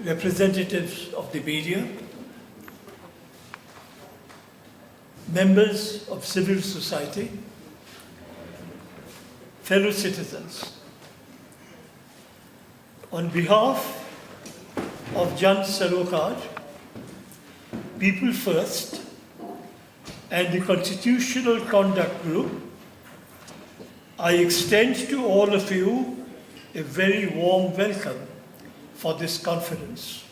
representatives of the media, members of civil society, fellow citizens. On behalf of Jan Sarokar, People First, and the Constitutional Conduct Group, I extend to all of you a very warm welcome for this conference.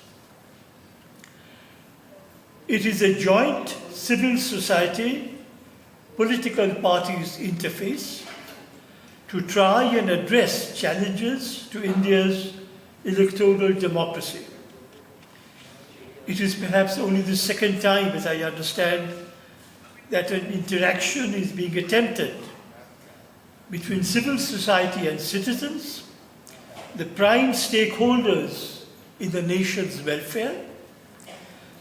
It is a joint civil society political parties interface to try and address challenges to India's electoral democracy. It is perhaps only the second time, as I understand, that an interaction is being attempted between civil society and citizens, the prime stakeholders in the nation's welfare,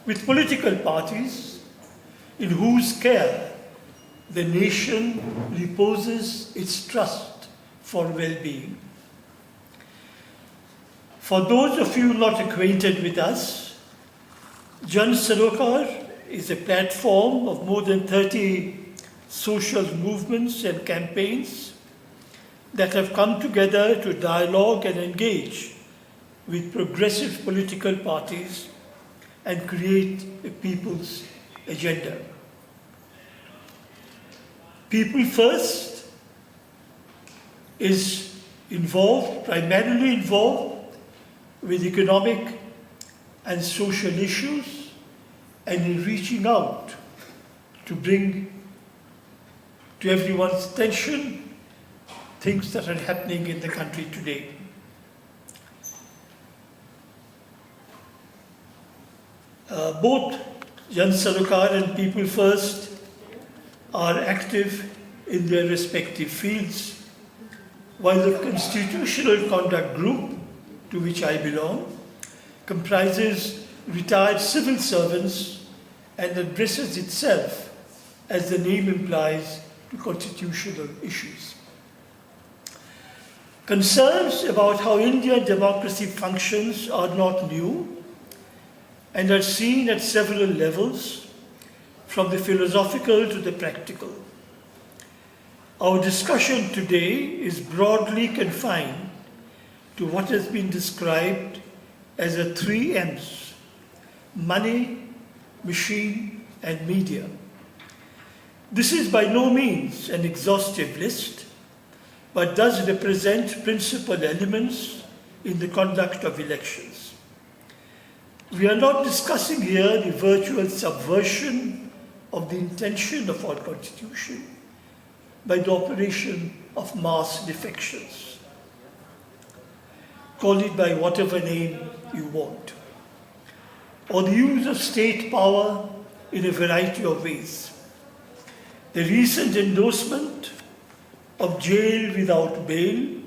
with political parties in whose care the nation reposes its trust for well-being. For those of you not acquainted with us, Jan Sarokar is a platform of more than 30 social movements and campaigns that have come together to dialogue and engage with progressive political parties and create a people's agenda. People First is primarily involved with economic and social issues and in reaching out to bring to everyone's attention things that are happening in the country today. Both Jan Sarokar and People First are active in their respective fields, while the Constitutional Conduct Group, to which I belong, comprises retired civil servants and addresses itself, as the name implies, to constitutional issues. Concerns about how Indian democracy functions are not new and are seen at several levels, from the philosophical to the practical. Our discussion today is broadly confined to what has been described as the 3 M's: money, machine, and media. This is by no means an exhaustive list, but does represent principal elements in the conduct of elections. We are not discussing here the virtual subversion of the intention of our Constitution by the operation of mass defections. Call it by whatever name you want, or the use of state power in a variety of ways. The recent endorsement of jail without bail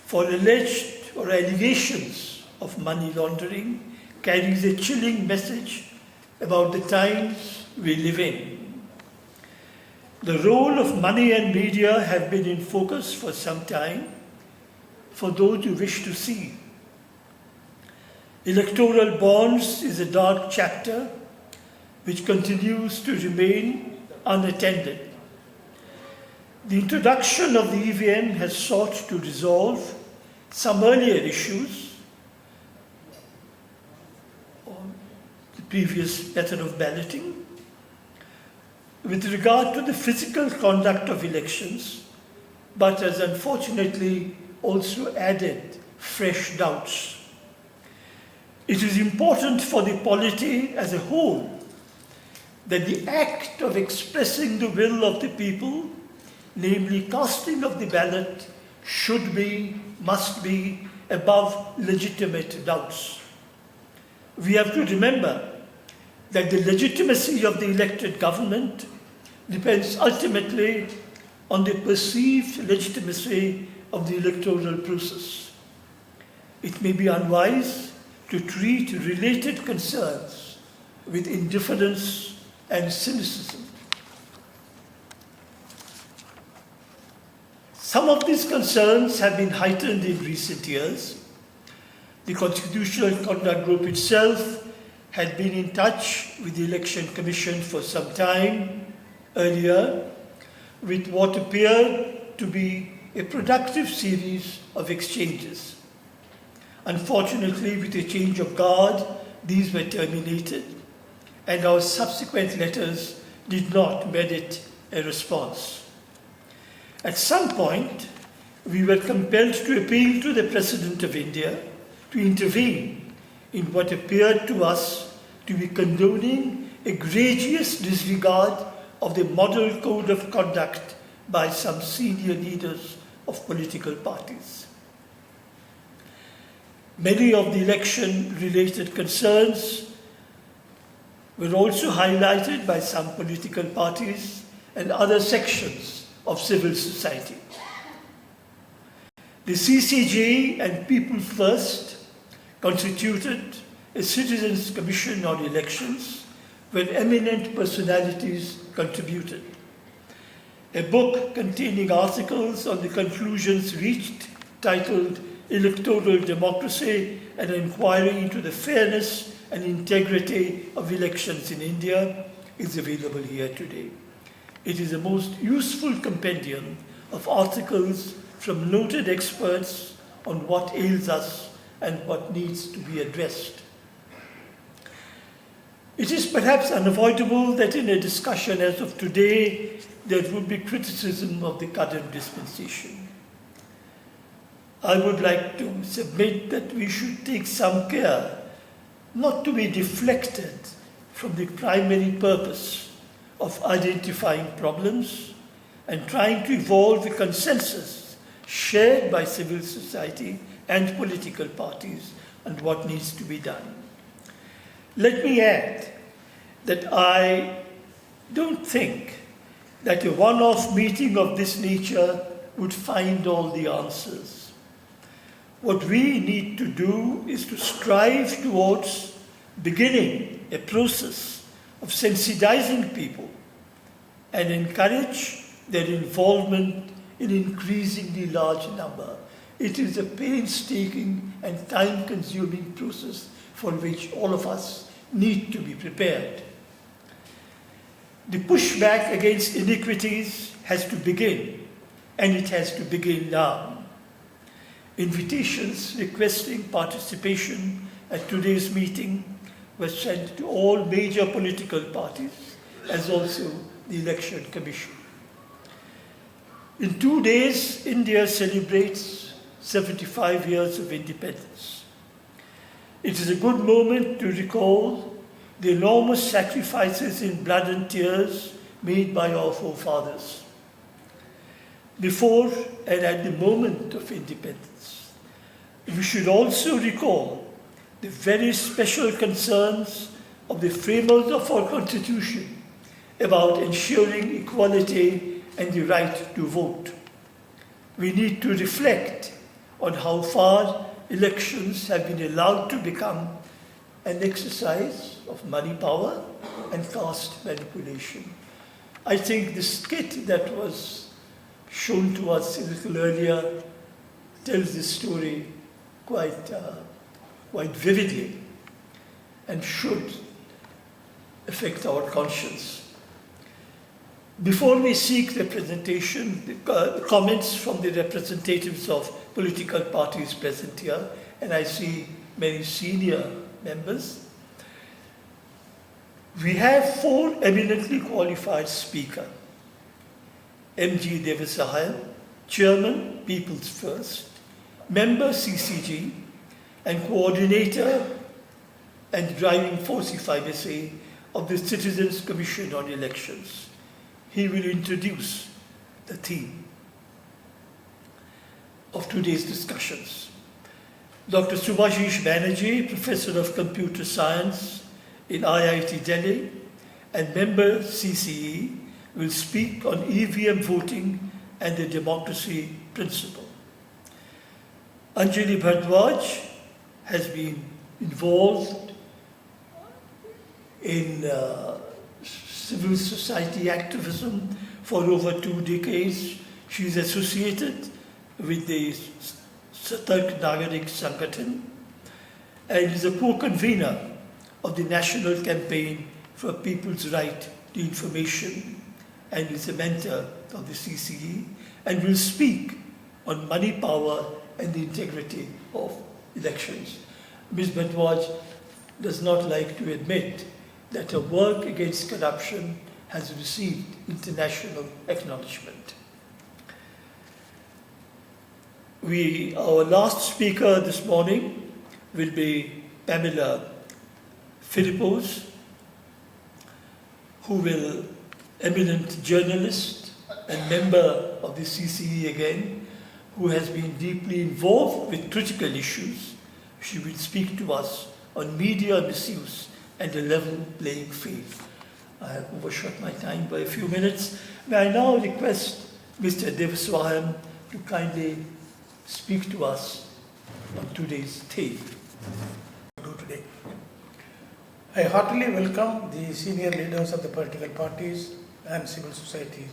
for alleged or allegations of money laundering carries a chilling message about the times we live in. The role of money and media have been in focus for some time for those who wish to see. Electoral bonds is a dark chapter which continues to remain unattended. The introduction of the EVM has sought to resolve some earlier issues on the previous method of balloting. With regard to the physical conduct of elections, but has unfortunately also added fresh doubts. It is important for the polity as a whole that the act of expressing the will of the people, namely casting of the ballot, must be above legitimate doubts. We have to remember that the legitimacy of the elected government depends ultimately on the perceived legitimacy of the electoral process. It may be unwise to treat related concerns with indifference and cynicism. Some of these concerns have been heightened in recent years The Constitutional Conduct Group itself had been in touch with the Election Commission for some time earlier with what appeared to be a productive series of exchanges. Unfortunately, with a change of guard, these were terminated, and our subsequent letters did not merit a response. At some point, we were compelled to appeal to the President of India to intervene in what appeared to us to be condoning egregious disregard of the model code of conduct by some senior leaders of political parties. Many of the election-related concerns were also highlighted by some political parties and other sections of civil society. The CCG and People First constituted a Citizens' Commission on Elections where eminent personalities contributed. A book containing articles on the conclusions reached, titled Electoral Democracy, an inquiry into the fairness and integrity of elections in India, is available here today. It is a most useful compendium of articles from noted experts on what ails us and what needs to be addressed. It is perhaps unavoidable that in a discussion as of today, there would be criticism of the current dispensation. I would like to submit that we should take some care not to be deflected from the primary purpose of identifying problems and trying to evolve a consensus shared by civil society and political parties on what needs to be done. Let me add that I don't think that a one-off meeting of this nature would find all the answers. What we need to do is to strive towards beginning a process of sensitizing people and encourage their involvement in increasingly large number. It is a painstaking and time-consuming process for which all of us need to be prepared. The pushback against iniquities has to begin, and it has to begin now. Invitations requesting participation at today's meeting were sent to all major political parties, as also the Election Commission. In 2 days, India celebrates 75 years of independence. It is a good moment to recall the enormous sacrifices in blood and tears made by our forefathers. Before and at the moment of independence, we should also recall the very special concerns of the framers of our Constitution about ensuring equality and the right to vote. We need to reflect on how far elections have been allowed to become an exercise of money power and caste manipulation. I think the skit that was shown to us a little earlier tells this story quite vividly and should affect our conscience. Before we seek representation, the comments from the representatives of political parties present here, and I see many senior members, we have 4 eminently qualified speakers. M.G. Devasahayam, Chairman, People's First, Member CCG, and Coordinator and Driving Force, if I may say, of the Citizens' Commission on Elections. He will introduce the theme of today's discussions. Dr. Subhashish Banerjee, Professor of Computer Science in IIT Delhi and member CCE, will speak on EVM voting and the democracy principle. Anjali Bhardwaj has been involved in civil society activism for over 2 decades. She is associated with the Satark Nagarik Sangathan and is a co-convener of the National Campaign for People's Right to Information, and is a mentor of the CCE, and will speak on money, power, and the integrity of elections. Ms. Bhardwaj does not like to admit that her work against corruption has received international acknowledgement. Our last speaker this morning will be Pamela Philippos, who will, eminent journalist and member of the CCE again, who has been deeply involved with critical issues. She will speak to us on media misuse and a level playing field. I have overshot my time by a few minutes. May I now request Mr. Devaswahan to kindly speak to us on today's theme. Today. I heartily welcome the senior leaders of the political parties and civil society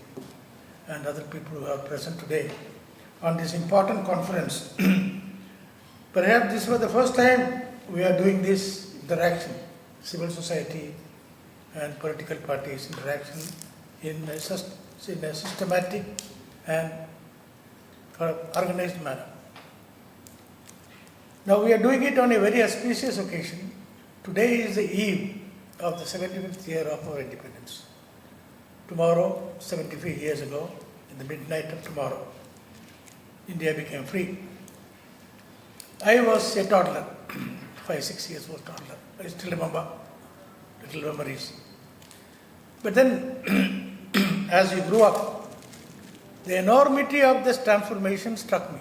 and other people who are present today on this important conference. Perhaps this was the first time we are doing this interaction, civil society and political parties interaction in a systematic and organized manner. Now we are doing it on a very auspicious occasion. Today is the eve of the 75th year of our independence. Tomorrow, 75 years ago, in the midnight of tomorrow, India became free. I was a toddler, 5-6 years old toddler. I still remember little memories. But then, as you grew up, the enormity of this transformation struck me.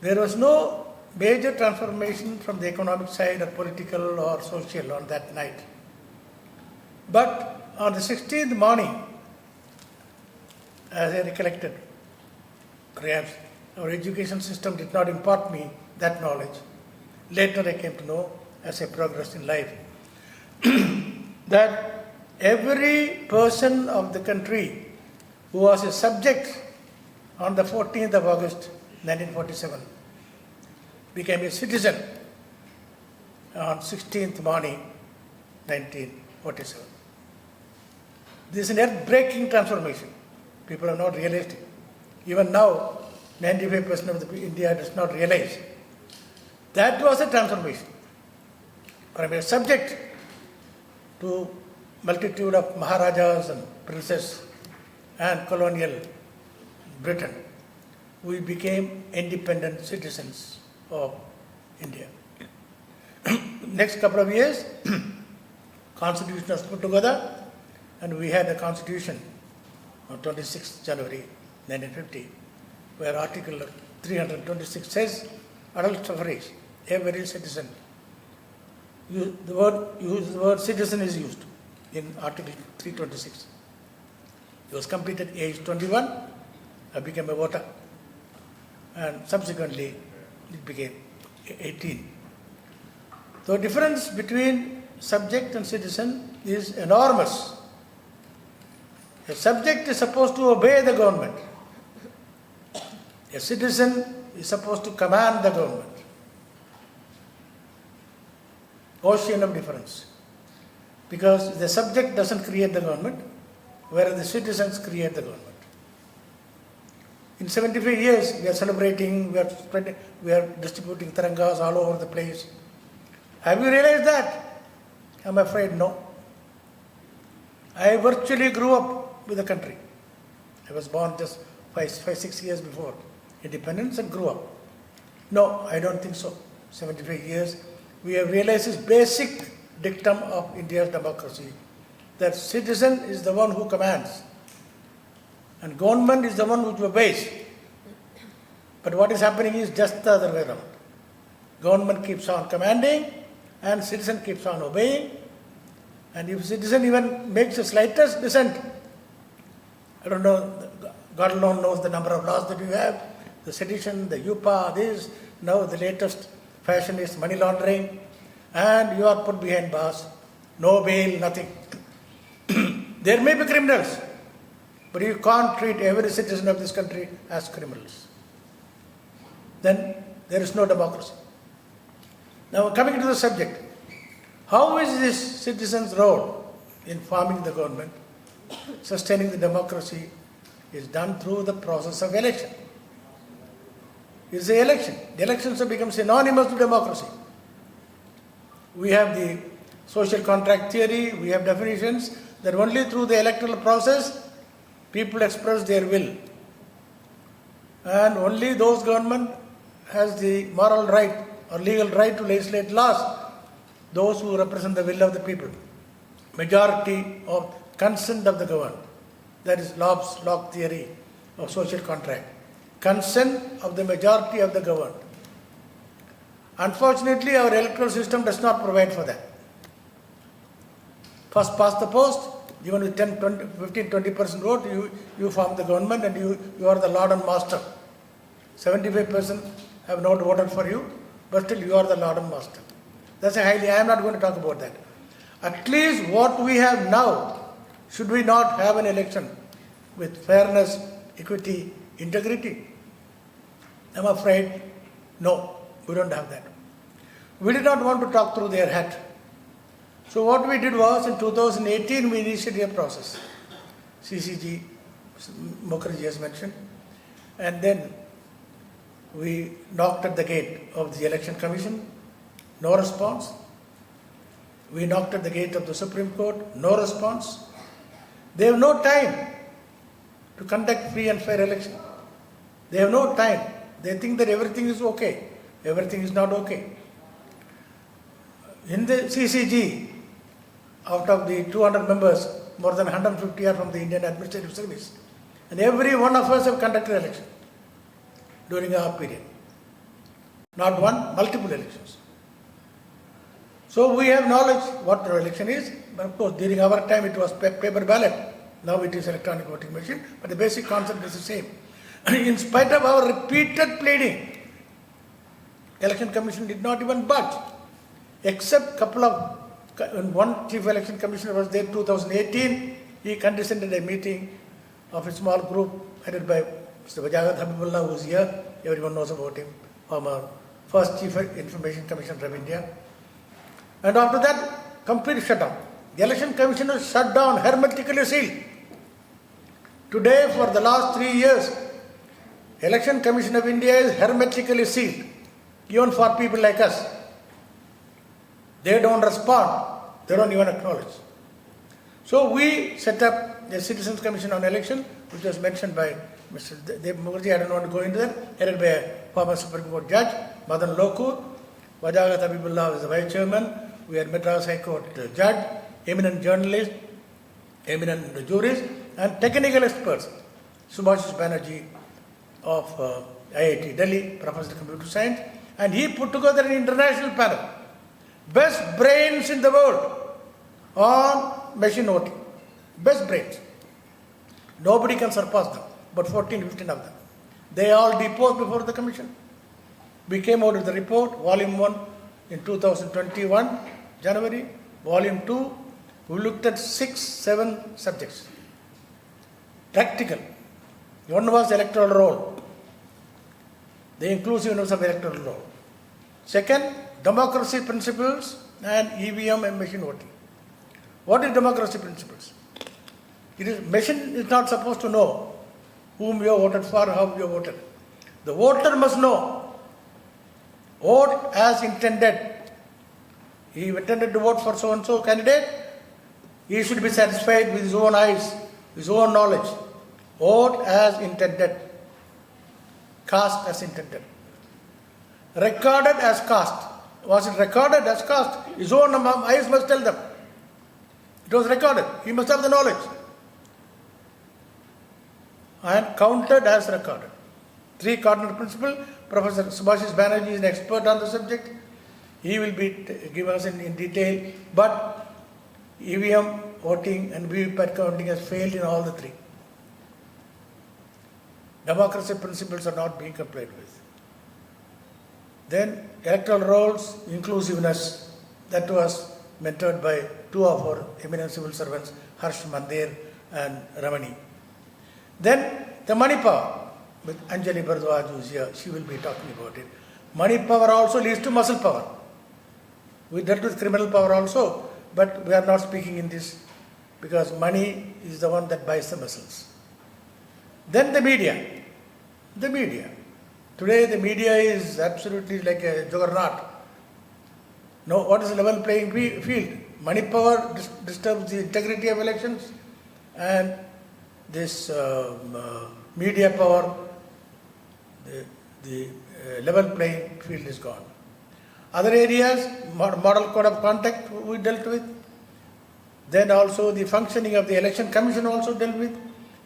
There was no major transformation from the economic side or political or social on that night. But on the 16th morning, as I recollected, perhaps our education system did not impart me that knowledge. Later I came to know as I progressed in life that every person of the country who was a subject on the 14th of August 1947 became a citizen on 16th morning 1947. This is an earth-breaking transformation. People have not realized it. Even now, 95% of India does not realize. That was a transformation. From a subject to multitude of Maharajas and princes and colonial Britain, we became independent citizens of India. Next couple of years, Constitution was put together and we had a Constitution on 26th January 1950, where Article 326 says adult suffrage, every citizen. The word citizen is used in Article 326. He was completed age 21, I became a voter, and subsequently it became 18. The difference between subject and citizen is enormous. A subject is supposed to obey the government. A citizen is supposed to command the government. Ocean of difference. Because the subject doesn't create the government, whereas the citizens create the government. In 75 years, we are celebrating, we are distributing tirangas all over the place. Have you realized that? I'm afraid no. I virtually grew up with the country. I was born just 5-6 years before independence and grew up. No, I don't think so. 75 years, we have realized this basic dictum of India's democracy, that citizen is the one who commands and government is the one which obeys. But what is happening is just the other way around. Government keeps on commanding and citizen keeps on obeying, and if citizen even makes the slightest dissent, I don't know, God alone knows the number of laws that we have, the sedition, the UPA, this, now the latest fashion is money laundering, and you are put behind bars, no bail, nothing. There may be criminals, but you can't treat every citizen of this country as criminals. Then there is no democracy. Now coming to the subject, how is this citizens' role in forming the government, sustaining the democracy, is done through the process of election. It's the election. The elections have become synonymous to democracy. We have the social contract theory, we have definitions that only through the electoral process people express their will. And only those government has the moral right or legal right to legislate laws, those who represent the will of the people. Majority of consent of the governed. That is Locke's theory of social contract. Consent of the majority of the governed. Unfortunately, our electoral system does not provide for that. First past the post, even with 10, 20, 15, 20% vote, you form the government and you are the lord and master. 75% have not voted for you, but still you are the lord and master. That's a highly, I am not going to talk about that. At least what we have now, should we not have an election with fairness, equity, integrity? I'm afraid, no, we don't have that. We did not want to talk through their hat. So what we did was, in 2018, we initiated a process. CCG, Mukherjee has mentioned. And then we knocked at the gate of the Election Commission, no response. We knocked at the gate of the Supreme Court, no response. They have no time to conduct free and fair election. They have no time. They think that everything is okay. Everything is not okay. In the CCG, out of the 200 members, more than 150 are from the Indian Administrative Service. And every one of us have conducted election during our period. Not one, multiple elections. So we have knowledge what the election is, but of course during our time it was paper ballot. Now it is electronic voting machine, but the basic concept is the same. In spite of our repeated pleading, Election Commission did not even budge, except one chief election commissioner was there in 2018. He condescended a meeting of a small group headed by Mr. Habibullah, who is here. Everyone knows about him, former first chief information commissioner of India. And after that, complete shutdown. The election commission was shut down, hermetically sealed. Today, for the last 3 years, Election Commission of India is hermetically sealed, even for people like us. They don't respond, they don't even acknowledge. So we set up the Citizens Commission on Election, which was mentioned by Mr. Mukherjee. I don't want to go into that, headed by a former Supreme Court judge, Madan Lokur. Wajagat Habibullah is the vice chairman. We had Madras High Court judge, eminent journalist, eminent jurist, and technical experts. Subhash Banerjee of IIT Delhi, Professor of Computer Science, and he put together an international panel. Best brains in the world on machine voting. Best brains. Nobody can surpass them, but 14, 15 of them. They all deposed before the commission. We came out with the report, volume 1 in 2021, January, volume 2, we looked at 6, 7 subjects. Practical. One was electoral roll, the inclusiveness of electoral roll. Second, democracy principles and EVM and machine voting. What is democracy principles? Machine is not supposed to know whom you have voted for, how you have voted. The voter must know. Vote as intended. He intended to vote for so and so candidate. He should be satisfied with his own eyes, his own knowledge. Vote as intended. Cast as intended. Recorded as cast. Was it recorded as cast? His own eyes must tell them. It was recorded. He must have the knowledge. And counted as recorded. 3 cardinal principles. Professor Subhash Banerjee is an expert on the subject. He will be given us in detail. But EVM voting and VVPAT counting has failed in all the 3. Democracy principles are not being complied with. Then electoral rolls, inclusiveness, that was mentored by 2 of our eminent civil servants, Harsh Mandir and Ramani. Then the money power, with Anjali Bharadwaj who is here, she will be talking about it. Money power also leads to muscle power. We dealt with criminal power also, but we are not speaking in this because money is the one that buys the muscles. Then the media. The media. Today the media is absolutely like a juggernaut. No, what is the level playing field? Money power disturbs the integrity of elections, and this media power, the level playing field is gone. Other areas, model code of conduct we dealt with. Then also the functioning of the election commission also dealt with.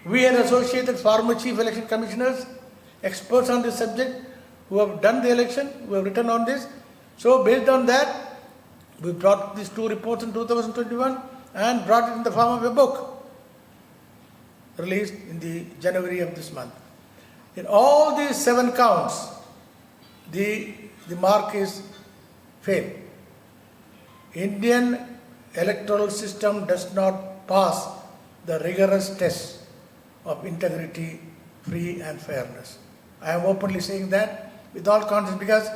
We had associated former chief election commissioners, experts on this subject, who have done the election, who have written on this. So based on that, we brought these 2 reports in 2021 and brought it in the form of a book, released in the January of this month. In all these 7 counts, the mark is fail. Indian electoral system does not pass the rigorous test of integrity, free and fairness. I am openly saying that with all confidence because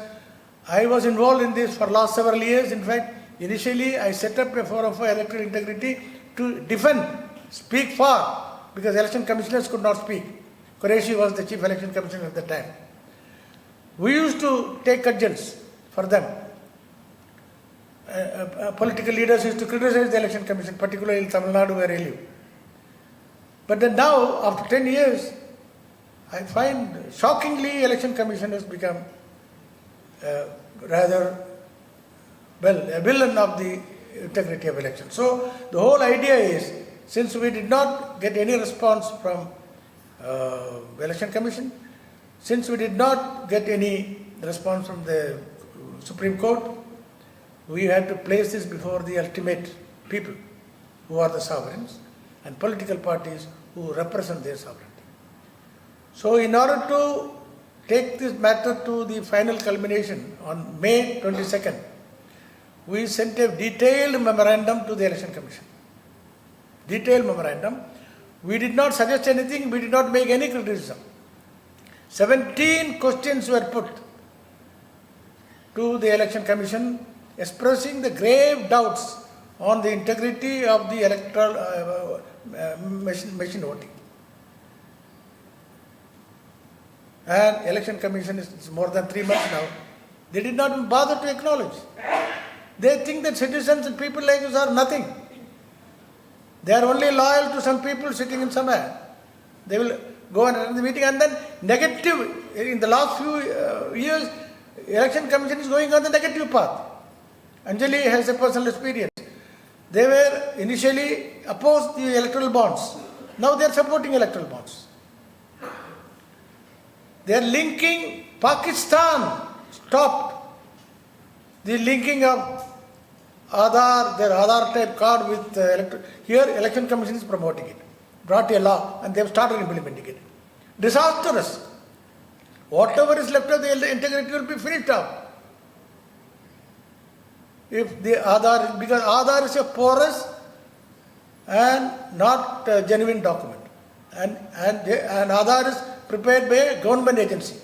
I was involved in this for last several years. In fact, initially I set up a forum for electoral integrity to defend, speak for, because election commissioners could not speak. Qureshi was the chief election commissioner at the time. We used to take cudgels for them. Political leaders used to criticize the election commission, particularly in Tamil Nadu where I live. But then now, after 10 years, I find shockingly election commission has become rather, a villain of the integrity of election. So the whole idea is, since we did not get any response from election commission, since we did not get any response from the Supreme Court, we had to place this before the ultimate people who are the sovereigns and political parties who represent their sovereignty. So in order to take this matter to the final culmination on May 22nd, we sent a detailed memorandum to the Election Commission. Detailed memorandum. We did not suggest anything, we did not make any criticism. 17 questions were put to the Election Commission expressing the grave doubts on the integrity of the electoral machine voting. And Election Commission is more than 3 months now. They did not bother to acknowledge. They think that citizens and people like us are nothing. They are only loyal to some people sitting in somewhere. They will go and run the meeting, and then negative, in the last few years, Election Commission is going on the negative path. Anjali has a personal experience. They were initially opposed the electoral bonds. Now they are supporting electoral bonds. They are linking Pakistan, stopped the linking of Aadhaar, their Aadhaar type card with electoral. Here Election Commission is promoting it. Brought a law and they have started implementing it. Disastrous. Whatever is left of the integrity will be finished off. If the Aadhaar, because Aadhaar is a porous and not a genuine document. And Aadhaar is prepared by a government agency.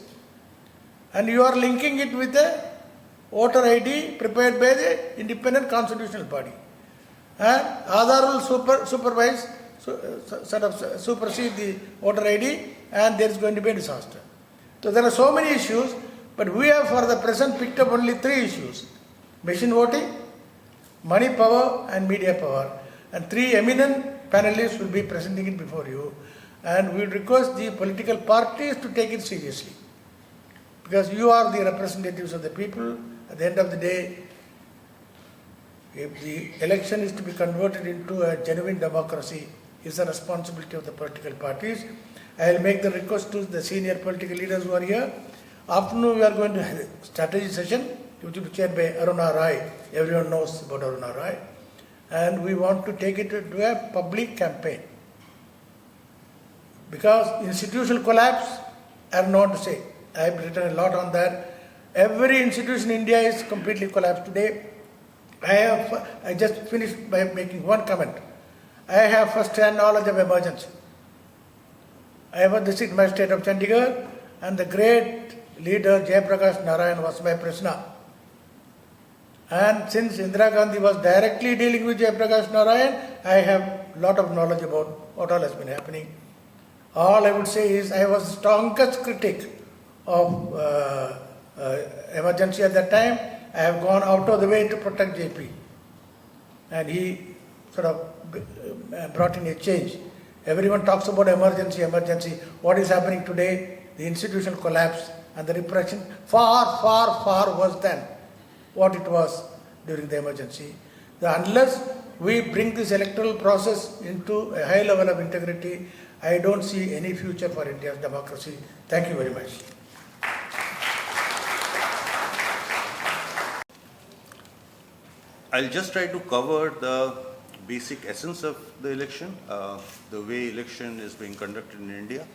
And you are linking it with a voter ID prepared by the independent constitutional body. And Aadhaar will supersede the voter ID, and there is going to be a disaster. So there are so many issues, but we have for the present picked up only 3 issues. Machine voting, money power and media power. And 3 eminent panelists will be presenting it before you. And we request the political parties to take it seriously. Because you are the representatives of the people. At the end of the day, if the election is to be converted into a genuine democracy, it's the responsibility of the political parties. I will make the request to the senior political leaders who are here. Afternoon we are going to have a strategy session, which will be chaired by Aruna Rai. Everyone knows about Aruna Rai. And we want to take it to a public campaign. Because institutional collapse, I have not to say. I have written a lot on that. Every institution in India is completely collapsed today. I just finished by making one comment. I have first-hand knowledge of emergency. I was the district magistrate of Chandigarh, and the great leader Jayaprakash Narayan was my prisoner. And since Indira Gandhi was directly dealing with Jayaprakash Narayan, I have lot of knowledge about what all has been happening. All I would say is I was the strongest critic of emergency at that time. I have gone out of the way to protect JP. And he sort of brought in a change. Everyone talks about emergency, emergency. What is happening today? The institutional collapse and the repression far, far, far worse than what it was during the emergency. Unless we bring this electoral process into a high level of integrity, I don't see any future for India's democracy. Thank you very much. I'll just try to cover the basic essence of the election, the way election is being conducted in India,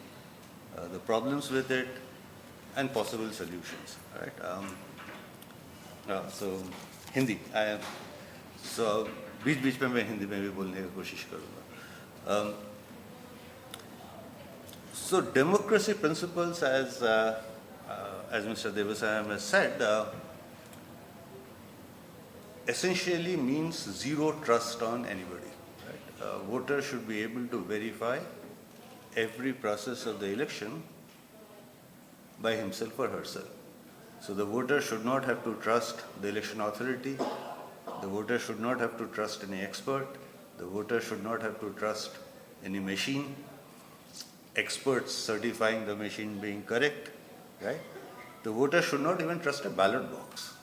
the problems with it, and possible solutions. Right? So Hindi. So बीच-बीच में मैं हिंदी में भी बोलने की कोशिश करूँगा. So democracy principles, as Mr. Devasayam has said, essentially means zero trust on anybody. Right? A voter should be able to verify every process of the election by himself or herself. So the voter should not have to trust the election authority. The voter should not have to trust any expert. The voter should not have to trust any machine, experts certifying the machine being correct. Right? The voter should not even trust a ballot box.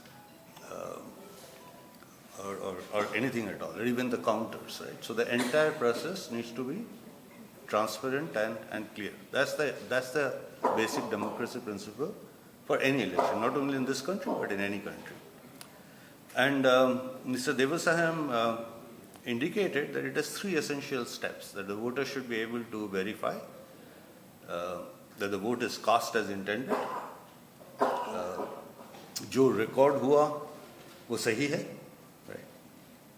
Or anything at all, or even the counters, right? So the entire process needs to be transparent and clear. That's the basic democracy principle for any election, not only in this country, but in any country. And Mr. Devasayam indicated that it has three essential steps that the voter should be able to verify that the vote is cast as intended, जो record हुआ वो सही है,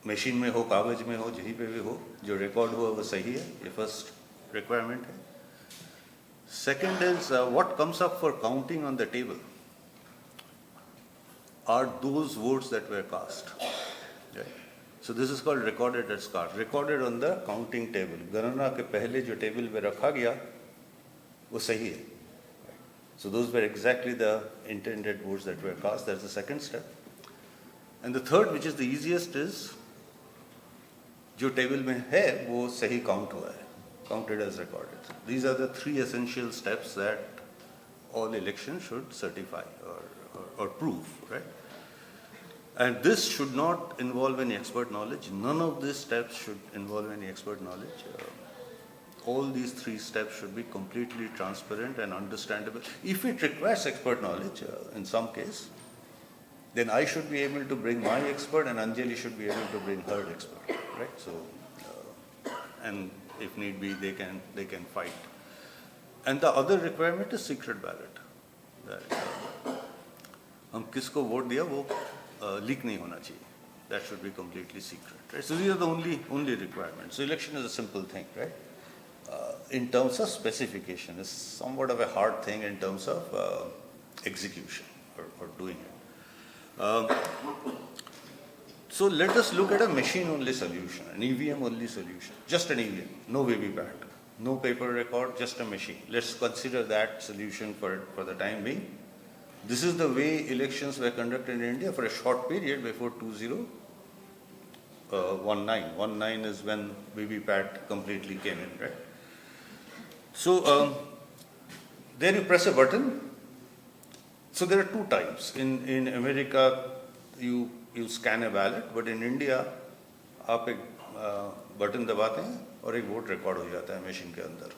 machine में हो, कागज में हो, जहीं पे भी हो, जो रिकॉर्ड हुआ वो सही है, ये फर्स्ट रिक्वायरमेंट है. Second is what comes up for counting on the table are those votes that were cast. Right? So this is called recorded as cast, recorded on the counting table. गणना के पहले जो table पे रखा गया वो सही है. So those were exactly the intended votes that were cast. That's the second step. And the third, which is the easiest, is जो टेबल में है वो सही काउंट हुआ है, counted as recorded. These are the three essential steps that all elections should certify or prove, right? And this should not involve any expert knowledge. None of these steps should involve any expert knowledge. All these three steps should be completely transparent and understandable. If it requires expert knowledge, in some case, then I should be able to bring my expert and Anjali should be able to bring her expert, right? So, and if need be, they can fight. And the other requirement is secret ballot. That हम किसको vote दिया वो leak नहीं होना चाहिए. That should be completely secret, right? So these are the only requirements. So election is a simple thing, right? In terms of specification, it's somewhat of a hard thing in terms of execution or doing it. So let us look at a machine-only solution, an EVM-only solution, just an EVM, no VVPAT, no paper record, just a machine. Let's consider that solution for the time being. This is the way elections were conducted in India for a short period before 2019. 19 is when VVPAT completely came in, right? So there you press a button. So there are two types. In America, you scan a ballot, but in India, आप एक button दबाते हैं और एक vote record हो जाता है machine के अंदर.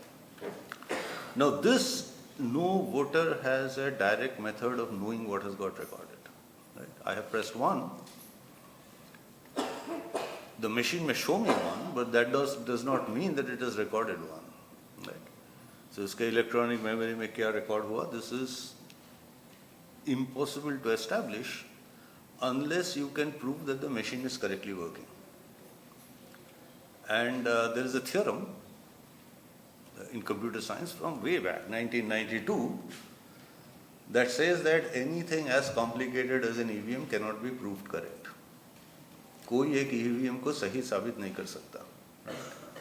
Now this, no voter has a direct method of knowing what has got recorded. Right? I have pressed 1. The machine may show me 1, but that does not mean that it has recorded 1. Right? So इसके electronic memory में क्या record हुआ? This is impossible to establish unless you can prove that the machine is correctly working. And there is a theorem in computer science from way back, 1992, that says that anything as complicated as an EVM cannot be proved correct. कोई एक EVM को सही साबित नहीं कर सकता।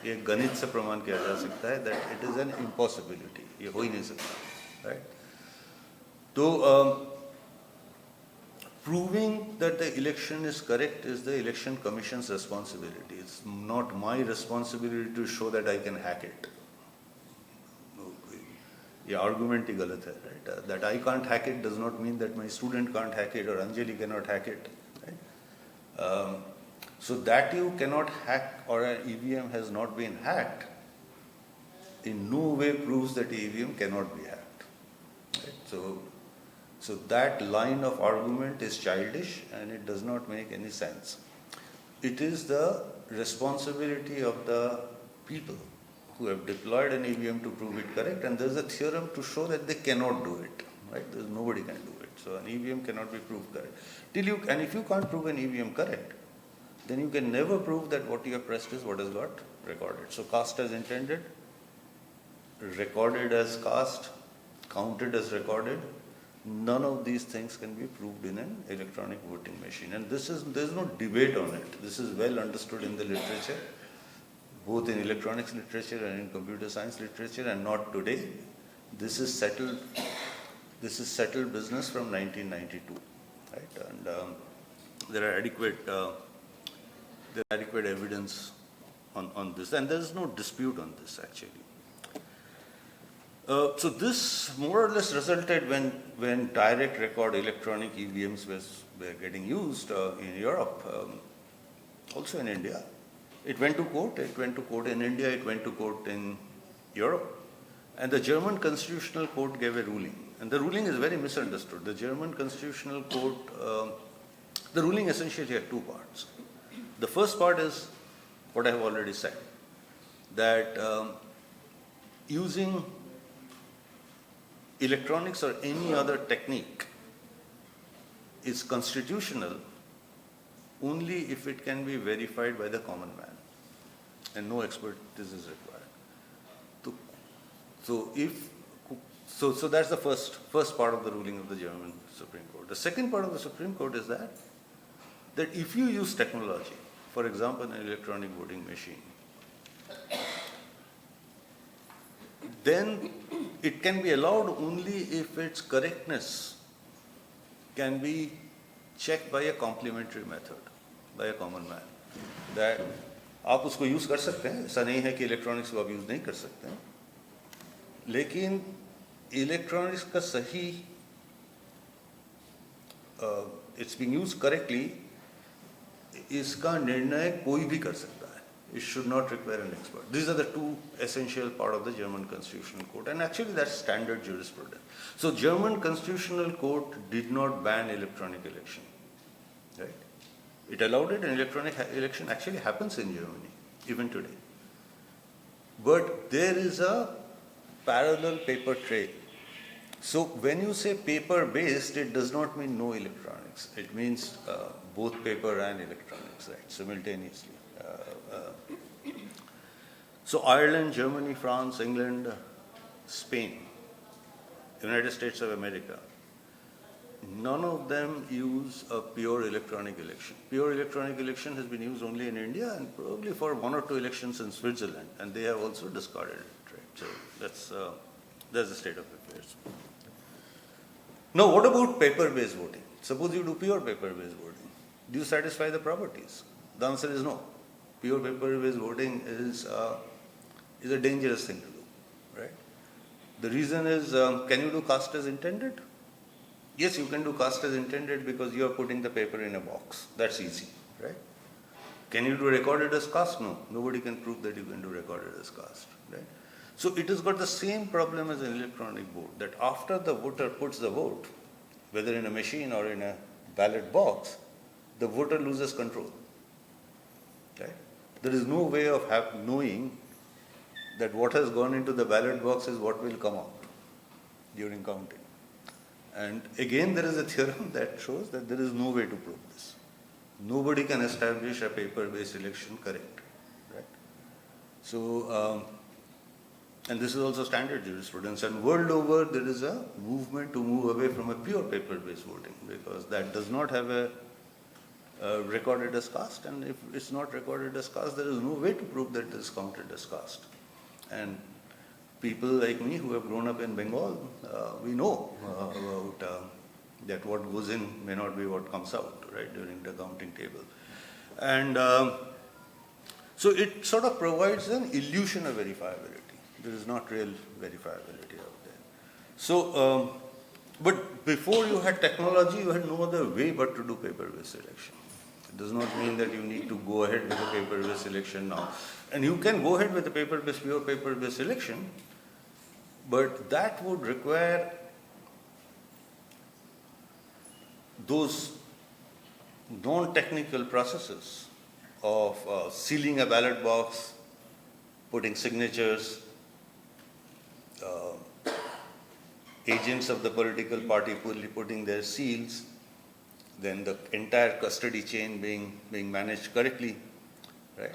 ये गणित से प्रमाण किया जा सकता है that it is an impossibility, ये हो ही नहीं सकता, राइट। तो proving that the election is correct is the election commission's responsibility. It's not my responsibility to show that I can hack it. ये argument ही गलत है, right? That I can't hack it does not mean that my student can't hack it or Anjali cannot hack it, right? So that you cannot hack or an EVM has not been hacked in no way proves that EVM cannot be hacked, right? So that line of argument is childish and it does not make any sense. It is the responsibility of the people who have deployed an EVM to prove it correct, and there is a theorem to show that they cannot do it, right? Nobody can do it. So an EVM cannot be proved correct. And if you can't prove an EVM correct, then you can never prove that what you have pressed is what has got recorded. So cast as intended, recorded as cast, counted as recorded, none of these things can be proved in an electronic voting machine. And there's no debate on it. This is well understood in the literature, both in electronics literature and in computer science literature, and not today. This is settled business from 1992, right? And there are adequate evidence on this, and there is no dispute on this actually. So this more or less resulted when direct record electronic EVMs were getting used in Europe, also in India. It went to court in India, it went to court in Europe. And the German Constitutional Court gave a ruling. And the ruling is very misunderstood. The German Constitutional Court, the ruling essentially had two parts. The first part is what I have already said, that using electronics or any other technique is constitutional only if it can be verified by the common man and no expertise is required. So that's the first part of the ruling of the German Supreme Court. The second part of the Supreme Court is that if you use technology, for example an electronic voting machine, then it can be allowed only if its correctness can be checked by a complementary method, by a common man. That आप उसको use कर सकते हैं, ऐसा नहीं है कि electronics को आप यूज़ नहीं कर सकते हैं, लेकिन इलेक्ट्रॉनिक्स का सही it's being used correctly, इसका निर्णय कोई भी कर सकता है. It should not require an expert. These are the two essential part of the German Constitutional Court, and actually that's standard jurisprudence. So German Constitutional Court did not ban electronic election, right? It allowed it, and electronic election actually happens in Germany even today. But there is a parallel paper trail. So when you say paper-based, it does not mean no electronics. It means both paper and electronics, right, simultaneously. So Ireland, Germany, France, England, Spain, United States of America, none of them use a pure electronic election. Pure electronic election has been used only in India and probably for one or two elections in Switzerland, and they have also discarded it, right? So that's the state of affairs. Now, what about paper-based voting? Suppose you do pure paper-based voting. Do you satisfy the properties? The answer is no. Pure paper-based voting is a dangerous thing to do, right? The reason is, can you do cast as intended? Yes, you can do cast as intended because you are putting the paper in a box. That's easy, right? Can you do recorded as cast? No. Nobody can prove that you can do recorded as cast, right? So it has got the same problem as an electronic vote, that after the voter puts the vote, whether in a machine or in a ballot box, the voter loses control, right? There is no way of knowing that what has gone into the ballot box is what will come out during counting. And again, there is a theorem that shows that there is no way to prove this. Nobody can establish a paper-based election correct, right? So, and this is also standard jurisprudence. And world over, there is a movement to move away from a pure paper-based voting because that does not have a recorded as cast, and if it's not recorded as cast, there is no way to prove that it is counted as cast. And people like me who have grown up in Bengal, we know about that what goes in may not be what comes out, right, during the counting table. And so it sort of provides an illusion of verifiability. There is not real verifiability out there. So, but before you had technology, you had no other way but to do paper-based election. It does not mean that you need to go ahead with a paper-based election now. And you can go ahead with a paper-based, pure paper-based election, but that would require those non-technical processes of sealing a ballot box, putting signatures, agents of the political party putting their seals, then the entire custody chain being managed correctly, right?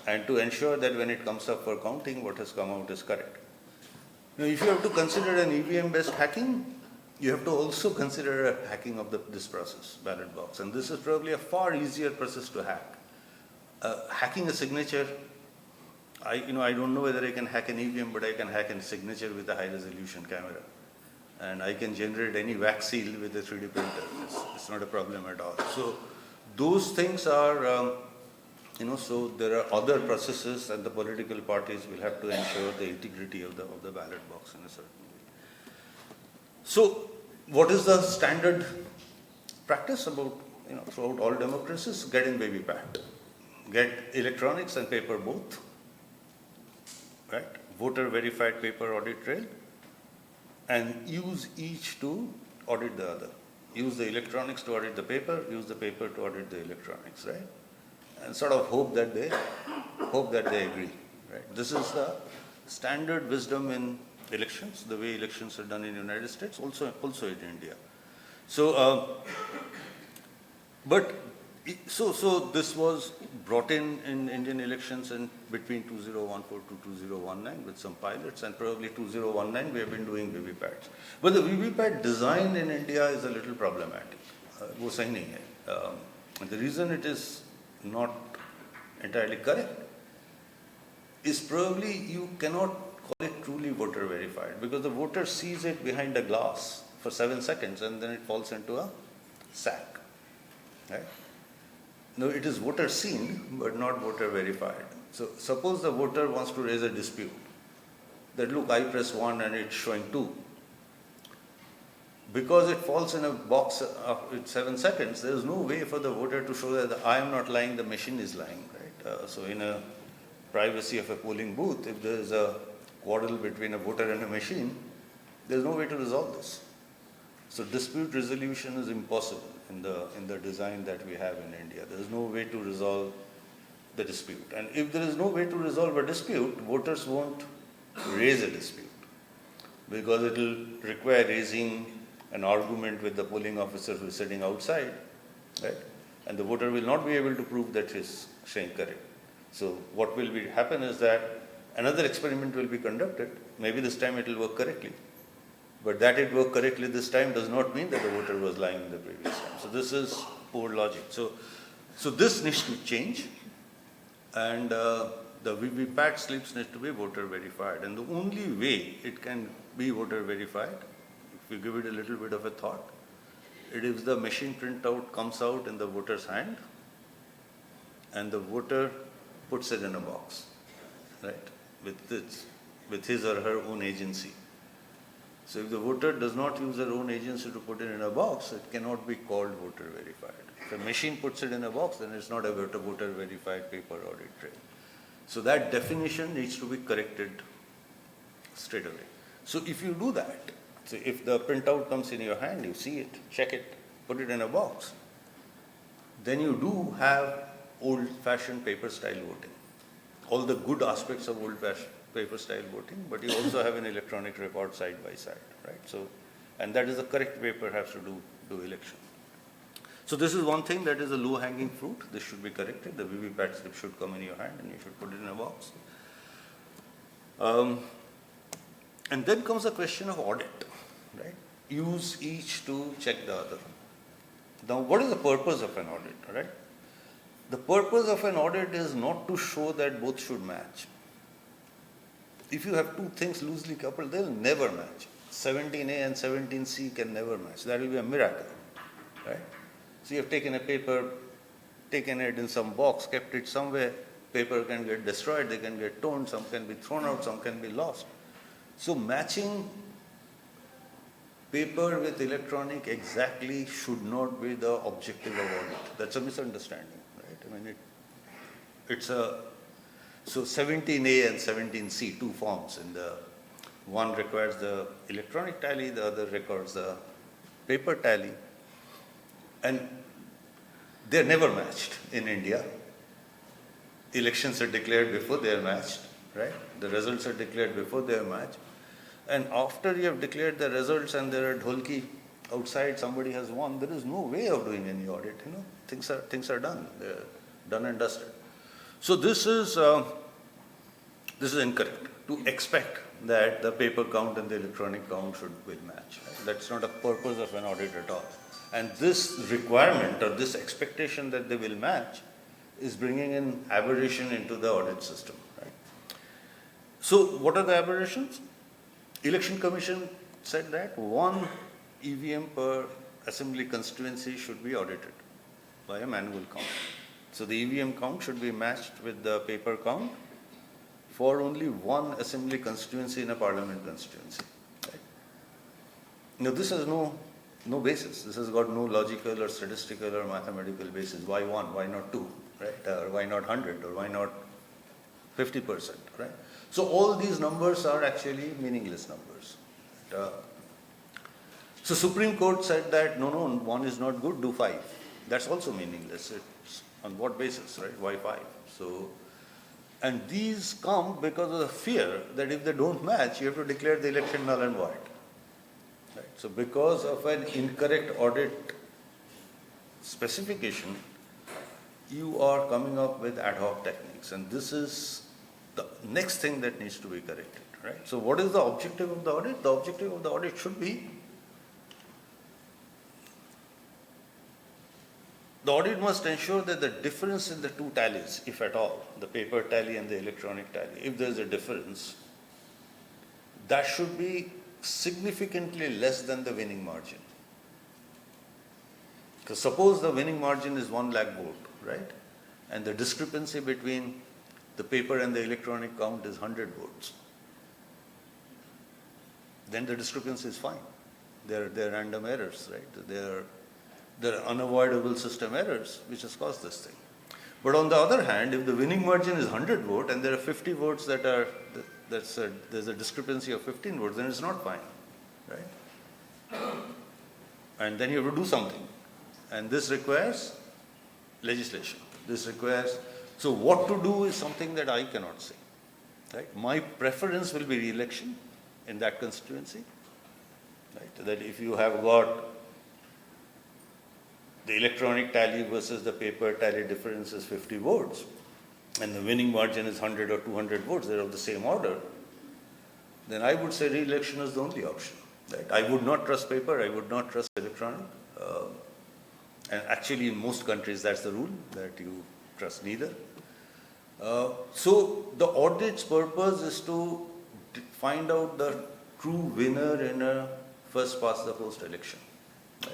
And to ensure that when it comes up for counting, what has come out is correct. Now, if you have to consider an EVM-based hacking, you have to also consider a hacking of this process, ballot box. And this is probably a far easier process to hack. Hacking a signature, I don't know whether I can hack an EVM, but I can hack a signature with a high-resolution camera. And I can generate any wax seal with a 3D printer. It's not a problem at all. So those things are, so there are other processes, and the political parties will have to ensure the integrity of the ballot box in a certain way. So what is the standard practice about, throughout all democracies? Get in VVPAT. Get electronics and paper both, right? Voter verified paper audit trail, and use each to audit the other. Use the electronics to audit the paper, use the paper to audit the electronics, right? And sort of hope that they agree, right? This is the standard wisdom in elections, the way elections are done in the United States, also in India. So, so this was brought in Indian elections in between 2014 to 2019 with some pilots, and probably 2019 we have been doing VVPATs. But the VVPAT design in India is a little problematic. वो सही नहीं है. And the reason it is not entirely correct is probably you cannot call it truly voter verified, because the voter sees it behind a glass for 7 seconds and then it falls into a sack, right? No, it is voter seen, but not voter verified. So suppose the voter wants to raise a dispute that, look, I press 1 and it's showing 2. Because it falls in a box in 7 seconds, there is no way for the voter to show that I am not lying, the machine is lying, right? So in a privacy of a polling booth, if there is a quarrel between a voter and a machine, there is no way to resolve this. So dispute resolution is impossible in the design that we have in India. There is no way to resolve the dispute. And if there is no way to resolve a dispute, voters won't raise a dispute, because it will require raising an argument with the polling officer who is sitting outside, right? And the voter will not be able to prove that he is saying correct. So what will happen is that another experiment will be conducted. Maybe this time it will work correctly. But that it worked correctly this time does not mean that the voter was lying in the previous time. So this is poor logic. So this needs to change, and the VVPAT slips need to be voter verified. And the only way it can be voter verified, if you give it a little bit of a thought, it is the machine printout comes out in the voter's hand, and the voter puts it in a box, right, with his or her own agency. So if the voter does not use their own agency to put it in a box, it cannot be called voter verified. If the machine puts it in a box, then it's not a voter verified paper audit trail. So that definition needs to be corrected straight away. So if you do that, so if the printout comes in your hand, you see it, check it, put it in a box, then you do have old-fashioned paper-style voting. All the good aspects of old-fashioned paper-style voting, but you also have an electronic record side by side, right? So, and that is the correct way perhaps to do election. So this is one thing that is a low-hanging fruit. This should be corrected. The VVPAT slip should come in your hand and you should put it in a box. And then comes the question of audit, right? Use each to check the other. Now, what is the purpose of an audit, right? The purpose of an audit is not to show that both should match. If you have two things loosely coupled, they'll never match. 17A and 17C can never match. That will be a miracle, right? So you have taken a paper, taken it in some box, kept it somewhere. Paper can get destroyed, they can get torn, some can be thrown out, some can be lost. So matching paper with electronic exactly should not be the objective of audit. That's a misunderstanding, right? I mean, it's a, so 17A and 17C, two forms in the, one requires the electronic tally, the other requires the paper tally. And they're never matched in India. Elections are declared before they are matched, right? The results are declared before they are matched. And after you have declared the results and there are dholki outside, somebody has won, there is no way of doing any audit, you know. Things are done. They're done and dusted. So this is incorrect to expect that the paper count and the electronic count will match. Right? That's not a purpose of an audit at all. And this requirement or this expectation that they will match is bringing in aberration into the audit system. Right? So what are the aberrations? Election Commission said that one EVM per assembly constituency should be audited by a manual count. So the EVM count should be matched with the paper count for only one assembly constituency in a parliament constituency. Right? Now this has no basis. This has got no logical or statistical or mathematical basis. Why one? Why not two? Right? Or why not 100? Or why not 50%? Right? So all these numbers are actually meaningless numbers. So Supreme Court said that no, one is not good, do 5. That's also meaningless. It's on what basis, right? Why 5? So, and these come because of the fear that if they don't match, you have to declare the election null and void. Right? So because of an incorrect audit specification, you are coming up with ad hoc techniques, and this is the next thing that needs to be corrected, right? So what is the objective of the audit? The objective of the audit should be, the audit must ensure that the difference in the two tallies, if at all, the paper tally and the electronic tally, if there is a difference, that should be significantly less than the winning margin. Because suppose the winning margin is 1 lakh vote, right? And the discrepancy between the paper and the electronic count is 100 votes. Then the discrepancy is fine. They're random errors, right? They're unavoidable system errors which has caused this thing. But on the other hand, if the winning margin is 100 votes and there are 50 votes there's a discrepancy of 15 votes, then it's not fine, right? And then you have to do something. And this requires legislation. So what to do is something that I cannot say. Right? My preference will be re-election in that constituency. Right? That if you have got the electronic tally versus the paper tally difference is 50 votes, and the winning margin is 100 or 200 votes, they're of the same order, then I would say re-election is the only option. Right? I would not trust paper, I would not trust electronic. And actually in most countries that's the rule, that you trust neither. So the audit's purpose is to find out the true winner in a first past the post election. Right?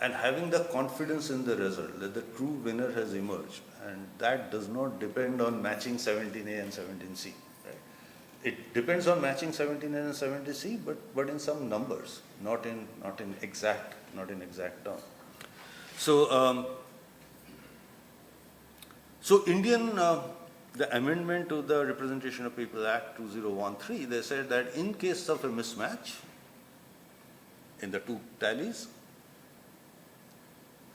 And having the confidence in the result that the true winner has emerged, and that does not depend on matching 17A and 17C. Right? It depends on matching 17A and 17C, but in some numbers, not in exact terms. So, the amendment to the Representation of People Act 2013, they said that in case of a mismatch in the two tallies,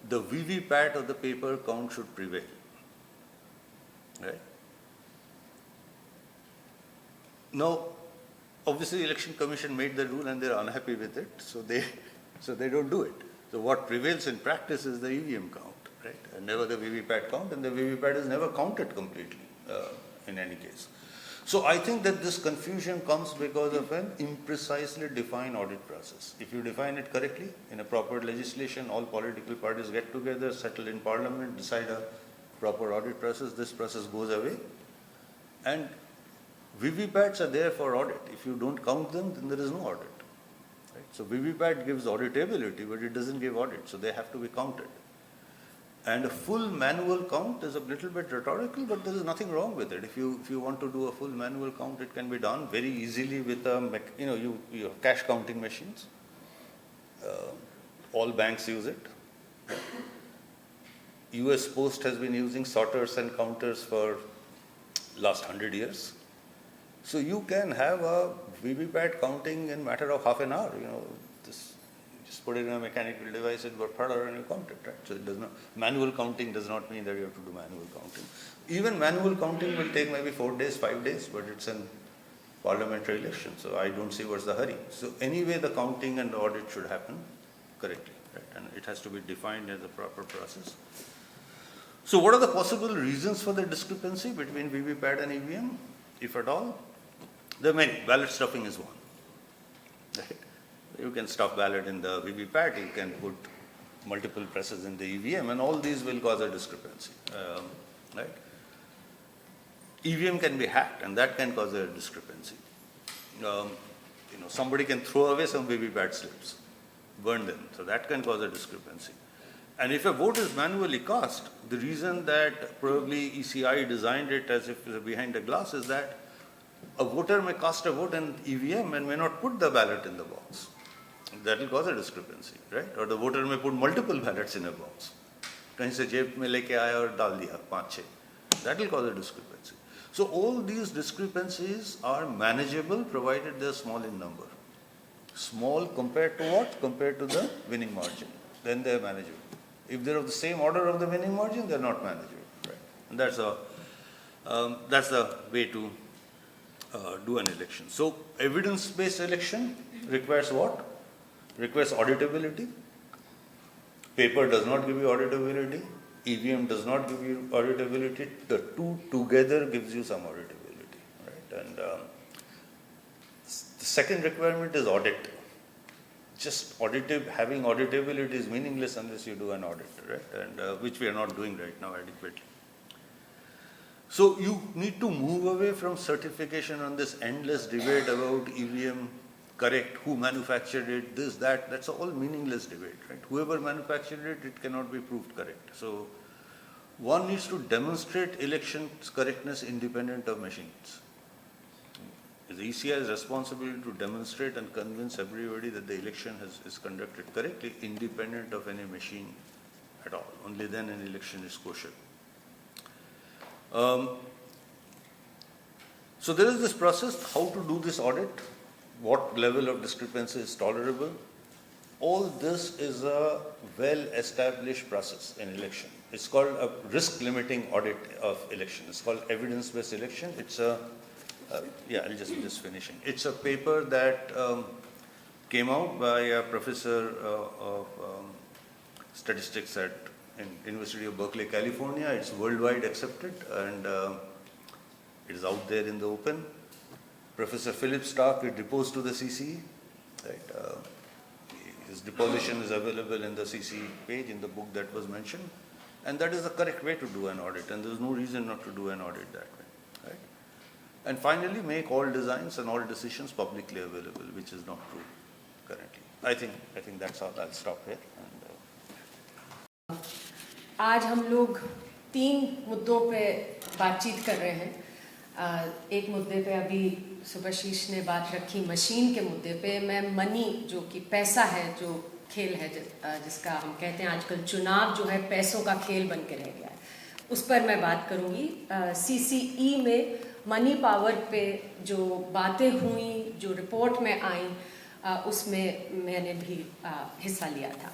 the VVPAT of the paper count should prevail. Right? Now, obviously, the Election Commission made the rule and they are unhappy with it, so they don't do it. So what prevails in practice is the EVM count, right? And never the VVPAT count, and the VVPAT is never counted completely in any case. So I think that this confusion comes because of an imprecisely defined audit process. If you define it correctly, in a proper legislation, all political parties get together, settle in parliament, decide a proper audit process, this process goes away. And VVPATs are there for audit. If you don't count them, then there is no audit. Right? So VVPAT gives auditability, but it doesn't give audit, so they have to be counted. And a full manual count is a little bit rhetorical, but there is nothing wrong with it. If you want to do a full manual count, it can be done very easily with you have cash counting machines. All banks use it. US Post has been using sorters and counters for last 100 years. So you can have a VVPAT counting in matter of half an hour. Just put it in a mechanical device and and you count it, right? So it does not, manual counting does not mean that you have to do manual counting. Even manual counting will take maybe 4 days, 5 days, but it's an parliamentary election, so I don't see what's the hurry. So anyway, the counting and the audit should happen correctly, right? And it has to be defined as a proper process. So what are the possible reasons for the discrepancy between VVPAT and EVM, if at all? There are many. Ballot stuffing is one. Right? You can stuff ballot in the VVPAT, you can put multiple presses in the EVM, and all these will cause a discrepancy. Right? EVM can be hacked, and that can cause a discrepancy. Somebody can throw away some VVPAT slips, burn them, so that can cause a discrepancy. And if a vote is manually cast, the reason that probably ECI designed it as if it's behind a glass is that a voter may cast a vote in EVM and may not put the ballot in the box. That will cause a discrepancy, right? Or the voter may put multiple ballots in a box. कहीं से जेब में लेके आया और डाल दिया 5-6. That will cause a discrepancy. So all these discrepancies are manageable provided they are small in number. Small compared to what? Compared to the winning margin. Then they are manageable. If they are of the same order of the winning margin, they are not manageable, right? And that's the way to do an election. So evidence-based election requires what? Requires auditability. Paper does not give you auditability. EVM does not give you auditability. The two together gives you some auditability, right? And the second requirement is audit. Just having auditability is meaningless unless you do an audit, right? And which we are not doing right now adequately. So you need to move away from certification on this endless debate about EVM correct, who manufactured it, this, that. That's all meaningless debate, right? Whoever manufactured it, it cannot be proved correct. So one needs to demonstrate election's correctness independent of machines. The ECI is responsible to demonstrate and convince everybody that the election is conducted correctly, independent of any machine at all. Only then an election is kosher. So there is this process, how to do this audit, what level of discrepancy is tolerable. All this is a well-established process in election. It's called a risk limiting audit of election. It's called evidence-based election. It's a I'll just finishing. It's a paper that came out by a professor of statistics at University of Berkeley, California. It's worldwide accepted and it is out there in the open. Professor Philip Stark is deposed to the CCE. Right? His deposition is available in the CCE page in the book that was mentioned. And that is the correct way to do an audit, and there is no reason not to do an audit that way. Right? And finally, make all designs and all decisions publicly available, which is not true currently. I think that's all. I'll stop here. And, आज हम लोग 3 मुद्दों पे बातचीत कर रहे हैं। एक मुद्दे पे अभी सुभाशीष ने बात रखी मशीन के मुद्दे पे। मैं मनी जो कि पैसा है, जो खेल है, जिसका हम कहते हैं आजकल चुनाव जो है पैसों का खेल बन के रह गया है, उस पर मैं बात करूँगी। CCE में मनी पावर पे जो बातें हुई, जो रिपोर्ट में आई, उसमें मैंने भी हिस्सा लिया था।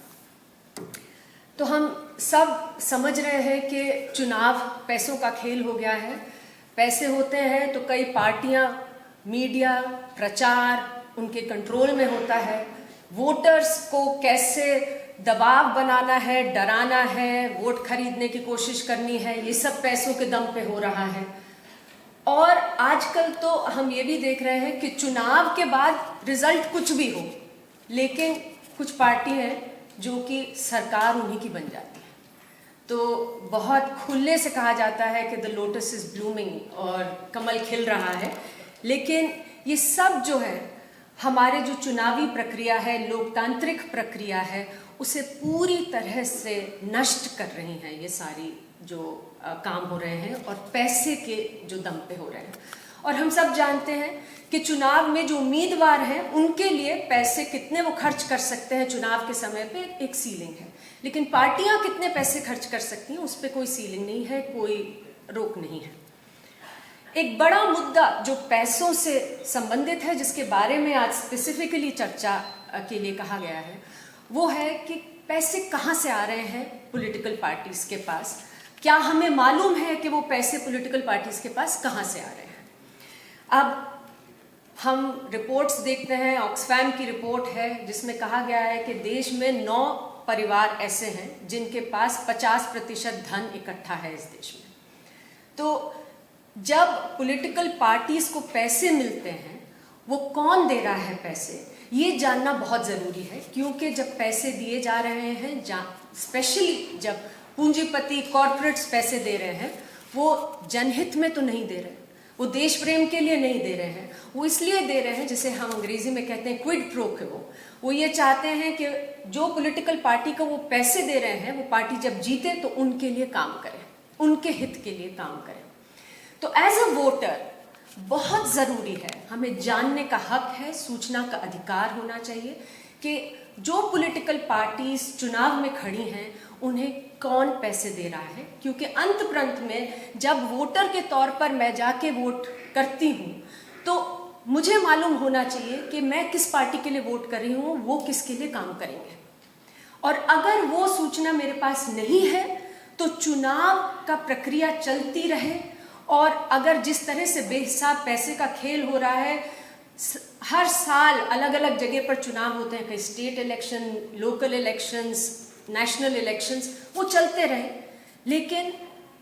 तो हम सब समझ रहे हैं कि चुनाव पैसों का खेल हो गया है। पैसे होते हैं तो कई पार्टियां, मीडिया, प्रचार उनके कंट्रोल में होता है। वोटर्स को कैसे दबाव बनाना है, डराना है, वोट खरीदने की कोशिश करनी है, ये सब पैसों के दम पे हो रहा है। और आजकल तो हम ये भी देख रहे हैं कि चुनाव के बाद रिजल्ट कुछ भी हो, लेकिन कुछ पार्टी हैं जो कि सरकार उन्हीं की बन जाती है। तो बहुत खुले से कहा जाता है कि द लोटस इज ब्लूमिंग, और कमल खिल रहा है, लेकिन ये सब जो है हमारे जो चुनावी प्रक्रिया है, लोकतांत्रिक प्रक्रिया है, उसे पूरी तरह से नष्ट कर रही हैं ये सारी जो काम हो रहे हैं, और पैसे के जो दम पे हो रहे हैं। और हम सब जानते हैं कि चुनाव में जो उम्मीदवार हैं उनके लिए पैसे कितने वो खर्च कर सकते हैं चुनाव के समय पे एक सीलिंग है, लेकिन पार्टियां कितने पैसे खर्च कर सकती हैं उस पर कोई सीलिंग नहीं है, कोई रोक नहीं है। एक बड़ा मुद्दा जो पैसों से संबंधित है, जिसके बारे में आज स्पेसिफिकली चर्चा के लिए कहा गया है, वो है कि पैसे कहाँ से आ रहे हैं पॉलिटिकल पार्टीज के पास। क्या हमें मालूम है कि वो पैसे पॉलिटिकल पार्टीज के पास कहाँ से आ रहे हैं? अब हम रिपोर्ट्स देखते हैं, ऑक्सफैम की रिपोर्ट है जिसमें कहा गया है कि देश में 9 परिवार ऐसे हैं जिनके पास 50% धन इकट्ठा है इस देश में। तो जब पॉलिटिकल पार्टीज को पैसे मिलते हैं, वो कौन दे रहा है पैसे, ये जानना बहुत ज़रूरी है, क्योंकि जब पैसे दिए जा रहे हैं, स्पेशली जब पूंजीपति कॉरपोरेट्स पैसे दे रहे हैं, वो जनहित में तो नहीं दे रहे, वो देश प्रेम के लिए नहीं दे रहे हैं, वो इसलिए दे रहे हैं, जिसे हम अंग्रेजी में कहते हैं क्विड प्रो क्वो। वो ये चाहते हैं कि जो पॉलिटिकल पार्टी को वो पैसे दे रहे हैं, वो पार्टी जब जीते तो उनके लिए काम करे, उनके हित के लिए काम करे। तो एज अ वोटर बहुत ज़रूरी है, हमें जानने का हक है, सूचना का अधिकार होना चाहिए कि जो पॉलिटिकल पार्टीज चुनाव में खड़ी हैं उन्हें कौन पैसे दे रहा है, क्योंकि अंत प्रंत में जब वोटर के तौर पर मैं जाके वोट करती हूँ तो मुझे मालूम होना चाहिए कि मैं किस पार्टी के लिए वोट कर रही हूँ, वो किसके लिए काम करेंगे। और अगर वो सूचना मेरे पास नहीं है तो चुनाव का प्रक्रिया चलती रहे, और अगर जिस तरह से बेहिसाब पैसे का खेल हो रहा है, हर साल अलग अलग जगह पर चुनाव होते हैं, कहीं state election, local elections, national elections, वो चलते रहे, लेकिन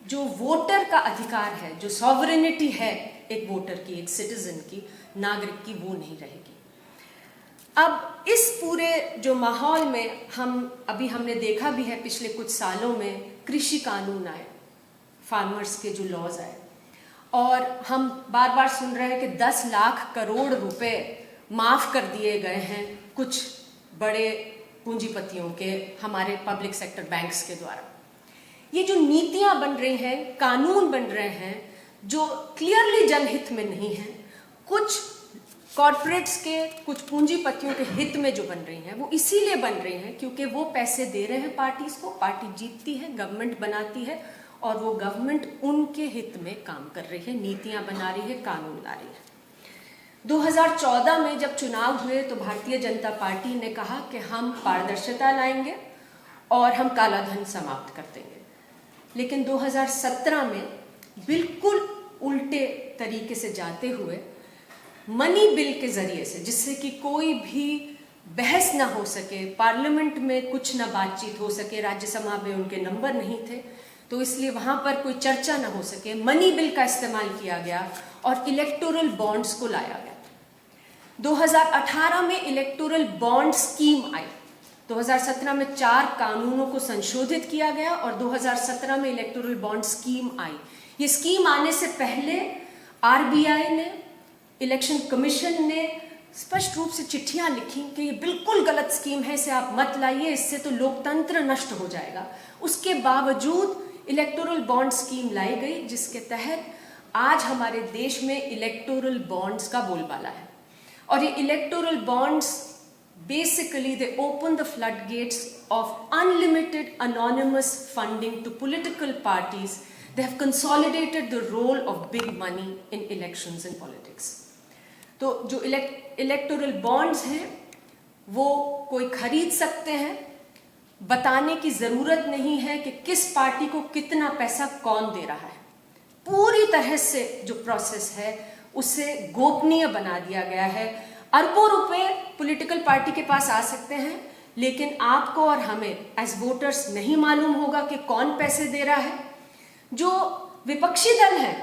जो वोटर का अधिकार है, जो सॉवरेनिटी है एक वोटर की, एक सिटीजन की, नागरिक की, वो नहीं रहेगी। अब इस पूरे जो माहौल में हमने देखा भी है, पिछले कुछ सालों में कृषि कानून आए, फार्मर्स के जो लॉज आए, और हम बार बार सुन रहे हैं कि 10 लाख करोड़ रुपए माफ कर दिए गए हैं कुछ बड़े पूंजीपतियों के, हमारे पब्लिक सेक्टर बैंक्स के द्वारा। ये जो नीतियां बन रही हैं, कानून बन रहे हैं, जो क्लियरली जनहित में नहीं है, कुछ कॉरपोरेट्स के, कुछ पूंजीपतियों के हित में जो बन रही हैं, वो इसीलिए बन रही हैं क्योंकि वो पैसे दे रहे हैं पार्टीज को, पार्टी जीतती है, गवर्नमेंट बनाती है, और वो गवर्नमेंट उनके हित में काम कर रही है, नीतियां बना रही है, कानून ला रही है। 2014 में जब चुनाव हुए तो भारतीय जनता पार्टी ने कहा कि हम पारदर्शिता लाएंगे और हम काला धन समाप्त कर देंगे, लेकिन 2017 में बिल्कुल उल्टे तरीके से जाते हुए मनी बिल के जरिए से, जिससे कि कोई भी बहस ना हो सके, पार्लियामेंट में कुछ ना बातचीत हो सके, राज्यसभा में उनके नंबर नहीं थे तो इसलिए वहां पर कोई चर्चा ना हो सके, मनी बिल का इस्तेमाल किया गया और इलेक्टोरल बॉन्ड्स को लाया गया। 2018 में इलेक्टोरल बॉन्ड स्कीम आई, 2017 में 4 कानूनों को संशोधित किया गया और 2017 में इलेक्टोरल बॉन्ड स्कीम आई। ये स्कीम आने से पहले आरबीआई ने, इलेक्शन कमीशन ने स्पष्ट रूप से चिट्ठियां लिखी कि ये बिल्कुल गलत स्कीम है, इसे आप मत लाइए, इससे तो लोकतंत्र नष्ट हो जाएगा। उसके बावजूद इलेक्टोरल बॉन्ड स्कीम लाई गई, जिसके तहत आज हमारे देश में इलेक्टोरल बॉन्ड्स का बोलबाला है। और ये electoral bonds basically they open the floodgates of unlimited anonymous funding to political parties. They have consolidated the role of big money in elections and politics. तो जो इलेक्टोरल बॉन्ड्स हैं वो कोई खरीद सकते हैं, बताने की जरूरत नहीं है कि किस पार्टी को कितना पैसा कौन दे रहा है। पूरी तरह से जो प्रोसेस है उसे गोपनीय बना दिया गया है। अरबों रुपए पॉलिटिकल पार्टी के पास आ सकते हैं, लेकिन आपको और हमें एज वोटर्स नहीं मालूम होगा कि कौन पैसे दे रहा है। जो विपक्षी दल है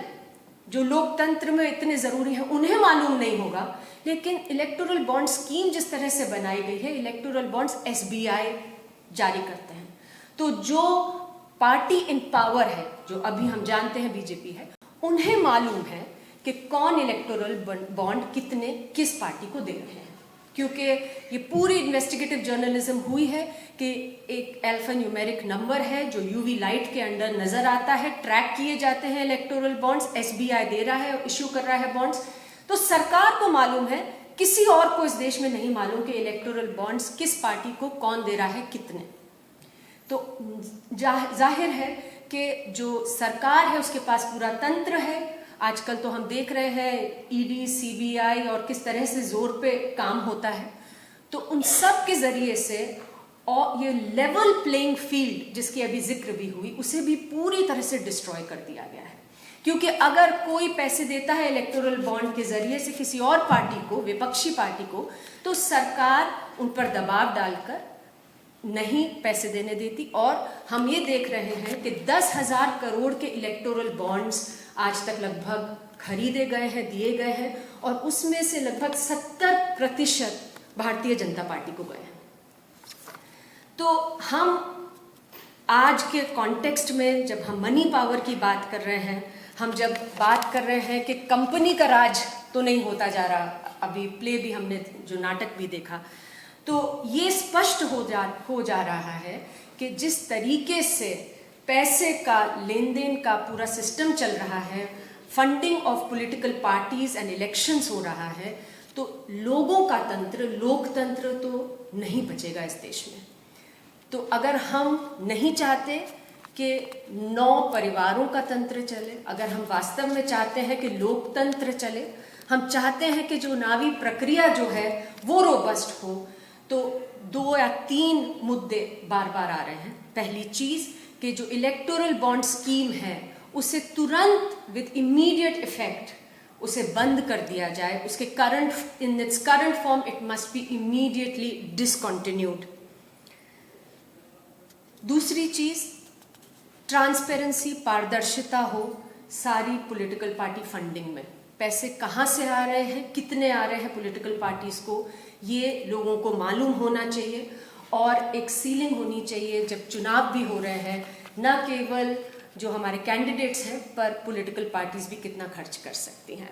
जो लोकतंत्र में इतने ज़रूरी हैं उन्हें मालूम नहीं होगा, लेकिन इलेक्टोरल बॉन्ड स्कीम जिस तरह से बनाई गई है, इलेक्टोरल बॉन्ड्स एसबीआई जारी करते हैं, तो जो पार्टी इन पावर है, जो अभी हम जानते हैं बीजेपी है, उन्हें मालूम है कि कौन इलेक्टोरल बॉन्ड कितने किस पार्टी को दे रहे हैं, क्योंकि ये पूरी इन्वेस्टिगेटिव जर्नलिज्म हुई है कि एक अल्फा न्यूमेरिक नंबर है जो यूवी लाइट के अंडर नजर आता है, ट्रैक किए जाते हैं इलेक्टोरल बॉन्ड्स, एसबीआई दे रहा है, इश्यू कर रहा है बॉन्ड्स, तो सरकार को मालूम है, किसी और को इस देश में नहीं मालूम कि इलेक्टोरल बॉन्ड्स किस पार्टी को कौन दे रहा है, कितने। तो जाहिर है कि जो सरकार है उसके पास पूरा तंत्र है। आजकल तो हम देख रहे हैं ईडी, सीबीआई और किस तरह से जोर पे काम होता है, तो उन सब के जरिए से और ये लेवल प्लेइंग फील्ड जिसकी अभी जिक्र भी हुई, उसे भी पूरी तरह से डिस्ट्रॉय कर दिया गया है। क्योंकि अगर कोई पैसे देता है इलेक्टोरल बॉन्ड के जरिए से किसी और पार्टी को, विपक्षी पार्टी को, तो सरकार उन पर दबाव डालकर नहीं पैसे देने देती। और हम ये देख रहे हैं कि 10,000 करोड़ के इलेक्टोरल बॉन्ड्स आज तक लगभग खरीदे गए हैं, दिए गए हैं, और उसमें से लगभग 70% भारतीय जनता पार्टी को गए हैं। तो हम आज के कॉन्टेक्स्ट में जब हम मनी पावर की बात कर रहे हैं, हम जब बात कर रहे हैं कि कंपनी का राज तो नहीं होता जा रहा, अभी प्ले भी हमने जो नाटक भी देखा, तो ये स्पष्ट हो जा रहा है कि जिस तरीके से पैसे का लेन देन का पूरा सिस्टम चल रहा है, funding of political parties and elections हो रहा है, तो लोगों का तंत्र, लोकतंत्र तो नहीं बचेगा इस देश में। तो अगर हम नहीं चाहते कि 9 परिवारों का तंत्र चले, अगर हम वास्तव में चाहते हैं कि लोकतंत्र चले, हम चाहते हैं कि जो चुनावी प्रक्रिया जो है वो रोबस्ट हो, तो 2 या 3 मुद्दे बार बार आ रहे हैं। पहली चीज कि जो इलेक्टोरल बॉन्ड स्कीम है उसे तुरंत विद इमीडिएट इफेक्ट उसे बंद कर दिया जाए, उसके in its current form it must be immediately discontinued. दूसरी चीज, ट्रांसपेरेंसी, पारदर्शिता हो सारी पॉलिटिकल पार्टी फंडिंग में। पैसे कहाँ से आ रहे हैं, कितने आ रहे हैं पॉलिटिकल पार्टीज को, ये लोगों को मालूम होना चाहिए। और एक सीलिंग होनी चाहिए जब चुनाव भी हो रहे हैं, न केवल जो हमारे कैंडिडेट्स हैं पर पॉलिटिकल पार्टीज भी कितना खर्च कर सकती हैं।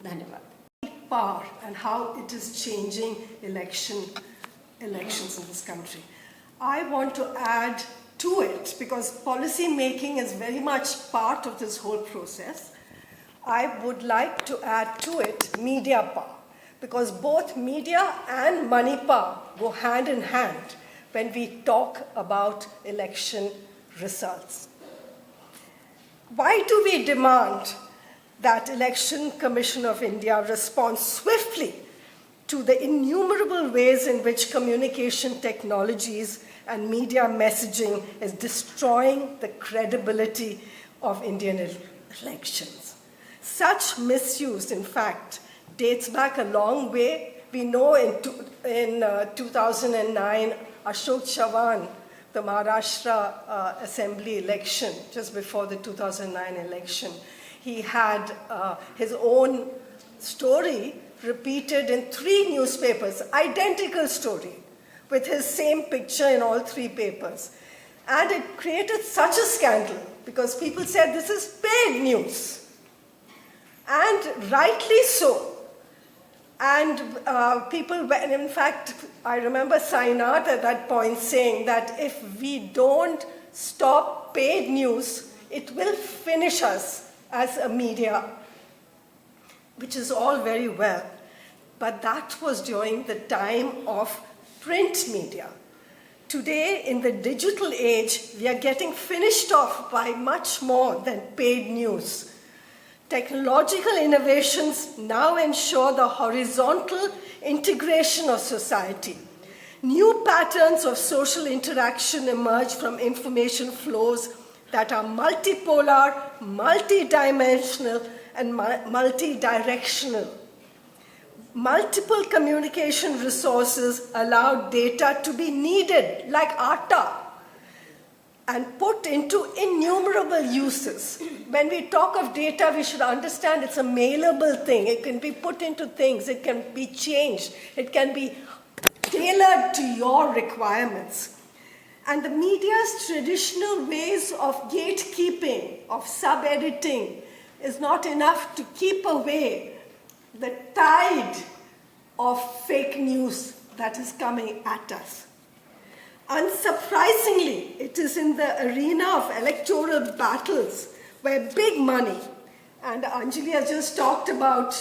धन्यवाद। Power and how it is changing elections in this country. I want to add to it, because policy making is very much part of this whole process. I would like to add to it media power, because both media and money power go hand in hand when we talk about election results. Why do we demand that Election Commission of India respond swiftly to the innumerable ways in which communication technologies and media messaging is destroying the credibility of Indian elections? Such misuse, in fact, dates back a long way. We know in 2009, Ashok Chavan, the Maharashtra Assembly election, just before the 2009 election, he had his own story repeated in 3 newspapers, identical story, with his same picture in all 3 papers. And it created such a scandal because people said this is paid news. And rightly so. And people, in fact, I remember Sainath at that point saying that if we don't stop paid news, it will finish us as a media, which is all very well. But that was during the time of print media. Today, in the digital age, we are getting finished off by much more than paid news. Technological innovations now ensure the horizontal integration of society. New patterns of social interaction emerge from information flows that are multipolar, multidimensional, and multidirectional. Multiple communication resources allow data to be needed, like ATA. and put into innumerable uses. When we talk of data, we should understand it's a malleable thing. It can be put into things, it can be changed, it can be tailored to your requirements. And the media's traditional ways of gatekeeping, of sub-editing, is not enough to keep away the tide of fake news that is coming at us. Unsurprisingly, it is in the arena of electoral battles where big money, and Anjali has just talked about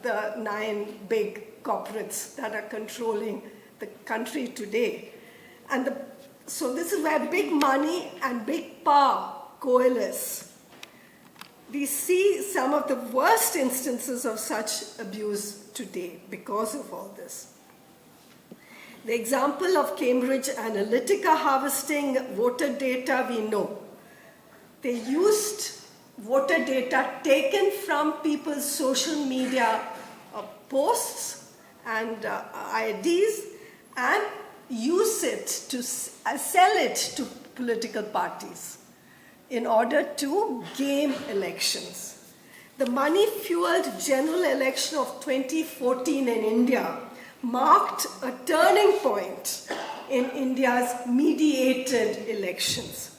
the 9 big corporates that are controlling the country today. So this is where big money and big power coalesce. We see some of the worst instances of such abuse today because of all this. The example of Cambridge Analytica harvesting voter data, we know. They used voter data taken from people's social media posts and IDs and use it to sell it to political parties in order to game elections. The money-fueled general election of 2014 in India marked a turning point in India's mediated elections.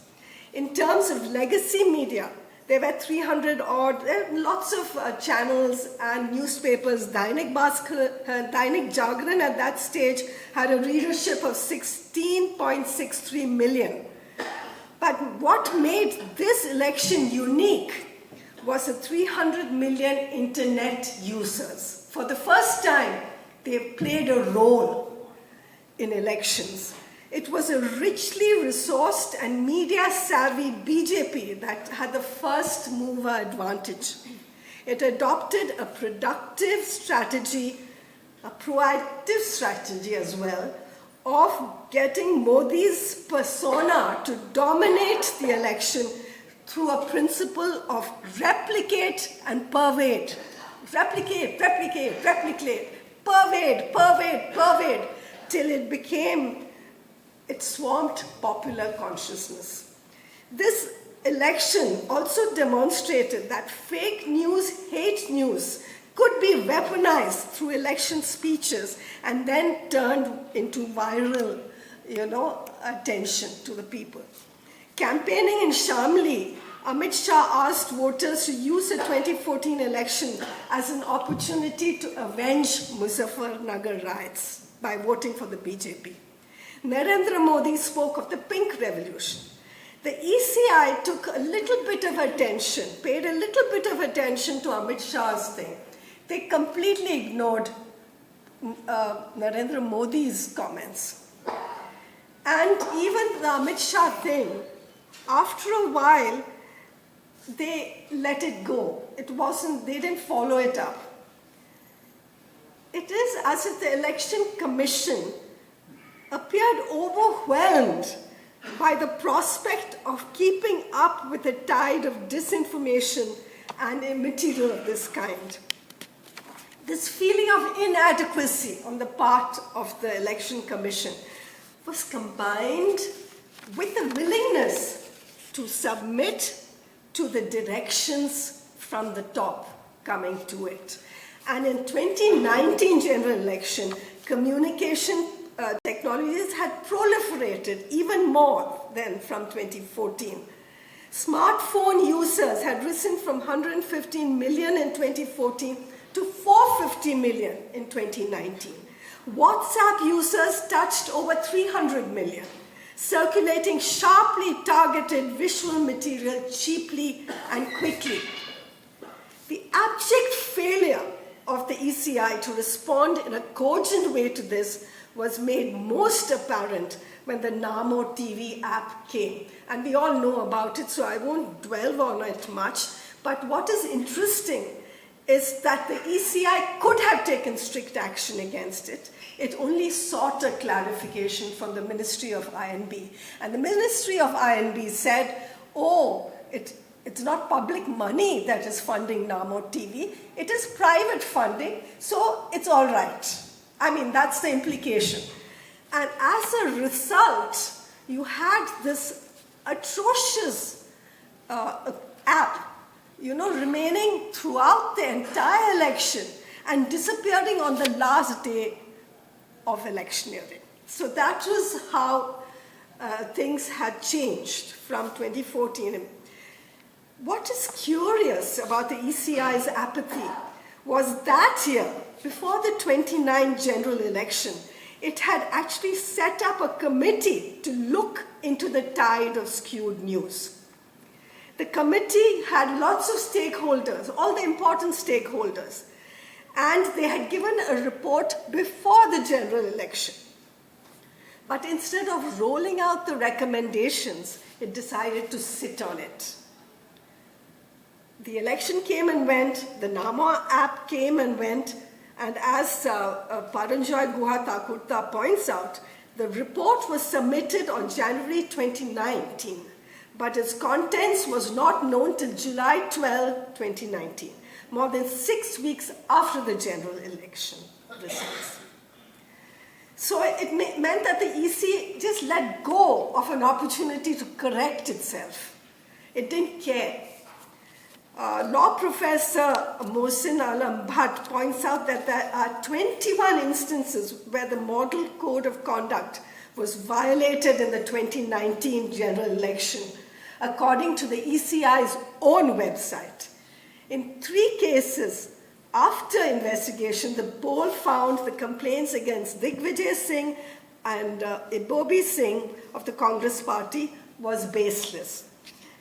In terms of legacy media, there were 300 odd, lots of channels and newspapers. Dainik Jagran at that stage had a readership of 16.63 million. But what made this election unique was the 300 million internet users. For the first time, they played a role in elections. It was a richly resourced and media-savvy BJP that had the first mover advantage. It adopted a productive strategy, a proactive strategy as well, of getting Modi's persona to dominate the election through a principle of replicate and pervade. Replicate, replicate, replicate, pervade, pervade, pervade, till it swamped popular consciousness. This election also demonstrated that fake news, hate news, could be weaponized through election speeches and then turned into viral, attention to the people. Campaigning in Shamli, Amit Shah asked voters to use the 2014 election as an opportunity to avenge Muzaffarnagar riots by voting for the BJP. Narendra Modi spoke of the pink revolution. The ECI took a little bit of attention, paid a little bit of attention to Amit Shah's thing. They completely ignored Narendra Modi's comments. And even the Amit Shah thing, after a while, they let it go. They didn't follow it up. It is as if the Election Commission appeared overwhelmed by the prospect of keeping up with the tide of disinformation and material of this kind. This feeling of inadequacy on the part of the Election Commission was combined with the willingness to submit to the directions from the top coming to it. And in 2019 general election, communication technologies had proliferated even more than from 2014. Smartphone users had risen from 115 million in 2014 to 450 million in 2019. WhatsApp users touched over 300 million, circulating sharply targeted visual material cheaply and quickly. The abject failure of the ECI to respond in a cogent way to this was made most apparent when the Namo TV app came. And we all know about it, so I won't dwell on it much. But what is interesting is that the ECI could have taken strict action against it. It only sought a clarification from the Ministry of INB. And the Ministry of INB said, it's not public money that is funding Namo TV, it is private funding, so it's all right. I mean, that's the implication. And as a result, you had this atrocious app, remaining throughout the entire election and disappearing on the last day of electioneering. So that was how things had changed from 2014. What is curious about the ECI's apathy was that year, before the 29th general election, it had actually set up a committee to look into the tide of skewed news. The committee had lots of stakeholders, all the important stakeholders, and they had given a report before the general election. But instead of rolling out the recommendations, it decided to sit on it. The election came and went, the Nama app came and went, and as Paranjoy Guha Thakurta points out, the report was submitted on January 2019, but its contents was not known till July 12, 2019, more than 6 weeks after the general election results. So it meant that the EC just let go of an opportunity to correct itself. It didn't care. Law professor Mohsin Alam Bhatt points out that there are 21 instances where the model code of conduct was violated in the 2019 general election, according to the ECI's own website. In 3 cases, after investigation, the poll found the complaints against Digvijay Singh and Ibobi Singh of the Congress party was baseless.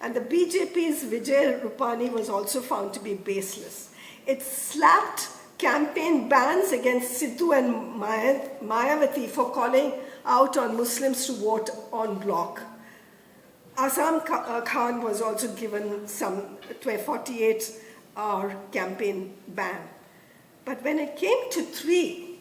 And the BJP's Vijay Rupani was also found to be baseless. It slapped campaign bans against Sidhu and Mayawati for calling out on Muslims to vote en bloc. Azam Khan was also given some 48-hour campaign ban. But when it came to 3,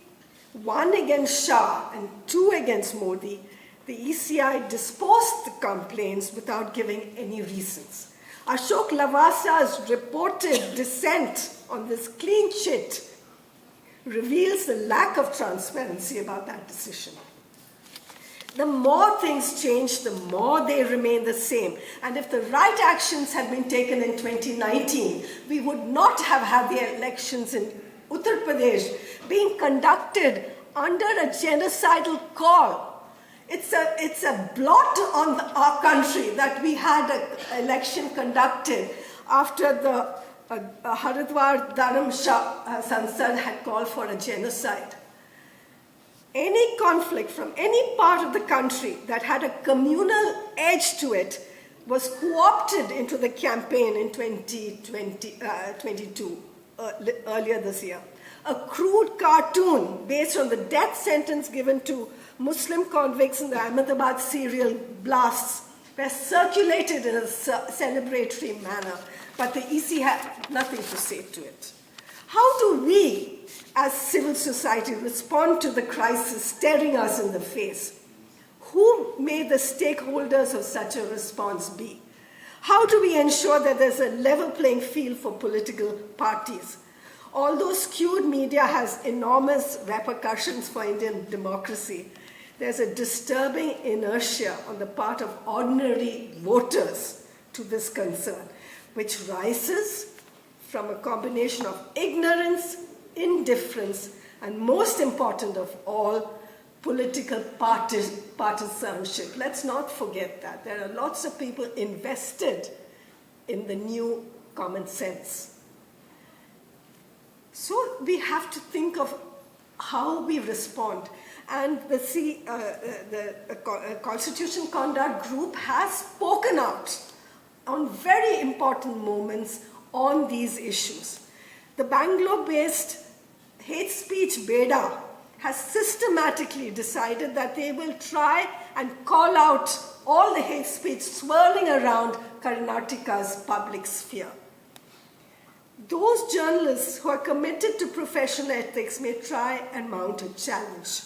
1 against Shah and 2 against Modi, the ECI disposed the complaints without giving any reasons. Ashok Lavasa's reported dissent on this clean chit reveals the lack of transparency about that decision. The more things change, the more they remain the same. And if the right actions had been taken in 2019, we would not have had the elections in Uttar Pradesh being conducted under a genocidal call. It's a blot on our country that we had an election conducted after the Haridwar Dharam Sansad had called for a genocide. Any conflict from any part of the country that had a communal edge to it was co-opted into the campaign in 2022, earlier this year. A crude cartoon based on the death sentence given to Muslim convicts in the Ahmedabad serial blasts were circulated in a celebratory manner, but the EC had nothing to say to it. How do we, as civil society, respond to the crisis staring us in the face? Who may the stakeholders of such a response be? How do we ensure that there's a level playing field for political parties? Although skewed media has enormous repercussions for Indian democracy, there's a disturbing inertia on the part of ordinary voters to this concern, which rises from a combination of ignorance, indifference, and most important of all, political partisanship. Let's not forget that. There are lots of people invested in the new common sense. So we have to think of how we respond. And the Constitution Conduct Group has spoken out on very important moments on these issues. The Bangalore-based hate speech Beda has systematically decided that they will try and call out all the hate speech swirling around Karnataka's public sphere. Those journalists who are committed to professional ethics may try and mount a challenge.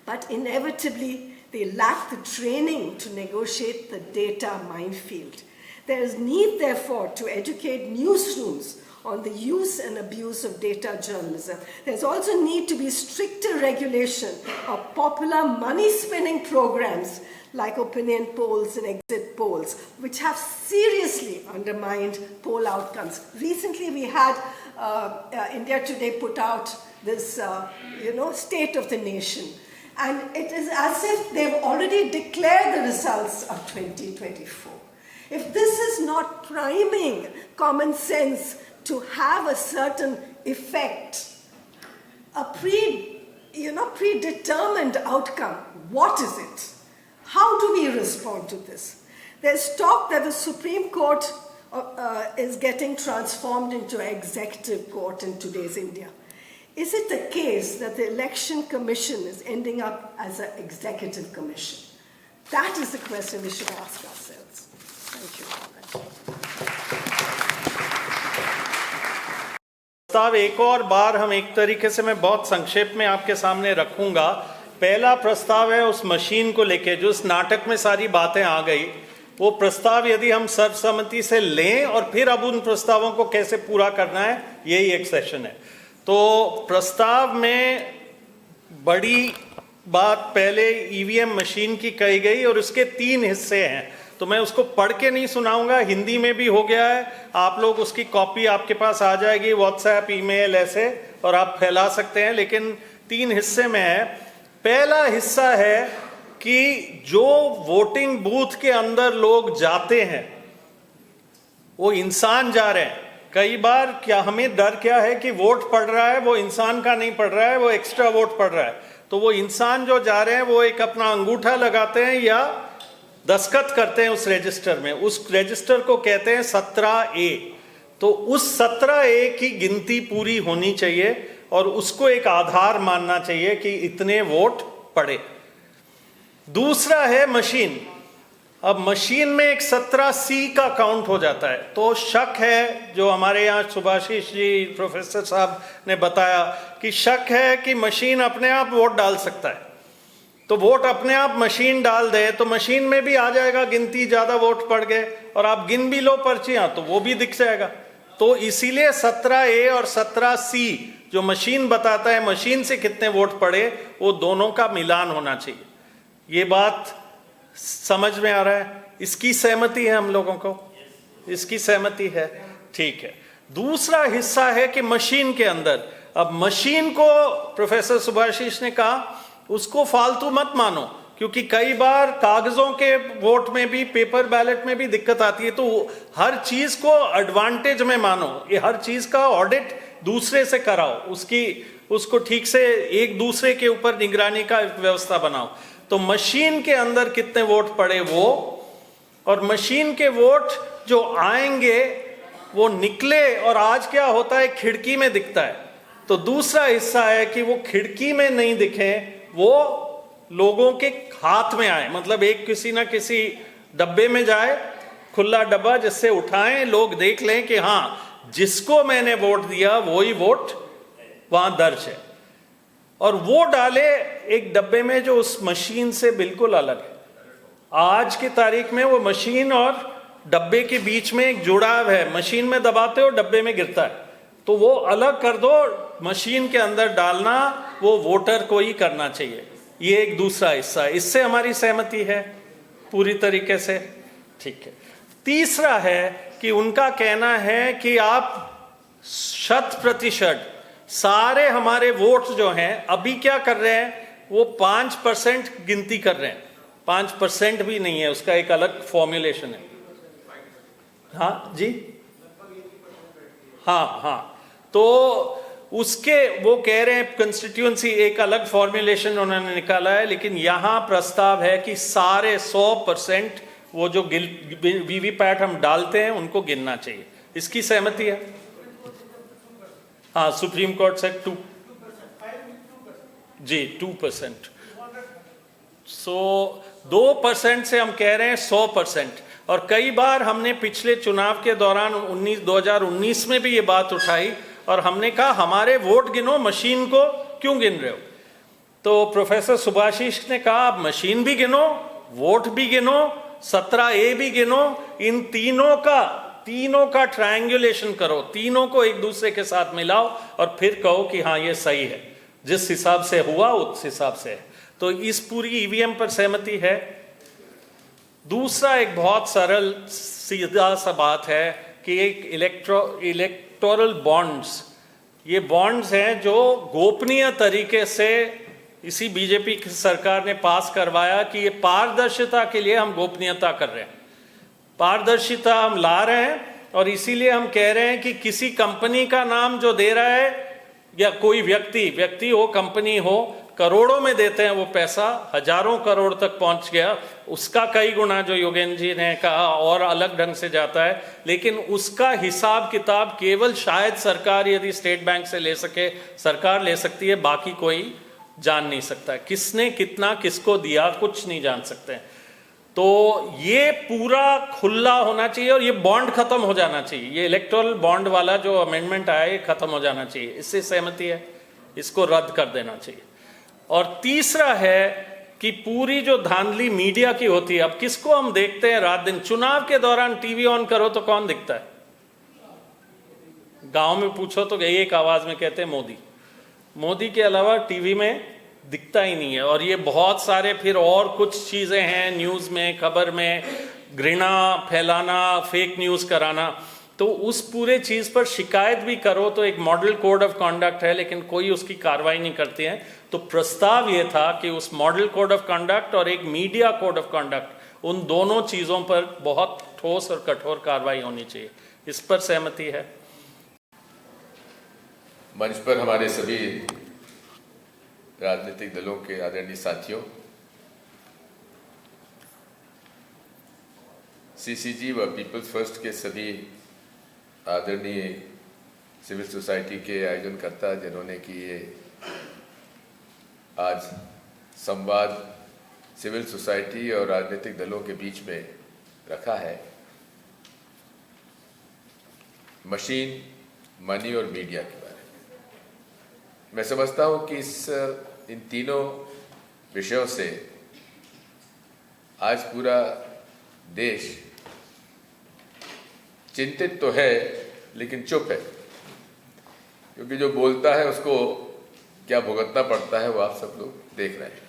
But inevitably, they lack the training to negotiate the data minefield. There is need, therefore, to educate newsrooms on the use and abuse of data journalism. There's also need to be stricter regulation of popular money-spinning programs like opinion polls and exit polls, which have seriously undermined poll outcomes. Recently, we had India Today put out this, state of the nation. And it is as if they've already declared the results of 2024. If this is not priming common sense to have a certain effect, a predetermined outcome, what is it? How do we respond to this? There's talk that the Supreme Court is getting transformed into an executive court in today's India. Is it the case that the Election Commission is ending up as an executive commission? That is the question we should ask ourselves. Thank you. प्रस्ताव एक और बार हम एक तरीके से मैं बहुत संक्षेप में आपके सामने रखूंगा। पहला प्रस्ताव है उस मशीन को लेके जो इस नाटक में सारी बातें आ गई, वो प्रस्ताव यदि हम सर्वसम्मति से लें और फिर अब उन प्रस्तावों को कैसे पूरा करना है, यही एक सेशन है। तो प्रस्ताव में बड़ी बात पहले ईवीएम मशीन की कही गई और उसके 3 हिस्से हैं, तो मैं उसको पढ़ के नहीं सुनाऊंगा, हिंदी में भी हो गया है, आप लोग उसकी कॉपी आपके पास आ जाएगी व्हाट्सएप ईमेल ऐसे, और आप फैला सकते हैं, लेकिन 3 हिस्से में है। पहला हिस्सा है कि जो वोटिंग बूथ के अंदर लोग जाते हैं वो इंसान जा रहे हैं। कई बार क्या हमें डर क्या है कि वोट पड़ रहा है वो इंसान का नहीं पड़ रहा है, वो एक्स्ट्रा वोट पड़ रहा है, तो वो इंसान जो जा रहे हैं वो एक अपना अंगूठा लगाते हैं या दस्तखत करते हैं उस रजिस्टर में, उस रजिस्टर को कहते हैं 17A। तो उस 17A की गिनती पूरी होनी चाहिए और उसको एक आधार मानना चाहिए कि इतने वोट पड़े। दूसरा है मशीन। अब मशीन में एक 17C का काउंट हो जाता है, तो शक है, जो हमारे यहाँ सुभाषिश जी प्रोफेसर साहब ने बताया कि शक है कि मशीन अपने आप वोट डाल सकता है, तो वोट अपने आप मशीन डाल दे तो मशीन में भी आ जाएगा गिनती, ज्यादा वोट पड़ गए, और आप गिन भी लो पर्चियां तो वो भी दिख जाएगा। तो इसीलिए 17A और 17C जो मशीन बताता है मशीन से कितने वोट पड़े, वो दोनों का मिलान होना चाहिए। ये बात समझ में आ रहा है? इसकी सहमति है हम लोगों को? इसकी सहमति है, ठीक है। दूसरा हिस्सा है कि मशीन के अंदर, अब मशीन को प्रोफेसर सुभाषिश ने कहा उसको फालतू मत मानो, क्योंकि कई बार कागजों के वोट में भी, पेपर बैलेट में भी दिक्कत आती है, तो हर चीज को एडवांटेज में मानो, ये हर चीज का ऑडिट दूसरे से कराओ, उसको ठीक से एक दूसरे के ऊपर निगरानी का व्यवस्था बनाओ। तो मशीन के अंदर कितने वोट पड़े वो, और मशीन के वोट जो आएंगे वो निकले, और आज क्या होता है खिड़की में दिखता है, तो दूसरा हिस्सा है कि वो खिड़की में नहीं दिखे, वो लोगों के हाथ में आए, मतलब एक किसी ना किसी डब्बे में जाए, खुला डब्बा, जिससे उठाएं, लोग देख लें कि हाँ जिसको मैंने वोट दिया वही वोट वहां दर्ज है, और वो डाले एक डब्बे में जो उस मशीन से बिल्कुल अलग है। आज की तारीख में वो मशीन और डब्बे के बीच में एक जुड़ाव है, मशीन में दबाते हो डब्बे में गिरता है, तो वो अलग कर दो, मशीन के अंदर डालना वो वोटर को ही करना चाहिए। ये एक दूसरा हिस्सा है, इससे हमारी सहमति है पूरी तरीके से, ठीक है। तीसरा है कि उनका कहना है कि आप 100% सारे हमारे वोट्स जो हैं अभी क्या कर रहे हैं, वो 5% गिनती कर रहे हैं, 5% भी नहीं है, उसका एक अलग फॉर्मुलेशन है। हाँ जी, हाँ, तो उसके वो कह रहे हैं कंस्टिट्यूएंसी, एक अलग फॉर्मुलेशन उन्होंने निकाला है, लेकिन यहां प्रस्ताव है कि सारे 100% वो जो वीवीपैट हम डालते हैं उनको गिनना चाहिए। इसकी सहमति है? हाँ, सुप्रीम कोर्ट से 2%। सो 2% से हम कह रहे हैं 100%, और कई बार हमने पिछले चुनाव के दौरान 2019 में भी ये बात उठाई और हमने कहा हमारे वोट गिनो, मशीन को क्यों गिन रहे हो? तो प्रोफेसर सुभाषिश ने कहा आप मशीन भी गिनो, वोट भी गिनो, 17A भी गिनो, इन तीनों का ट्रायंगुलेशन करो, तीनों को एक दूसरे के साथ मिलाओ और फिर कहो कि हाँ ये सही है, जिस हिसाब से हुआ उस हिसाब से है। तो इस पूरी ईवीएम पर सहमति है? दूसरा एक बहुत सरल सीधा सा बात है कि एक इलेक्टोरल बॉन्ड्स, ये बॉन्ड्स हैं जो गोपनीय तरीके से इसी बीजेपी की सरकार ने पास करवाया कि ये पारदर्शिता के लिए हम गोपनीयता कर रहे हैं, पारदर्शिता हम ला रहे हैं। और इसीलिए हम कह रहे हैं कि किसी कंपनी का नाम जो दे रहा है या कोई व्यक्ति हो, कंपनी हो, करोड़ों में देते हैं वो पैसा, हजारों करोड़ तक पहुंच गया, उसका कई गुना जो योगेंद्र जी ने कहा और अलग ढंग से जाता है, लेकिन उसका हिसाब किताब केवल शायद सरकार यदि स्टेट बैंक से ले सके, सरकार ले सकती है, बाकी कोई जान नहीं सकता। किसने कितना किसको दिया कुछ नहीं जान सकते। तो ये पूरा खुला होना चाहिए और ये बॉन्ड खत्म हो जाना चाहिए। ये इलेक्टोरल बॉन्ड वाला जो अमेंडमेंट आया ये खत्म हो जाना चाहिए। इससे सहमति है, इसको रद्द कर देना चाहिए। और तीसरा है कि पूरी जो धांधली मीडिया की होती है, अब किसको हम देखते हैं रात दिन? चुनाव के दौरान टीवी ऑन करो तो कौन दिखता है? गांव में पूछो तो एक आवाज में कहते हैं मोदी। मोदी के अलावा टीवी में दिखता ही नहीं है। और ये बहुत सारे फिर और कुछ चीजें हैं न्यूज में, खबर में, घृणा फैलाना, फेक न्यूज कराना। तो उस पूरे चीज पर शिकायत भी करो तो एक मॉडल कोड ऑफ कंडक्ट है, लेकिन कोई उसकी कार्रवाई नहीं करती है। तो प्रस्ताव ये था कि उस मॉडल कोड ऑफ कंडक्ट और एक मीडिया कोड ऑफ कंडक्ट, उन दोनों चीजों पर बहुत ठोस और कठोर कार्रवाई होनी चाहिए। इस पर सहमति है। मंच पर हमारे सभी राजनीतिक दलों के आदरणीय साथियों, सीसीजी व पीपल्स फर्स्ट के सभी आदरणीय सिविल सोसाइटी के आयोजनकर्ता जिन्होंने कि ये आज संवाद सिविल सोसाइटी और राजनीतिक दलों के बीच में रखा है, मशीन, मनी और मीडिया के बारे में। मैं समझता हूं कि इन तीनों विषयों से आज पूरा देश चिंतित तो है लेकिन चुप है, क्योंकि जो बोलता है उसको क्या भुगतना पड़ता है वो आप सब लोग देख रहे हैं।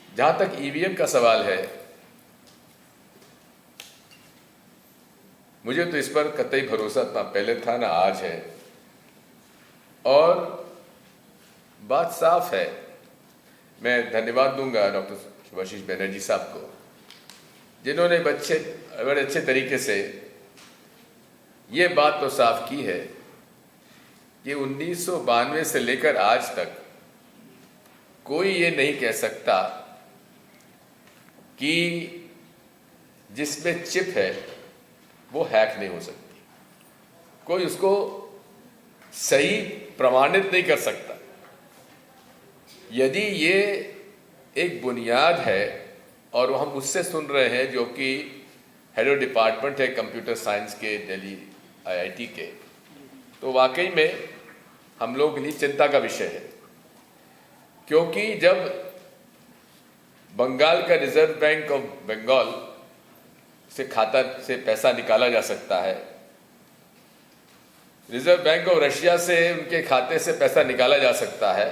जहां तक ईवीएम का सवाल है, मुझे तो इस पर कतई भरोसा ना पहले था ना आज है। और बात साफ है, मैं धन्यवाद दूंगा डॉक्टर सुभाषीष बनर्जी साहब को, जिन्होंने बड़े अच्छे तरीके से ये बात तो साफ की है कि 1992 से लेकर आज तक कोई ये नहीं कह सकता कि जिसमें चिप है वो हैक नहीं हो सकती। कोई उसको सही प्रमाणित नहीं कर सकता। यदि ये एक बुनियाद है और हम उससे सुन रहे हैं जो कि हेड ऑफ डिपार्टमेंट है कंप्यूटर साइंस के दिल्ली आईआईटी के, तो वाकई में हम लोगों के लिए चिंता का विषय है। क्योंकि जब बंगाल का रिजर्व बैंक ऑफ बंगाल से खाता से पैसा निकाला जा सकता है, रिजर्व बैंक ऑफ रशिया से उनके खाते से पैसा निकाला जा सकता है,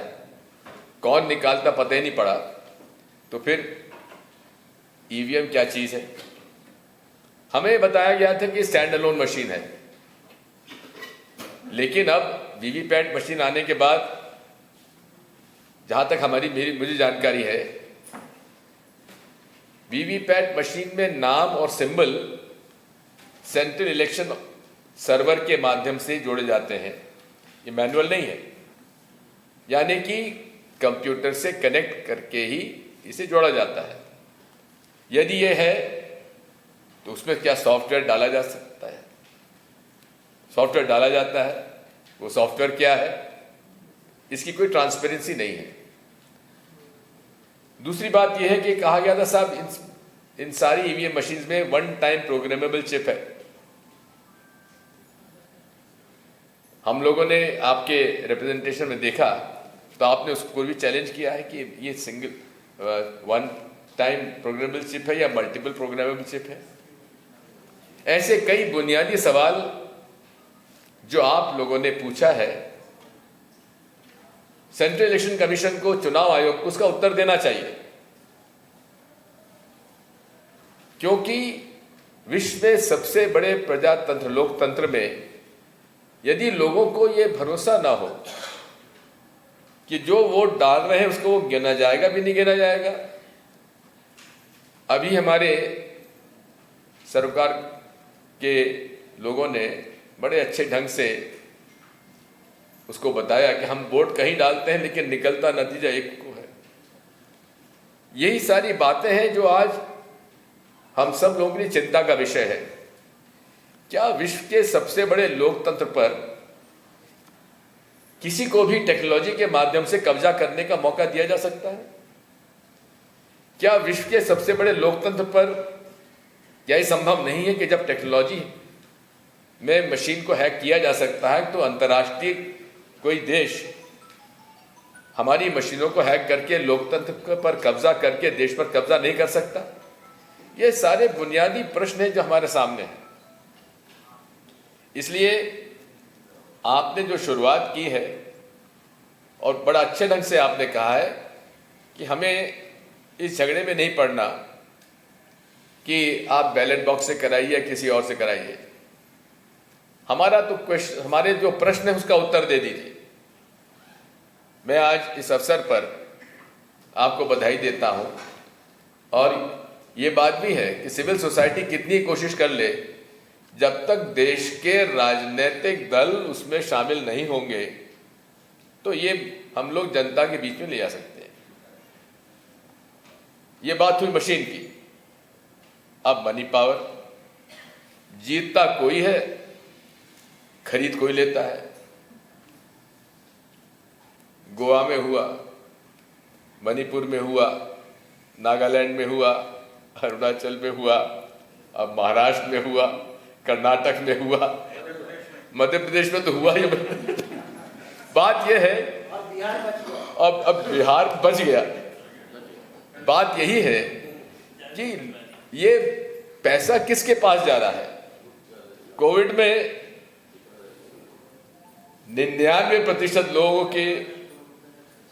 कौन निकालता पता ही नहीं पड़ा, तो फिर ईवीएम क्या चीज है? हमें बताया गया था कि स्टैंड अलोन मशीन है, लेकिन अब वीवीपैट मशीन आने के बाद जहां तक मुझे जानकारी है, वीवीपैट मशीन में नाम और सिंबल सेंट्रल इलेक्शन सर्वर के माध्यम से जोड़े जाते हैं। ये मैनुअल नहीं है, यानी कि कंप्यूटर से कनेक्ट करके ही इसे जोड़ा जाता है। यदि ये है तो उसमें क्या सॉफ्टवेयर डाला जा सकता है? सॉफ्टवेयर डाला जाता है, वो सॉफ्टवेयर क्या है, इसकी कोई ट्रांसपेरेंसी नहीं है। दूसरी बात यह है कि कहा गया था साहब इन सारी ईवीएम मशीन्स में वन टाइम प्रोग्रामेबल चिप है। हम लोगों ने आपके रिप्रेजेंटेशन में देखा तो आपने उसको भी चैलेंज किया है कि ये single one time programmable chip है या मल्टीपल प्रोग्रामेबल चिप है। ऐसे कई बुनियादी सवाल जो आप लोगों ने पूछा है, सेंट्रल इलेक्शन कमीशन को, चुनाव आयोग को उसका उत्तर देना चाहिए। क्योंकि विश्व में सबसे बड़े प्रजातंत्र लोकतंत्र में यदि लोगों को ये भरोसा ना हो कि जो वोट डाल रहे हैं उसको वो गिना जाएगा भी नहीं गिना जाएगा। अभी हमारे सरोकार के लोगों ने बड़े अच्छे ढंग से उसको बताया कि हम वोट कहीं डालते हैं लेकिन निकलता नतीजा एक को है। यही सारी बातें हैं जो आज हम सब लोगों की चिंता का विषय है। क्या विश्व के सबसे बड़े लोकतंत्र पर किसी को भी टेक्नोलॉजी के माध्यम से कब्जा करने का मौका दिया जा सकता है? क्या विश्व के सबसे बड़े लोकतंत्र पर क्या यह संभव नहीं है कि जब टेक्नोलॉजी में मशीन को हैक किया जा सकता है तो अंतर्राष्ट्रीय कोई देश हमारी मशीनों को हैक करके लोकतंत्र पर कब्जा करके देश पर कब्जा नहीं कर सकता? ये सारे बुनियादी प्रश्न हैं जो हमारे सामने हैं। इसलिए आपने जो शुरुआत की है और बड़ा अच्छे ढंग से आपने कहा है कि हमें इस झगड़े में नहीं पड़ना कि आप बैलेट बॉक्स से कराइए या किसी और से कराइए। हमारा तो क्वेश्चन, हमारे जो प्रश्न है उसका उत्तर दे दीजिए। मैं आज इस अवसर पर आपको बधाई देता हूं और ये बात भी है कि सिविल सोसाइटी कितनी कोशिश कर ले, जब तक देश के राजनीतिक दल उसमें शामिल नहीं होंगे तो ये हम लोग जनता के बीच में ले जा सकते हैं। ये बात हुई मशीन की। अब मनी पावर, जीतता कोई है, खरीद कोई लेता है। गोवा में हुआ, मणिपुर में हुआ, नागालैंड में हुआ, अरुणाचल में हुआ, अब महाराष्ट्र में हुआ, कर्नाटक में हुआ, मध्य प्रदेश में तो हुआ ही। बात यह है, अब बिहार बच गया। बात यही है कि ये पैसा किसके पास जा रहा है। कोविड में 99% लोगों की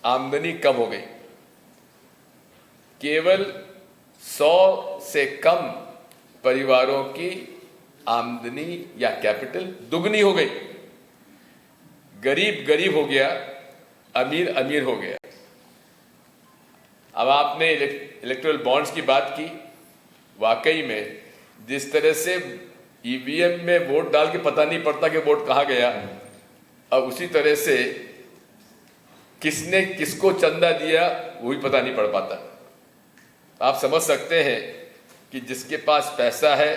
आमदनी कम हो गई। केवल 100 से कम परिवारों की आमदनी या कैपिटल दुगनी हो गई। गरीब गरीब हो गया, अमीर अमीर हो गया। अब आपने इलेक्टोरल बॉन्ड्स की बात की। वाकई में जिस तरह से ईवीएम में वोट डाल के पता नहीं पड़ता कि वोट कहां गया, अब उसी तरह से किसने किसको चंदा दिया वो भी पता नहीं पड़ पाता। आप समझ सकते हैं कि जिसके पास पैसा है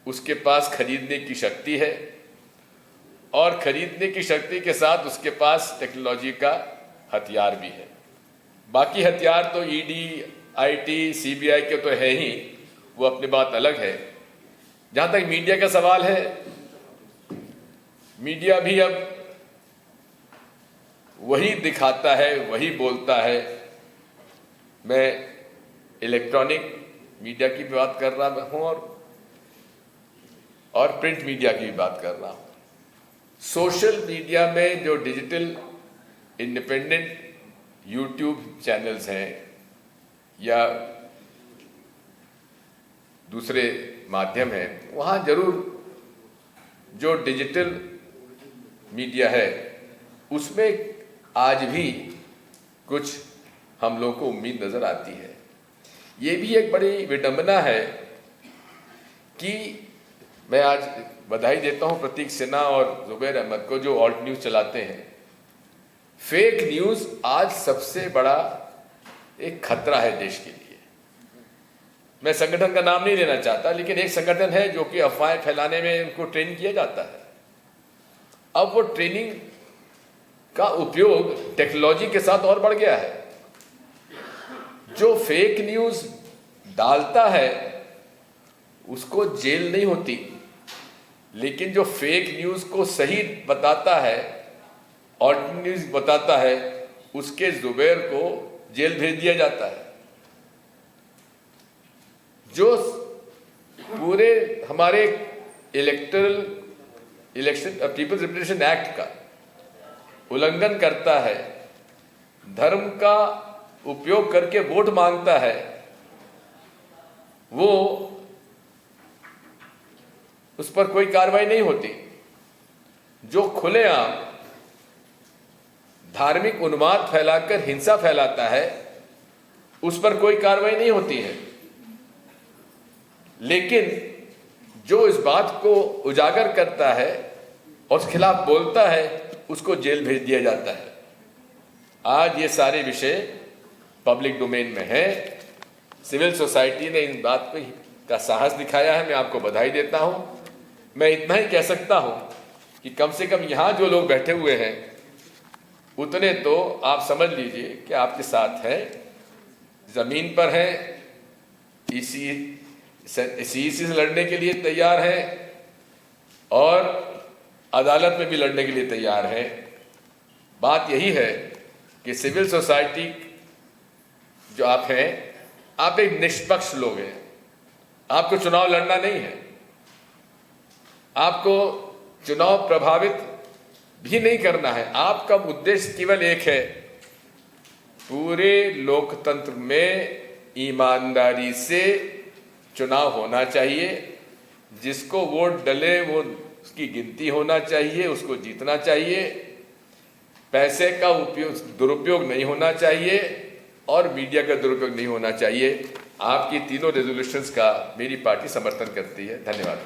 उसके पास खरीदने की शक्ति है और खरीदने की शक्ति के साथ उसके पास टेक्नोलॉजी का हथियार भी है। बाकी हथियार तो ईडी, आईटी, सीबीआई के तो है ही, वो अपनी बात अलग है। जहां तक मीडिया का सवाल है, मीडिया भी अब वही दिखाता है, वही बोलता है। मैं इलेक्ट्रॉनिक मीडिया की भी बात कर रहा हूं और प्रिंट मीडिया की भी बात कर रहा हूं। सोशल मीडिया में जो डिजिटल इंडिपेंडेंट यूट्यूब चैनल्स हैं या दूसरे माध्यम हैं, वहां जरूर जो डिजिटल मीडिया है उसमें आज भी कुछ हम लोग को उम्मीद नजर आती है। ये भी एक बड़ी विडंबना है कि मैं आज बधाई देता हूं प्रतीक सिन्हा और जुबैर अहमद को जो ऑल्ट न्यूज चलाते हैं। फेक न्यूज आज सबसे बड़ा एक खतरा है देश के लिए। मैं संगठन का नाम नहीं लेना चाहता, लेकिन एक संगठन है जो कि अफवाहें फैलाने में उनको ट्रेन किया जाता है। अब वो ट्रेनिंग का उपयोग टेक्नोलॉजी के साथ और बढ़ गया है। जो फेक न्यूज डालता है उसको जेल नहीं होती, लेकिन जो फेक न्यूज को सही बताता है, ऑल्ट न्यूज बताता है, उसके जुबैर को जेल भेज दिया जाता है। जो पूरे हमारे इलेक्शन पीपल्स रिप्रेजेंटेशन एक्ट का उल्लंघन करता है, धर्म का उपयोग करके वोट मांगता है, वो उस पर कोई कार्रवाई नहीं होती। जो खुलेआम धार्मिक उन्माद फैलाकर हिंसा फैलाता है उस पर कोई कार्रवाई नहीं होती है, लेकिन जो इस बात को उजागर करता है और उसके खिलाफ बोलता है उसको जेल भेज दिया जाता है। आज ये सारे विषय पब्लिक डोमेन में है। सिविल सोसाइटी ने इन बात का साहस दिखाया है, मैं आपको बधाई देता हूं। मैं इतना ही कह सकता हूं कि कम से कम यहां जो लोग बैठे हुए हैं उतने तो आप समझ लीजिए कि आपके साथ है, जमीन पर है, सीईसी से लड़ने के लिए तैयार है और अदालत में भी लड़ने के लिए तैयार है। बात यही है कि सिविल सोसाइटी जो आप हैं, आप एक निष्पक्ष लोग हैं। आपको चुनाव लड़ना नहीं है, आपको चुनाव प्रभावित भी नहीं करना है। आपका उद्देश्य केवल एक है, पूरे लोकतंत्र में ईमानदारी से चुनाव होना चाहिए। जिसको वोट डले वो उसकी गिनती होना चाहिए, उसको जीतना चाहिए। पैसे का दुरुपयोग नहीं होना चाहिए और मीडिया का दुरुपयोग नहीं होना चाहिए। आपकी तीनों रेजोल्यूशंस का मेरी पार्टी समर्थन करती है। धन्यवाद।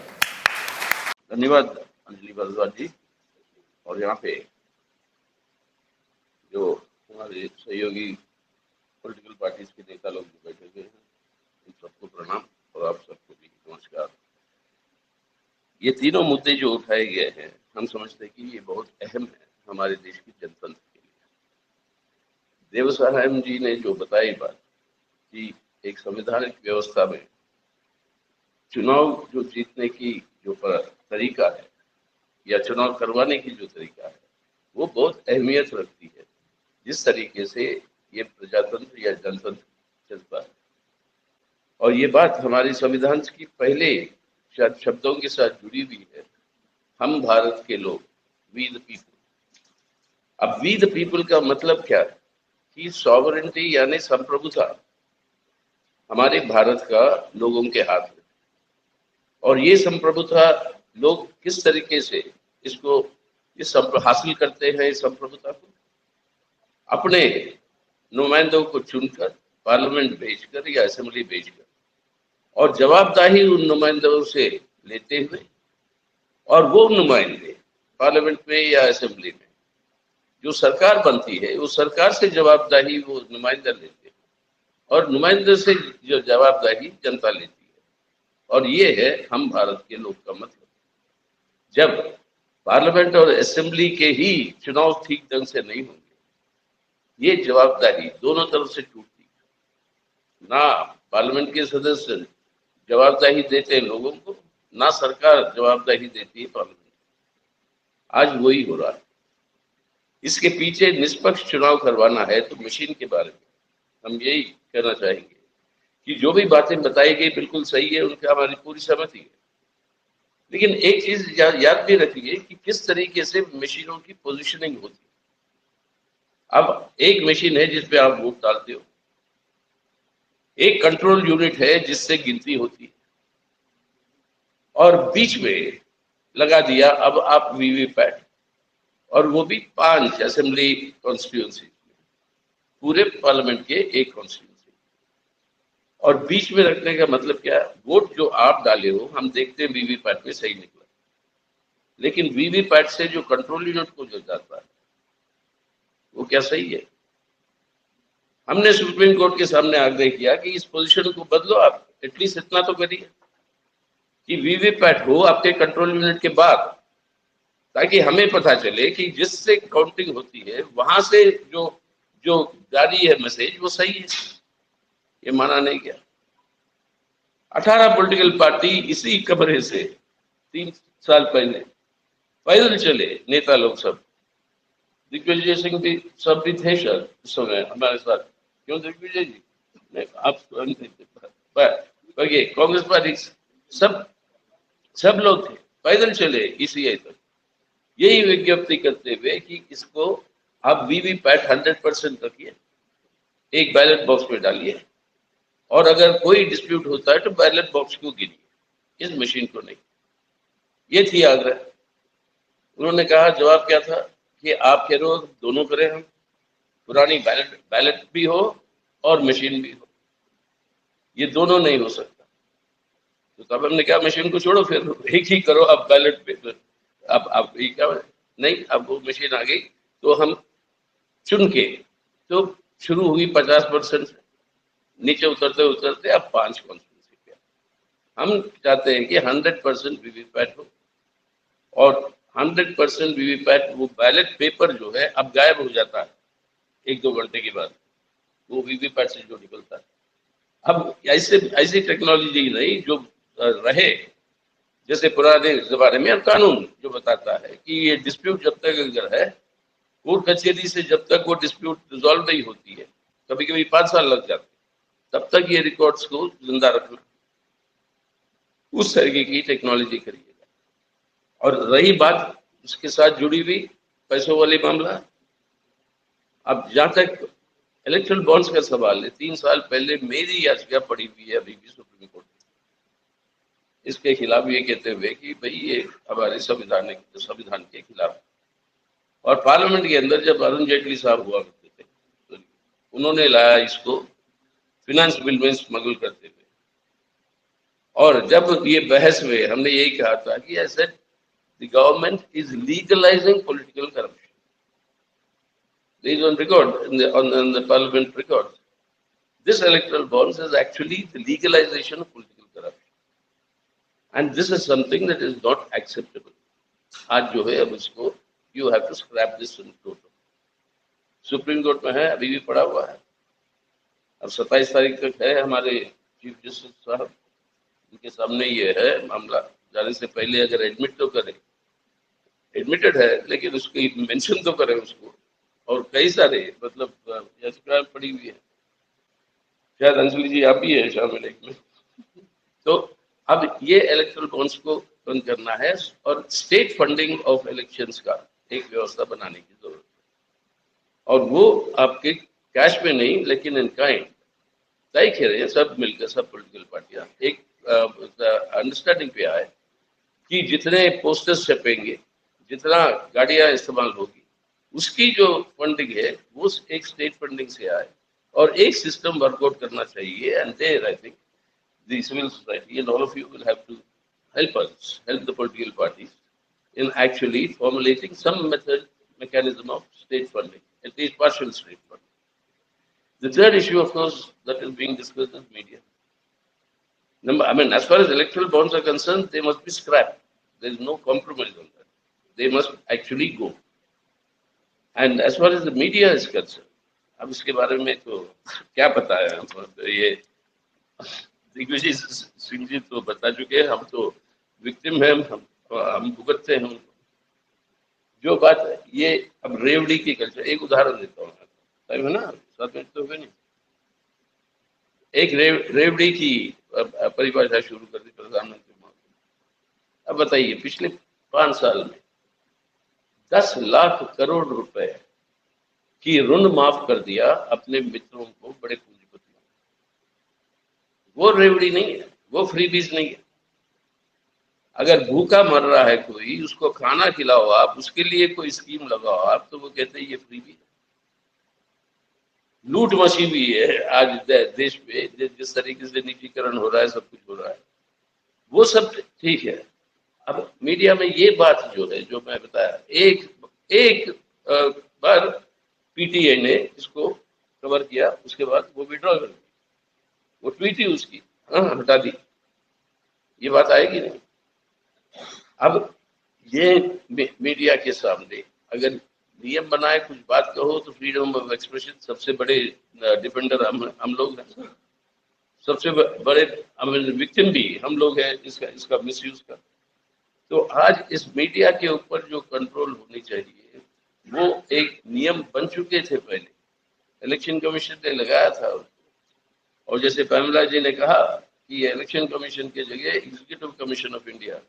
धन्यवाद अंजलि भारद्वाज जी। और यहाँ पे जो हमारे सहयोगी पॉलिटिकल पार्टीज के नेता लोग जो बैठे हुए हैं, उन सबको प्रणाम और आप सबको भी नमस्कार। ये तीनों मुद्दे जो उठाए गए हैं, हम समझते हैं कि ये बहुत अहम है हमारे देश की जनतंत्र के लिए। देवसारायण जी ने जो बताई बात कि एक संवैधानिक व्यवस्था में चुनाव जो जीतने की जो तरीका है या चुनाव करवाने की जो तरीका है वो बहुत अहमियत रखती है। जिस तरीके से ये प्रजातंत्र या जनतंत्र चलता है, और ये बात हमारे संविधान की पहले शब्दों के साथ जुड़ी हुई है, हम भारत के लोग, वी द पीपल। अब वी द पीपल का मतलब क्या है कि सॉवरेंटी यानी संप्रभुता हमारे भारत का लोगों के हाथ में। और ये संप्रभुता लोग किस तरीके से इसको हासिल करते हैं, इस संप्रभुता को अपने नुमाइंदों को चुनकर पार्लियामेंट भेजकर या असेंबली भेजकर, और जवाबदारी उन नुमाइंदों से लेते हुए, और वो नुमाइंदे पार्लियामेंट में या असेंबली में जो सरकार बनती है उस सरकार से जवाबदारी वो नुमाइंदा लेते हैं और नुमाइंदे से जो जवाबदारी जनता लेती है। और ये है हम भारत के लोग का मतलब। जब पार्लियामेंट और असेंबली के ही चुनाव ठीक ढंग से नहीं होंगे, ये जवाबदारी दोनों तरफ से टूटती है। ना पार्लियामेंट के सदस्य जवाबदारी देते हैं लोगों को, ना सरकार जवाबदारी देती है पार्लियामेंट। आज वही हो रहा है। इसके पीछे निष्पक्ष चुनाव करवाना है तो मशीन के बारे में हम यही कहना चाहेंगे कि जो भी बातें बताई गई बिल्कुल सही है, उनका हमारी पूरी सहमति है। लेकिन एक चीज याद भी रखिए कि किस तरीके से मशीनों की पोजीशनिंग होती है। अब एक मशीन है जिसपे आप वोट डालते हो, एक कंट्रोल यूनिट है जिससे गिनती होती है, और बीच में लगा दिया अब आप वीवीपैट, और वो भी 5 असेंबली कॉन्स्टिट्यूएंसी, पूरे पार्लियामेंट के एक कॉन्स्टिट्यूएंसी। और बीच में रखने का मतलब क्या है, वोट जो आप डाले हो हम देखते हैं वीवीपैट में सही निकला, लेकिन वीवीपैट से जो कंट्रोल यूनिट को जो जाता है वो क्या सही है? हमने सुप्रीम कोर्ट के सामने आग्रह किया कि इस पोजीशन को बदलो, आप एटलीस्ट इतना तो करिए कि वीवीपैट हो आपके कंट्रोल यूनिट के बाद, ताकि हमें पता चले कि जिससे काउंटिंग होती है वहां से जो जारी है मैसेज वो सही है। ये माना नहीं गया। 18 पॉलिटिकल पार्टी इसी कमरे से 3 साल पहले पैदल चले, नेता लोग सब, दिग्विजय सिंह भी सब भी थे सर उस समय हमारे साथ। क्यों दिग्विजय जी? आप कांग्रेस पार्टी सब लोग थे, पैदल चले ईसीआई तक, यही विज्ञप्ति करते हुए कि इसको आप वीवीपैट 100% रखिए, एक बैलेट बॉक्स में डालिए और अगर कोई डिस्प्यूट होता है तो बैलेट बॉक्स को गिनिए, इस मशीन को नहीं। ये थी आग्रह। उन्होंने कहा, जवाब क्या था कि आप कह रहे हो दोनों करें हम, पुरानी बैलेट भी हो और मशीन भी हो, ये दोनों नहीं हो सकता। तो तब हमने कहा मशीन को छोड़ो, फिर एक ही करो अब बैलेट पेपर। अब ये क्या नहीं, अब वो मशीन आ गई तो हम चुन के, तो शुरू हुई 50% से, नीचे उतरते उतरते अब 5 कॉन्स्टिट्यूंसी पे। हम चाहते हैं कि 100% वीवीपैट हो, और 100% वीवीपैट, वो बैलेट पेपर जो है अब गायब हो जाता है 1-2 घंटे के बाद, वो वीवीपैट से जो निकलता है। अब ऐसी टेक्नोलॉजी नहीं जो रहे, जैसे पुराने जमाने में। और कानून जो बताता है कि ये डिस्प्यूट जब तक अगर है, कोर्ट कचहरी से जब तक वो डिस्प्यूट रिजॉल्व नहीं होती है, कभी कभी 5 साल लग जाते, तब तक ये रिकॉर्ड्स को जिंदा रखना, उस तरीके की टेक्नोलॉजी करिएगा। और रही बात उसके साथ जुड़ी हुई पैसों वाली मामला, अब जहां तक इलेक्ट्रल बॉन्ड्स का सवाल है, 3 साल पहले मेरी याचिका पड़ी हुई है अभी भी सुप्रीम कोर्ट में, इसके खिलाफ ये कहते हुए कि भाई ये हमारे संविधान के खिलाफ है। और पार्लियामेंट के अंदर जब अरुण जेटली साहब हुआ करते थे, तो उन्होंने लाया इसको फिनेंस बिल में स्मगल करते हुए, और जब ये बहस हुए, हमने यही कहा था कि ऐसे the government is legalising political corruption. This is on record on the parliament records. This electoral bonds is actually the legalization of political corruption, and this is something that is not acceptable. आज जो है अब इसको you have to scrap this in total. Supreme court में है, अभी भी पड़ा हुआ है। अब 27 तारीख तक है, हमारे चीफ जस्टिस साहब उनके सामने ये है मामला, जाने से पहले अगर एडमिट तो करें, एडमिटेड है लेकिन उसकी मेंशन तो करें उसको। और कई सारे मतलब याचिका पड़ी हुई है, शायद अंजलि जी आप भी है शामिल एक में। तो अब ये इलेक्ट्रल बॉन्ड्स को बंद करना है, और स्टेट फंडिंग ऑफ इलेक्शंस का एक व्यवस्था बनाने की जरूरत है। और वो आपके कैश में नहीं, लेकिन इन काइंड तय कर रहे हैं सब मिलकर, सब पॉलिटिकल पार्टियां एक अंडरस्टैंडिंग पे आए कि जितने पोस्टर्स छपेंगे, जितना गाड़ियां इस्तेमाल होगी, उसकी जो फंडिंग है वो एक स्टेट फंडिंग से आए, और एक सिस्टम वर्कआउट करना चाहिए। And there I think the civil society and all of you will have to help us, help the political parties in actually formulating some mechanism of state funding, at least partial state funding. The third issue, of course, that is being discussed is media. As far as electoral bonds are concerned, they must be scrapped. There is no compromise on that. They must actually go. And as far as the media is concerned, अब इसके बारे में तो क्या पता है, ये दिग्विजय सिंह जी तो बता चुके हैं, हम तो विक्टिम हैं, हम भुगतते हैं उनको। जो बात है ये, अब रेवड़ी की कल्चर, एक उदाहरण देता हूँ, टाइम है ना, 7 मिनट तो हुए नहीं। एक रेवड़ी की परिभाषा शुरू कर दी प्रधानमंत्री महोदय। अब बताइए, पिछले 5 साल में 10 लाख करोड़ रुपए की ऋण माफ कर दिया अपने मित्रों को, बड़े पूंजीपतियों। वो रेवड़ी नहीं है, वो फ्रीबीज नहीं है। अगर भूखा मर रहा है कोई, उसको खाना खिलाओ आप, उसके लिए कोई स्कीम लगाओ आप, तो वो कहते हैं ये फ्रीबी है। लूट मची भी है आज देश पे, जिस तरीके से निजीकरण हो रहा है, सब कुछ हो रहा है, वो सब ठीक है। अब मीडिया में ये बात जो है, जो मैं बताया, एक बार पीटीआई ने इसको कवर किया, उसके बाद वो विड्रॉ कर दी, वो ट्वीट ही उसकी हटा दी, ये बात आएगी नहीं। अब ये मीडिया के सामने अगर नियम बनाए, कुछ बात कहो, तो फ्रीडम ऑफ एक्सप्रेशन, सबसे बड़े डिफेंडर हम लोग हैं, सबसे बड़े विक्टिम भी हम लोग हैं इसका मिसयूज का। तो आज इस मीडिया के ऊपर जो कंट्रोल होनी चाहिए, वो एक नियम बन चुके थे पहले, इलेक्शन कमीशन ने लगाया था। और जैसे पैमला जी ने कहा कि इलेक्शन कमीशन के जगह एग्जीक्यूटिव कमीशन ऑफ इंडिया,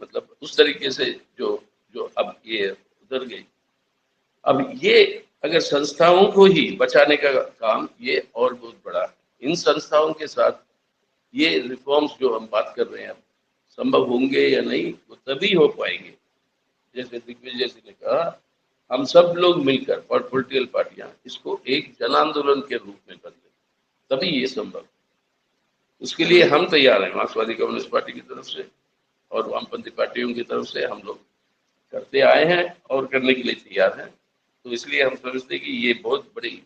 मतलब उस तरीके से जो अब ये उधर गई। अब ये अगर संस्थाओं को ही बचाने का काम, ये और बहुत बड़ा है। इन संस्थाओं के साथ ये रिफॉर्म्स जो हम बात कर रहे हैं अब संभव होंगे या नहीं, वो तभी हो पाएंगे जैसे दिग्विजय जी ने कहा, हम सब लोग मिलकर और पॉलिटिकल पार्टियां इसको एक जन आंदोलन के रूप में बदलें, तभी ये संभव। उसके लिए हम तैयार हैं, मार्क्सवादी कम्युनिस्ट पार्टी की तरफ से और वामपंथी पार्टियों की तरफ से हम लोग करते आए हैं और करने के लिए तैयार हैं। तो इसलिए हम समझते हैं कि ये बहुत बड़ी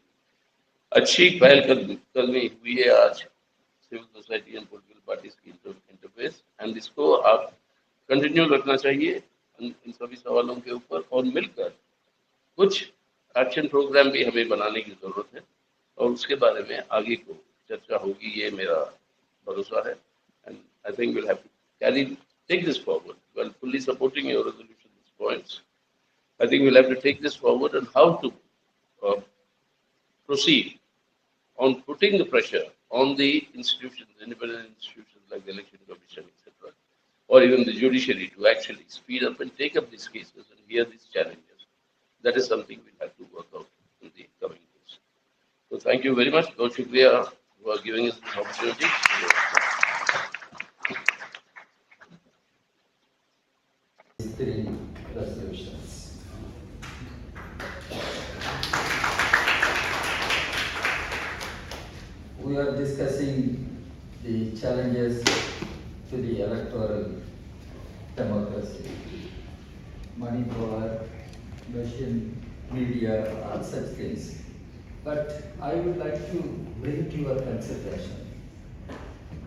अच्छी पहलकदमी हुई है आज civil society and political parties की इंटरफेस, एंड इसको आप कंटिन्यू रखना चाहिए इन सभी सवालों के ऊपर, और मिलकर कुछ एक्शन प्रोग्राम भी हमें बनाने की जरूरत है और उसके बारे में आगे को चर्चा होगी, ये मेरा भरोसा है। And I think will have to take this forward while fully supporting your resolution points. I think we'll have to take this forward and how to proceed on putting the pressure on the institutions, independent institutions like the Election Commission, etc., or even the judiciary to actually speed up and take up these cases and hear these challenges. That is something we'll have to work out in the coming days. So thank you very much. Lord Shukriya for giving us this opportunity. Three resolutions. We are discussing the challenges to the electoral democracy. Money power, machine, media, all such things. But I would like to bring to your consideration,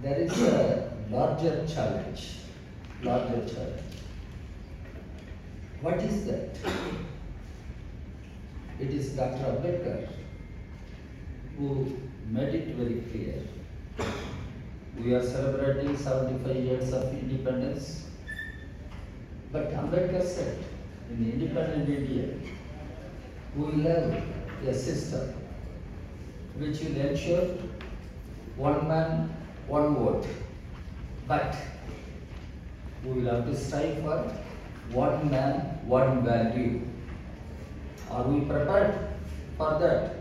there is a larger challenge. What is that? It is Dr. Ambedkar who made it very clear. We are celebrating 75 years of independence, but Ambedkar said, in independent India, we will have a system which will ensure one man, one vote, but we will have to strive for one man, one value. Are we prepared for that?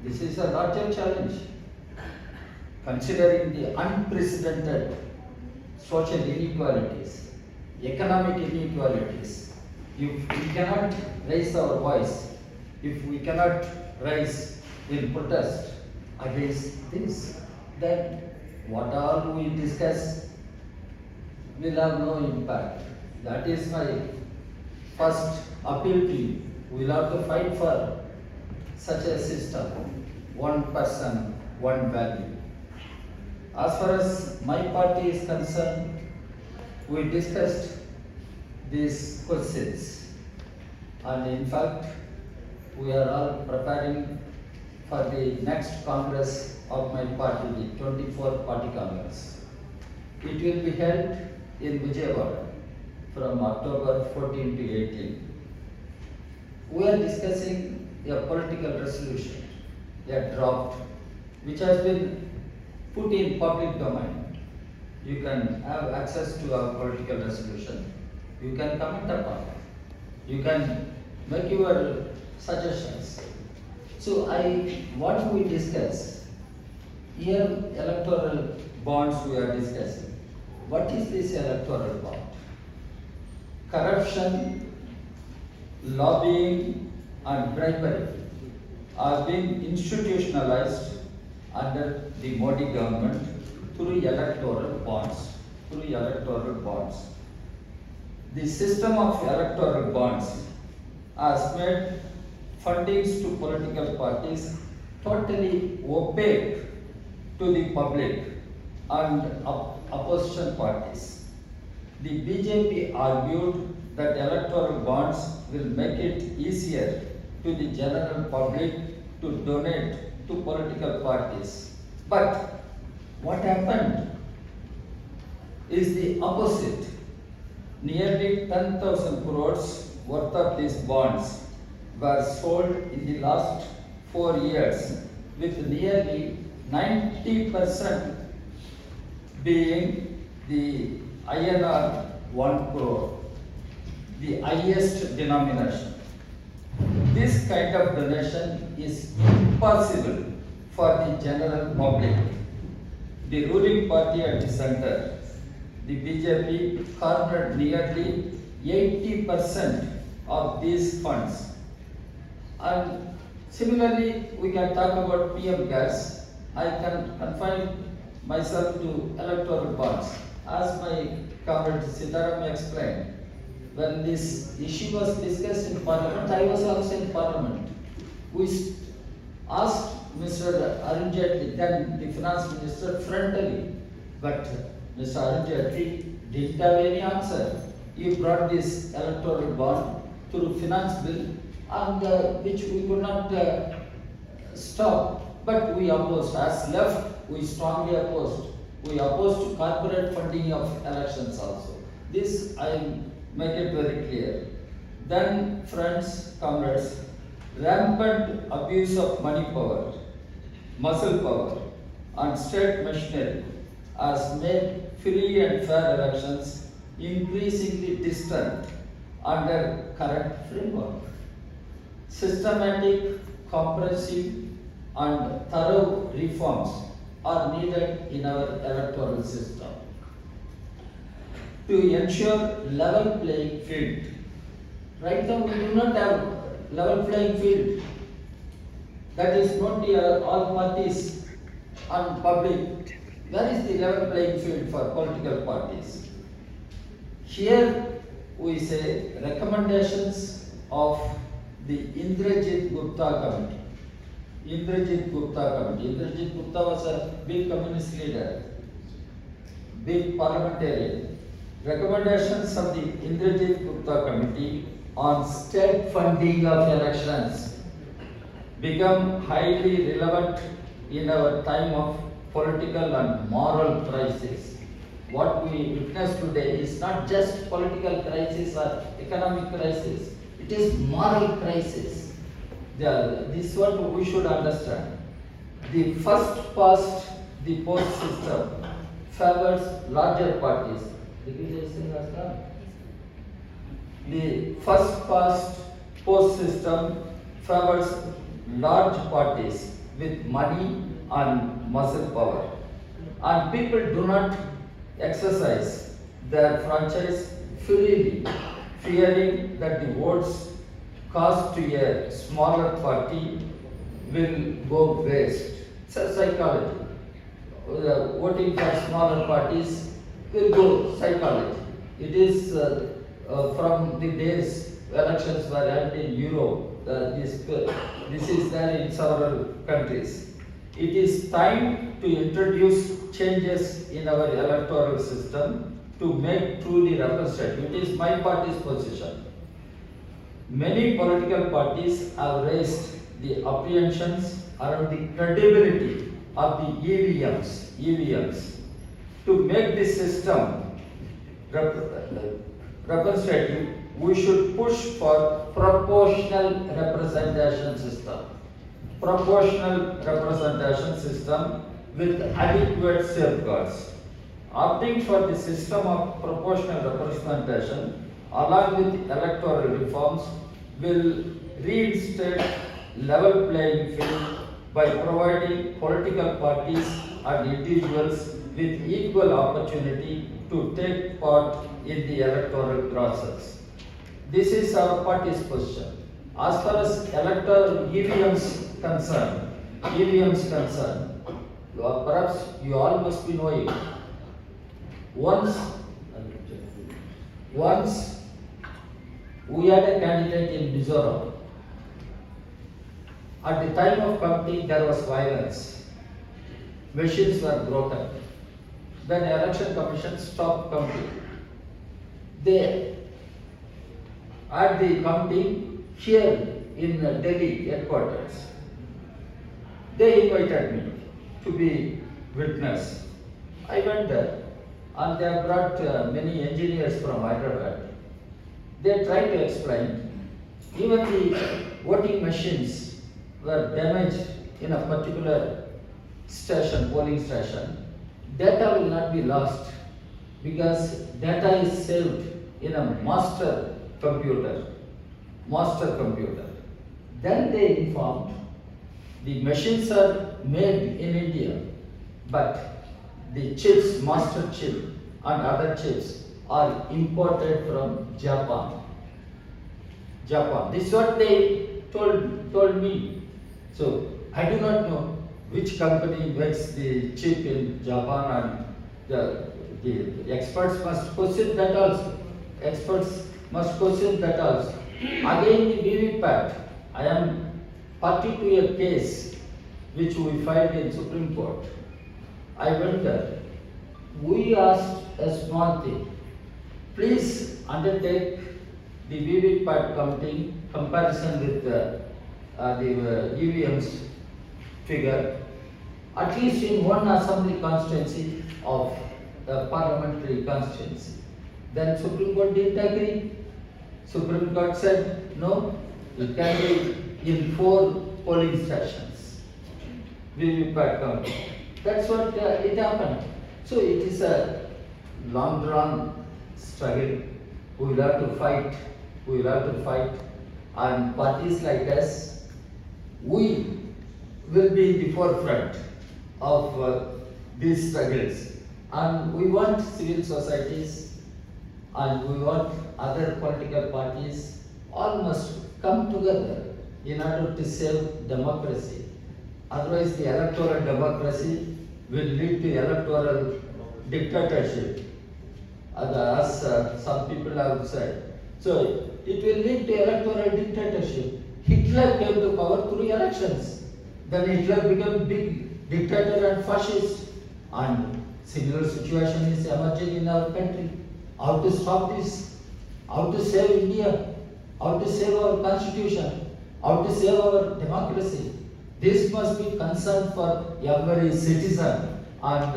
This is a larger challenge. Considering the unprecedented social inequalities, economic inequalities, if we cannot raise our voice, if we cannot rise in protest against this, then what all we discuss will have no impact. That is my first appeal to you. We will have to fight for such a system, one person, one value. As far as my party is concerned, we discussed these questions, and in fact, we are all preparing for the next Congress of my party, the 24th Party Congress. It will be held in Vijayawada from October 14 to 18. We are discussing a political resolution, a draft, which has been put in public domain. You can have access to our political resolution. You can comment upon it. You can make your suggestions. So what we discuss here, electoral bonds we are discussing. What is this electoral bond? Corruption, lobbying and bribery are being institutionalized under the Modi government through electoral bonds. The system of electoral bonds has made fundings to political parties totally opaque to the public and opposition parties. The BJP argued that electoral bonds will make it easier to the general public to donate to political parties. But what happened is the opposite. Nearly 10,000 crores worth of these bonds were sold in the last 4 years, with nearly 90% being the INR 1 crore, the highest denomination. This kind of donation is impossible for the general public. The ruling party at the center, the BJP, cornered nearly 80% of these funds. And similarly, we can talk about PM gas. I can confine myself to electoral bonds. As my comrade Sitaram explained, when this issue was discussed in Parliament, I was also in Parliament. We asked Mr. Arun Jaitley, then the Finance Minister, frontally, but Mr. Arun Jaitley didn't have any answer. He brought this electoral bond through finance bill, and which we could not stop, but we opposed. As left, we strongly opposed. We opposed to corporate funding of elections also. This I make it very clear. Then, friends, comrades, rampant abuse of money power, muscle power, and state machinery has made free and fair elections increasingly distant under current framework. Systematic, comprehensive, and thorough reforms are needed in our electoral system to ensure level playing field. Right now, we do not have level playing field. That is not the all parties and public. Where is the level playing field for political parties? Here we say recommendations of the Indrajit Gupta Committee. Indrajit Gupta Committee. Indrajit Gupta was a big communist leader, big parliamentarian. Recommendations of the Indrajit Gupta Committee on state funding of elections become highly relevant in our time of political and moral crisis. What we witness today is not just political crisis or economic crisis, it is moral crisis. This is what we should understand. The first past the post system favors larger parties. The first past post system favors large parties with money and muscle power, and people do not exercise their franchise freely, fearing that the votes cast to a smaller party will go waste. It's a psychology. Voting for smaller parties will go psychology. It is from the days elections were held in Europe. This is there in several countries. It is time to introduce changes in our electoral system to make truly representative. It is my party's position. Many political parties have raised the apprehensions around the credibility of the EVMs. To make this system representative, we should push for proportional representation system. Proportional representation system with adequate safeguards. Opting for the system of proportional representation along with electoral reforms will reinstate level playing field by providing political parties and individuals with equal opportunity to take part in the electoral process. This is our party's position. As far as electoral EVMs concerned, perhaps you all must be knowing. Once we had a candidate in Mizoram. At the time of counting, there was violence. Machines were broken. Then the election commission stopped counting. They, at the counting here in Delhi headquarters, they invited me to be witness. I went there, and they have brought many engineers from Hyderabad. They tried to explain. Even the voting machines were damaged in a particular station, polling station. Data will not be lost because data is saved in a master computer. Then they informed The machines are made in India, but the chips, master chip and other chips are imported from Japan. This is what they told me. So I do not know which company makes the chip in Japan, and the experts must question that also. Experts must question that also. Again, the VVPAT. I am party to a case which we filed in Supreme Court. I went there. We asked a small thing. Please undertake the VVPAT counting comparison with the EVM's figure, at least in one assembly constituency of the parliamentary constituency. Then Supreme Court didn't agree. Supreme Court said, no, it can be in 4 polling stations. VVPAT counting. That's what it happened. So it is a long drawn struggle. We will have to fight. We will have to fight. And parties like us, we will be in the forefront of these struggles. And we want civil societies and we want other political parties all must come together in order to save democracy. Otherwise, the electoral democracy will lead to electoral dictatorship, as some people have said. So, it will lead to electoral dictatorship. Hitler came to power through elections. Then Hitler became big dictator and fascist. And similar situation is emerging in our country. How to stop this? How to save India? How to save our constitution? How to save our democracy? This must be concern for every citizen, and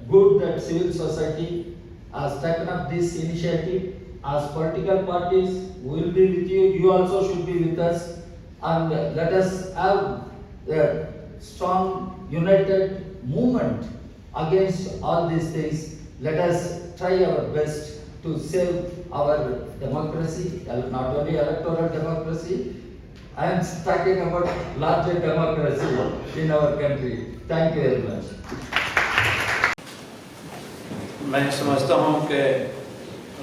good that civil society has taken up this initiative. As political parties, we will be with you. You also should be with us, and let us have a strong, united movement against all these things. Let us try our best to save our democracy, not only electoral democracy. I am talking about larger democracy in our country. Thank you very much. मैं समझता हूँ कि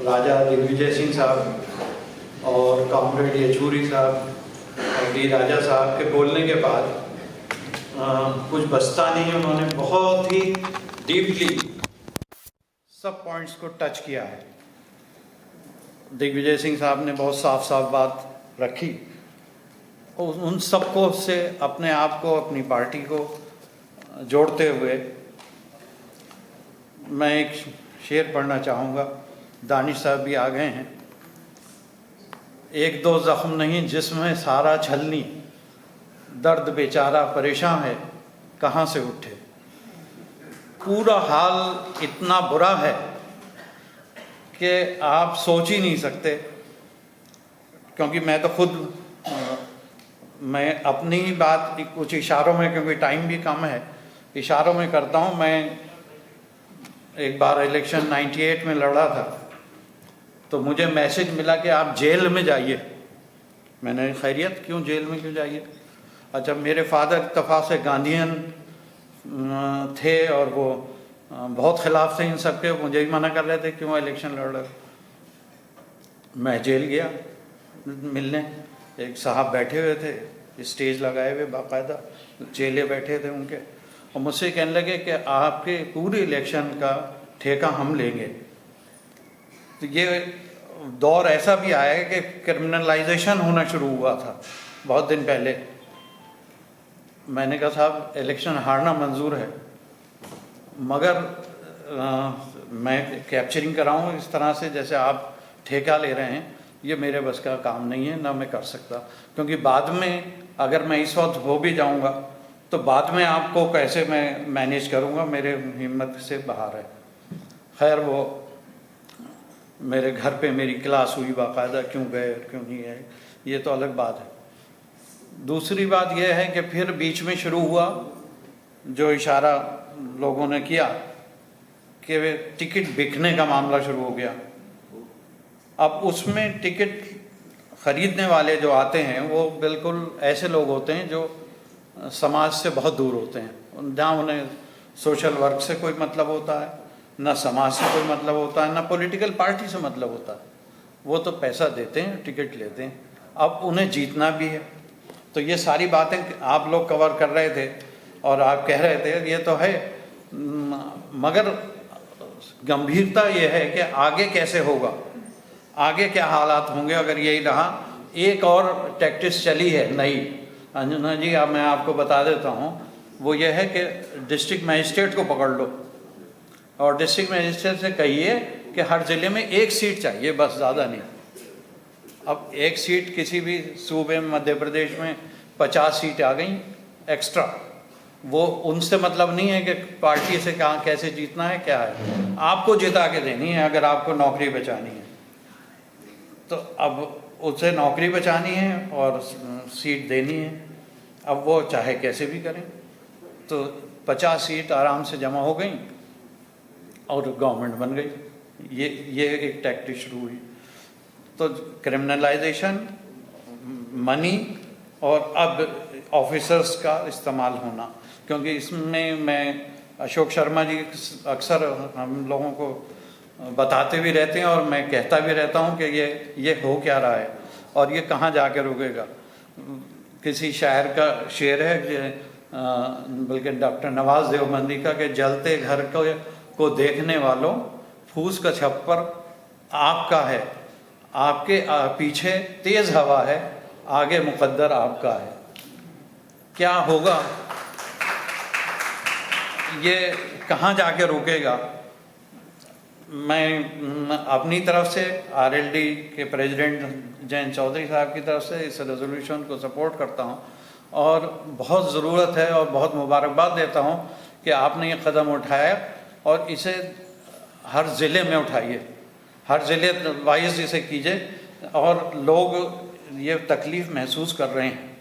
राजा दिग्विजय सिंह साहब और comrade Yechury साहब और D राजा साहब के बोलने के बाद कुछ बचता नहीं। उन्होंने बहुत ही डीपली सब पॉइंट्स को टच किया है। दिग्विजय सिंह साहब ने बहुत साफ बात रखी। उन सबको से अपने आप को, अपनी पार्टी को जोड़ते हुए मैं एक शेर पढ़ना चाहूँगा। दानिश साहब भी आ गए हैं। 1-2 जख्म नहीं जिसमें सारा छलनी, दर्द बेचारा परेशान है कहाँ से उठे। पूरा हाल इतना बुरा है कि आप सोच ही नहीं सकते। क्योंकि मैं तो खुद मैं अपनी ही बात कुछ इशारों में, क्योंकि टाइम भी कम है, इशारों में करता हूँ। मैं एक बार इलेक्शन 98 में लड़ा था, तो मुझे मैसेज मिला कि आप जेल में जाइए। मैंने खैरियत, क्यों जेल में क्यों जाइए? अच्छा, मेरे फादर इत्तफाक से गांधीयन थे और वो बहुत खिलाफ थे इन सब के। मुझे ही मना कर रहे थे क्यों इलेक्शन लड़ रहे। मैं जेल गया मिलने। एक साहब बैठे हुए थे, स्टेज लगाए हुए बाकायदा, चेले बैठे थे उनके, और मुझसे कहने लगे कि आपके पूरे इलेक्शन का ठेका हम लेंगे। तो ये दौर ऐसा भी आया है कि क्रिमिनलाइजेशन होना शुरू हुआ था बहुत दिन पहले। मैंने कहा साहब इलेक्शन हारना मंजूर है, मगर मैं कैप्चरिंग कराऊँ इस तरह से जैसे आप ठेका ले रहे हैं, ये मेरे बस का काम नहीं है, ना मैं कर सकता। क्योंकि बाद में अगर मैं इस वक्त हो भी जाऊंगा तो बाद में आपको कैसे मैं मैनेज करूंगा, मेरे हिम्मत से बाहर है। खैर, वो मेरे घर पे मेरी क्लास हुई बाकायदा, क्यों गए क्यों नहीं गए, ये तो अलग बात है। दूसरी बात यह है कि फिर बीच में शुरू हुआ जो इशारा लोगों ने किया कि वे टिकट बिकने का मामला शुरू हो गया। अब उसमें टिकट खरीदने वाले जो आते हैं वो बिल्कुल ऐसे लोग होते हैं जो समाज से बहुत दूर होते हैं। ना उन्हें सोशल वर्क से कोई मतलब होता है, ना समाज से कोई मतलब होता है, ना पॉलिटिकल पार्टी से मतलब होता है। वो तो पैसा देते हैं, टिकट लेते हैं। अब उन्हें जीतना भी है। तो ये सारी बातें आप लोग कवर कर रहे थे और आप कह रहे थे ये तो है, मगर गंभीरता ये है कि आगे कैसे होगा, आगे क्या हालात होंगे अगर यही रहा। एक और टैक्टिस चली है नई, अंजना जी, अब मैं आपको बता देता हूँ, वो ये है कि डिस्ट्रिक्ट मजिस्ट्रेट को पकड़ लो और डिस्ट्रिक्ट मजिस्ट्रेट से कहिए कि हर ज़िले में एक सीट चाहिए, बस, ज़्यादा नहीं। अब एक सीट किसी भी सूबे में, मध्य प्रदेश में 50 सीट आ गई एक्स्ट्रा, वो उनसे मतलब नहीं है कि पार्टी से कहाँ कैसे जीतना है, क्या है, आपको जिता के देनी है अगर आपको नौकरी बचानी है। तो अब उसे नौकरी बचानी है और सीट देनी है, अब वो चाहे कैसे भी करें। तो 50 सीट आराम से जमा हो गई और गवर्नमेंट बन गई। ये एक टैक्टिक शुरू हुई। तो क्रिमिनलाइजेशन, मनी और अब ऑफिसर्स का इस्तेमाल होना, क्योंकि इसमें मैं अशोक शर्मा जी अक्सर हम लोगों को बताते भी रहते हैं और मैं कहता भी रहता हूं कि ये हो क्या रहा है और ये कहाँ जाके रुकेगा। किसी शायर का शेर है, बल्कि डॉक्टर नवाज देवबंदी का, कि जलते घर को देखने वालों, फूस का छप्पर आपका है, आपके पीछे तेज हवा है, आगे मुकद्दर आपका है। क्या होगा, ये कहाँ जाके रुकेगा। मैं अपनी तरफ से आरएलडी के प्रेसिडेंट जयंत चौधरी साहब की तरफ से इस रेजोल्यूशन को सपोर्ट करता हूँ और बहुत ज़रूरत है और बहुत मुबारकबाद देता हूँ कि आपने ये कदम उठाया और इसे हर ज़िले में उठाइए, हर ज़िले वाइज इसे कीजिए। और लोग ये तकलीफ़ महसूस कर रहे हैं,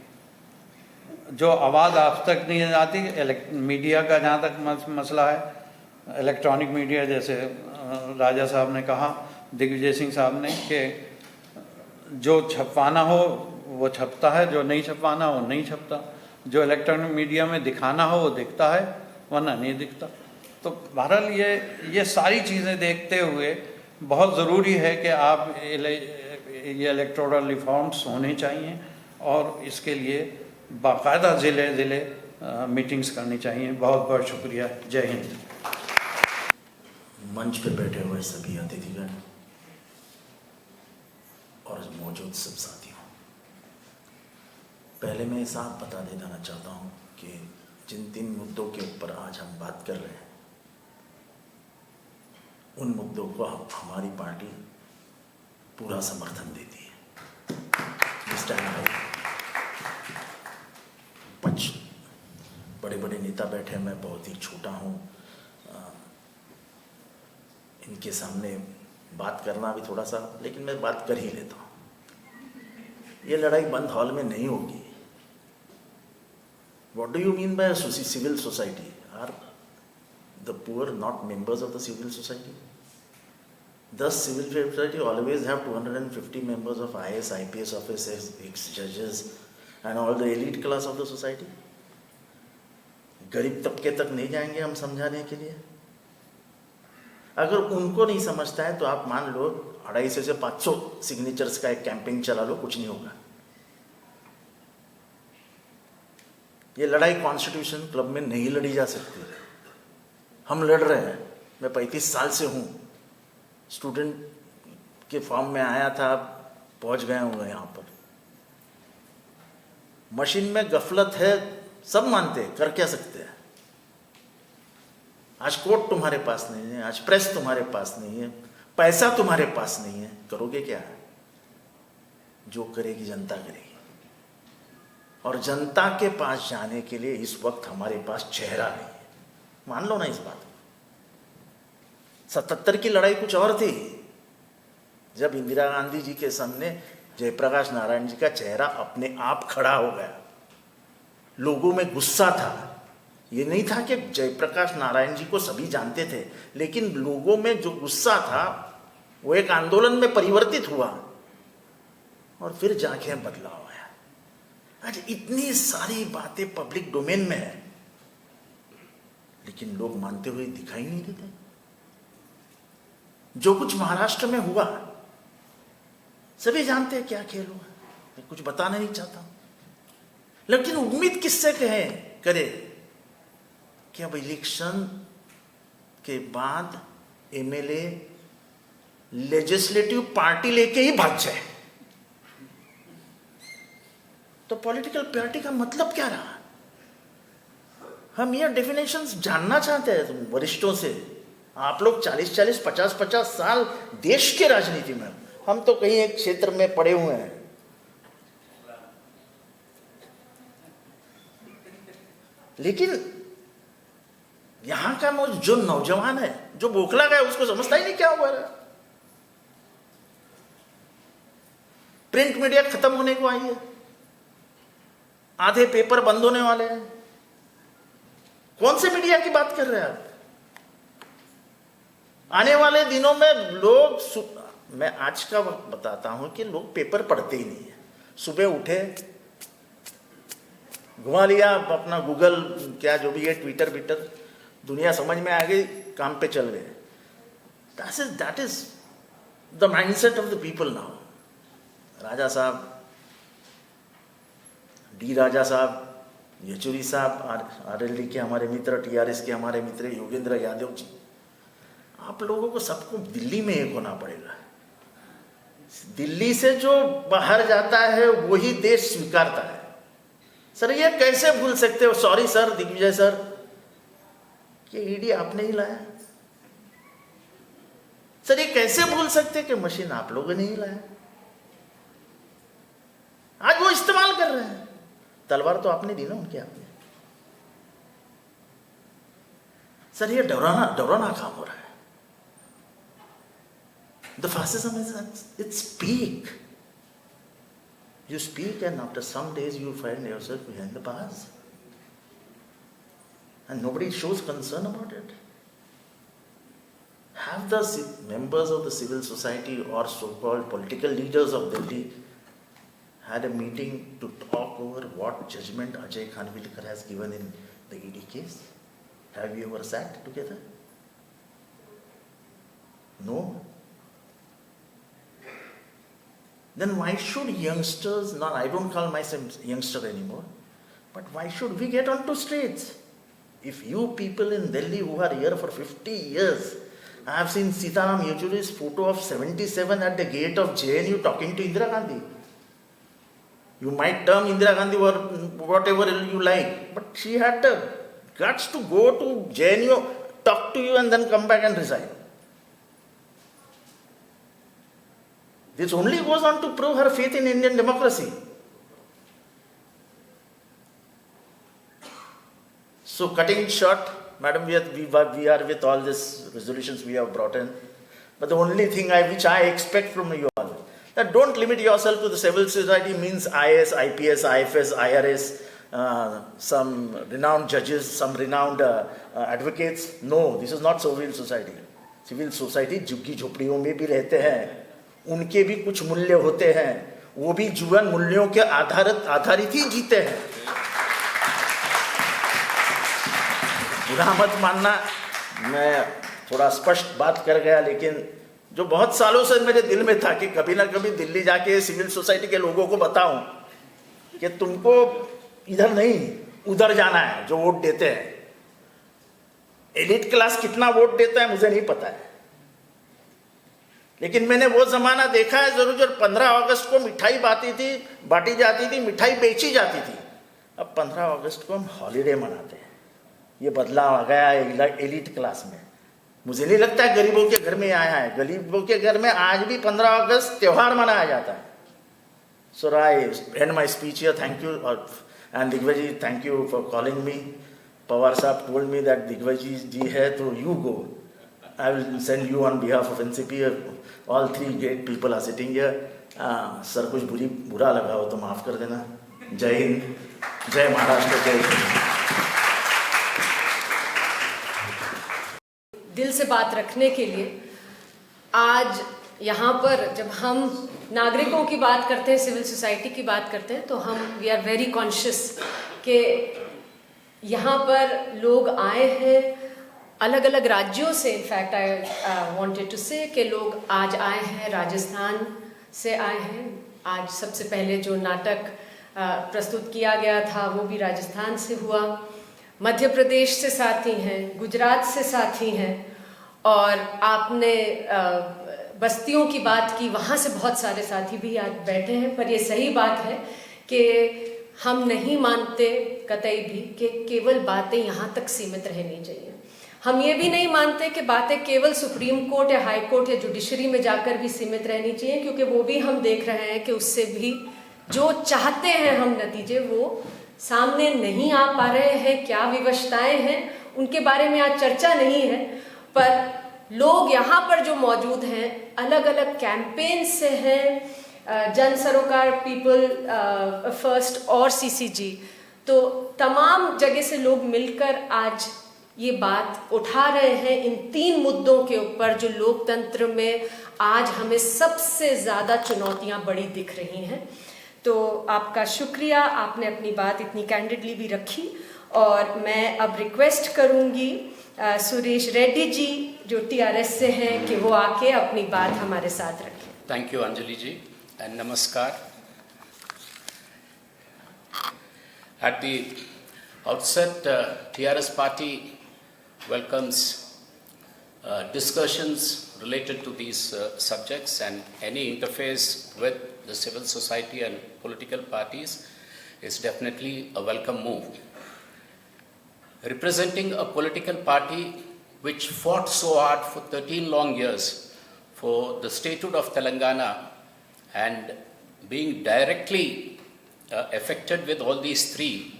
जो आवाज़ आप तक नहीं जाती। मीडिया का जहाँ तक मसला है, इलेक्ट्रॉनिक मीडिया, जैसे राजा साहब ने कहा, दिग्विजय सिंह साहब ने, कि जो छपवाना हो वो छपता है, जो नहीं छपवाना हो नहीं छपता, जो इलेक्ट्रॉनिक मीडिया में दिखाना हो वो दिखता है, वरना नहीं दिखता। तो बहरहाल ये सारी चीज़ें देखते हुए बहुत ज़रूरी है कि आप ये इलेक्टोरल रिफॉर्म्स होने चाहिए और इसके लिए बाकायदा ज़िले मीटिंग्स करनी चाहिए। बहुत बहुत शुक्रिया। जय हिंद। मंच पर बैठे हुए सभी अतिथिगण और मौजूद सब साथियों, पहले मैं साफ बता देना चाहता हूं कि जिन 3 मुद्दों के ऊपर आज हम बात कर रहे हैं, उन मुद्दों को हमारी पार्टी पूरा समर्थन देती है। इस टाइम पांच बड़े बड़े नेता बैठे, मैं बहुत ही छोटा हूं, इनके सामने बात करना भी थोड़ा सा, लेकिन मैं बात कर ही लेता हूं। ये लड़ाई बंद हॉल में नहीं होगी। What do you mean by civil society? Are the poor not members of the civil society? Thus, civil society always have 250 members of IAS, IPS officers, ex-judges, and all the elite class of the society. गरीब तबके तक नहीं जाएंगे हम समझाने के लिए? अगर उनको नहीं समझता है तो आप मान लो 250 से 500 सिग्नेचर्स का एक कैंपेन चला लो, कुछ नहीं होगा। ये लड़ाई कॉन्स्टिट्यूशन क्लब में नहीं लड़ी जा सकती। हम लड़ रहे हैं। मैं 35 साल से हूं, स्टूडेंट के फॉर्म में आया था, पहुंच गया हूँ यहाँ पर। मशीन में गफलत है, सब मानते हैं, कर क्या सकते हैं। आज कोर्ट तुम्हारे पास नहीं है, आज प्रेस तुम्हारे पास नहीं है, पैसा तुम्हारे पास नहीं है, करोगे क्या? जो करेगी जनता करेगी। और जनता के पास जाने के लिए इस वक्त हमारे पास चेहरा नहीं है। मान लो ना इस बात को। 77 की लड़ाई कुछ और थी, जब इंदिरा गांधी जी के सामने जयप्रकाश नारायण जी का चेहरा अपने आप खड़ा हो गया। लोगों में गुस्सा था। ये नहीं था कि जयप्रकाश नारायण जी को सभी जानते थे, लेकिन लोगों में जो गुस्सा था वो एक आंदोलन में परिवर्तित हुआ और फिर जाके बदलाव आया। आज इतनी सारी बातें पब्लिक डोमेन में है, लेकिन लोग मानते हुए दिखाई नहीं देते। जो कुछ महाराष्ट्र में हुआ सभी जानते हैं क्या खेल हुआ, मैं कुछ बताना नहीं चाहता, लेकिन उम्मीद किससे करे कि अब इलेक्शन के बाद एमएलए लेजिस्लेटिव पार्टी लेके ही भाग जाए। तो पॉलिटिकल पार्टी का मतलब क्या रहा? हम ये डेफिनेशंस जानना चाहते हैं वरिष्ठों से। आप लोग 40-40, 50-50 साल देश के राजनीति में, हम तो कहीं एक क्षेत्र में पड़े हुए हैं। लेकिन यहां का जो नौजवान है, जो बोखला गया, उसको समझता ही नहीं क्या हुआ है। प्रिंट मीडिया खत्म होने को आई है, आधे पेपर बंद होने वाले हैं। कौन से मीडिया की बात कर रहे हैं आप? आने वाले दिनों में मैं आज का वक्त बताता हूं कि लोग पेपर पढ़ते ही नहीं है। सुबह उठे, घुमा लिया अपना गूगल, क्या जो भी है, ट्विटर, दुनिया समझ में आ गई, काम पे चल गए। That is the mindset of the people now. Raja साहब, डी राजा साहब, येचुरी साहब, आरएलडी के हमारे मित्र, टीआरएस के हमारे मित्र योगेंद्र यादव जी, आप लोगों को सबको दिल्ली में एक होना पड़ेगा। दिल्ली से जो बाहर जाता है वही देश स्वीकारता है। सर ये कैसे भूल सकते हो? सॉरी सर, दिग्विजय सर, कि ईडी आपने ही लाया। सर ये कैसे भूल सकते कि मशीन आप लोगों ने ही लाया? आज वो इस्तेमाल कर रहे हैं। तलवार तो आपने दी ना उनके हाथ में। सर ये डराना काम हो रहा है। The fascism is at its peak. You speak and after some days you find yourself behind the bars. And nobody shows concern about it. Have the members of the civil society or so-called political leaders of Delhi had a meeting to talk over what judgment Ajay Khanvilkar has given in the ED case? Have you ever sat together? No? Then why should youngsters, I don't call myself youngster anymore, but why should we get onto streets? If you people in Delhi who are here for 50 years, I have seen Sitaram Yechury's photo of 77 at the gate of JNU talking to Indira Gandhi. You might term Indira Gandhi or whatever you like, but she had the guts to go to JNU, talk to you and then come back and resign. This only goes on to prove her faith in Indian democracy. So cutting it short, madam, we are with all these resolutions we have brought in. But the only thing which I expect from you all, that don't limit yourself to the civil society means IAS, IPS, IFS, IRS, some renowned judges, some renowned advocates. No, this is not civil society. Civil society झुग्गी झोपड़ियों में भी रहते हैं, उनके भी कुछ मूल्य होते हैं, वो भी जीवन मूल्यों के आधारित ही जीते हैं। बुरा मत मानना, मैं थोड़ा स्पष्ट बात कर गया, लेकिन जो बहुत सालों से मेरे दिल में था कि कभी ना कभी दिल्ली जाके सिविल सोसाइटी के लोगों को बताऊं कि तुमको इधर नहीं उधर जाना है जो वोट देते हैं। एलिट क्लास कितना वोट देता है मुझे नहीं पता है, लेकिन मैंने वो जमाना देखा है जरूर जब 15 अगस्त को मिठाई बांटी जाती थी, मिठाई बेची जाती थी। अब 15 अगस्त को हम हॉलीडे मनाते हैं। ये बदलाव आ गया है एलिट क्लास में। मुझे नहीं लगता है गरीबों के घर में आया है। गरीबों के घर में आज भी 15 अगस्त त्योहार मनाया जाता है। So I end my speech here. Thank you, and Digviji, thank you for calling me. Pawar Saab told me that Digviji ji hai, so you go. I will send you on behalf of NCP. All three great people are sitting here. Sir कुछ बुरा लगा हो तो माफ कर देना। जय हिंद, जय महाराष्ट्र, जय हिंद। दिल से बात रखने के लिए आज यहाँ पर जब हम नागरिकों की बात करते हैं, सिविल सोसाइटी की बात करते हैं, तो हम वी आर वेरी कॉन्शियस कि यहाँ पर लोग आए हैं अलग अलग राज्यों से. इनफैक्ट आई वांटेड टू से कि लोग आज आए हैं, राजस्थान से आए हैं. आज सबसे पहले जो नाटक प्रस्तुत किया गया था वो भी राजस्थान से हुआ. मध्य प्रदेश से साथी हैं, गुजरात से साथी हैं, और आपने बस्तियों की बात की, वहाँ से बहुत सारे साथी भी आज बैठे हैं. पर ये सही बात है कि हम नहीं मानते कतई भी कि केवल बातें यहाँ तक सीमित रहनी चाहिए. हम ये भी नहीं मानते कि बातें केवल सुप्रीम कोर्ट या हाई कोर्ट या जुडिशरी में जाकर भी सीमित रहनी चाहिए, क्योंकि वो भी हम देख रहे हैं कि उससे भी जो चाहते हैं हम नतीजे वो सामने नहीं आ पा रहे हैं. क्या विवशताएं हैं उनके बारे में आज चर्चा नहीं है, पर लोग यहाँ पर जो मौजूद हैं अलग अलग कैंपेन से हैं, जन सरोकार, पीपल फर्स्ट और सीसीजी, तो तमाम जगह से लोग मिलकर आज ये बात उठा रहे हैं इन 3 मुद्दों के ऊपर जो लोकतंत्र में आज हमें सबसे ज़्यादा चुनौतियां बड़ी दिख रही हैं. तो आपका शुक्रिया, आपने अपनी बात इतनी कैंडिडली भी रखी. और मैं अब रिक्वेस्ट करूंगी सुरेश रेड्डी जी जो टीआरएस से हैं कि वो आके अपनी बात हमारे साथ रखें. Thank you Anjali ji and नमस्कार. At the outset, TRS party welcomes discussions related to these subjects, and any interface with the civil society and political parties is definitely a welcome move. Representing a political party which fought so hard for 13 long years for the statehood of Telangana and being directly affected with all these 3,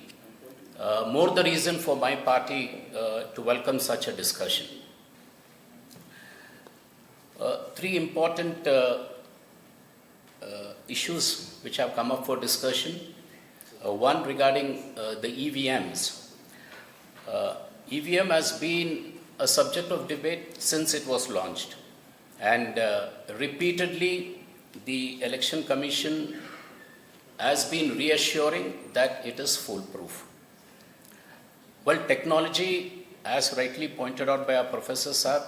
more the reason for my party to welcome such a discussion. 3 important issues which have come up for discussion. One regarding the EVMs. EVM has been a subject of debate since it was launched, and repeatedly the Election Commission has been reassuring that it is foolproof. Well, technology, as rightly pointed out by our Professor Saab,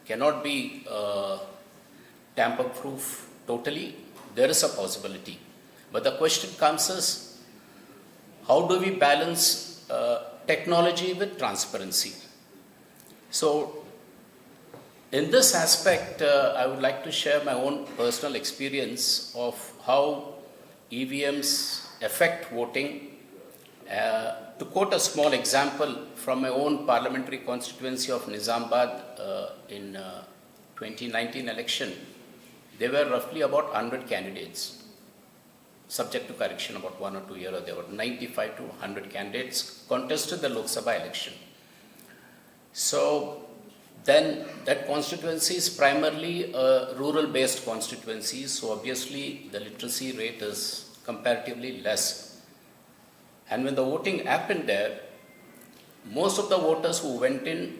cannot be tamper-proof totally. There is a possibility. But the question comes is, how do we balance technology with transparency? So, in this aspect, I would like to share my own personal experience of how EVMs affect voting. To quote a small example from my own parliamentary constituency of Nizamabad in 2019 election, there were roughly about 100 candidates, subject to correction about 1 or 2 years, there were 95 to 100 candidates contested the Lok Sabha election. So then that constituency is primarily a rural-based constituency, so obviously the literacy rate is comparatively less. And when the voting happened there, most of the voters who went in,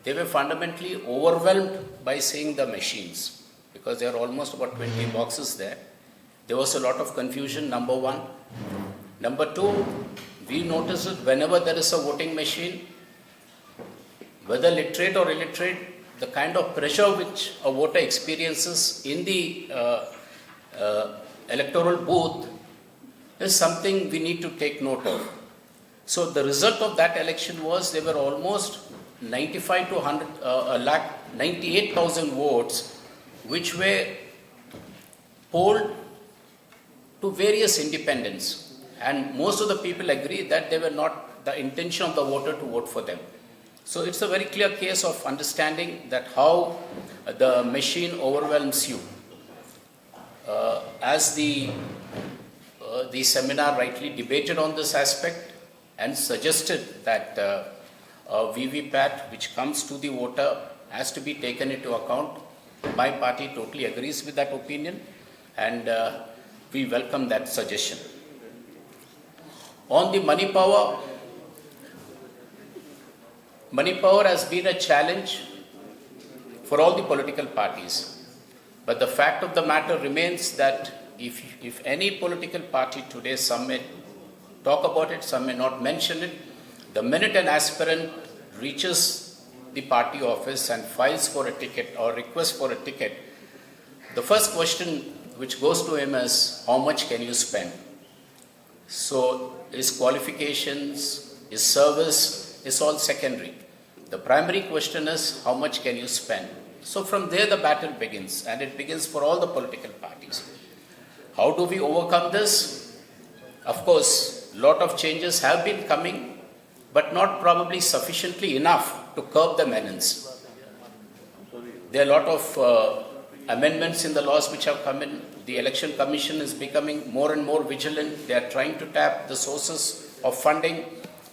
they were fundamentally overwhelmed by seeing the machines, because there are almost about 20 boxes there. There was a lot of confusion, number one. Number two, we noticed that whenever there is a voting machine, whether literate or illiterate, the kind of pressure which a voter experiences in the electoral booth is something we need to take note of. So the result of that election was there were almost 95 to 98,000 votes which were polled to various independents, and most of the people agree that they were not the intention of the voter to vote for them. So it's a very clear case of understanding that how the machine overwhelms you. As the seminar rightly debated on this aspect and suggested that a VVPAT which comes to the voter has to be taken into account, my party totally agrees with that opinion, and we welcome that suggestion. On the money power has been a challenge for all the political parties. But the fact of the matter remains that if any political party today, some may talk about it, some may not mention it, the minute an aspirant reaches the party office and files for a ticket or requests for a ticket, the first question which goes to him is, how much can you spend? So his qualifications, his service is all secondary. The primary question is, how much can you spend? So from there the battle begins, and it begins for all the political parties. How do we overcome this? Of course, a lot of changes have been coming, but not probably sufficiently enough to curb the menace. There are a lot of amendments in the laws which have come in. The Election Commission is becoming more and more vigilant. They are trying to tap the sources of funding.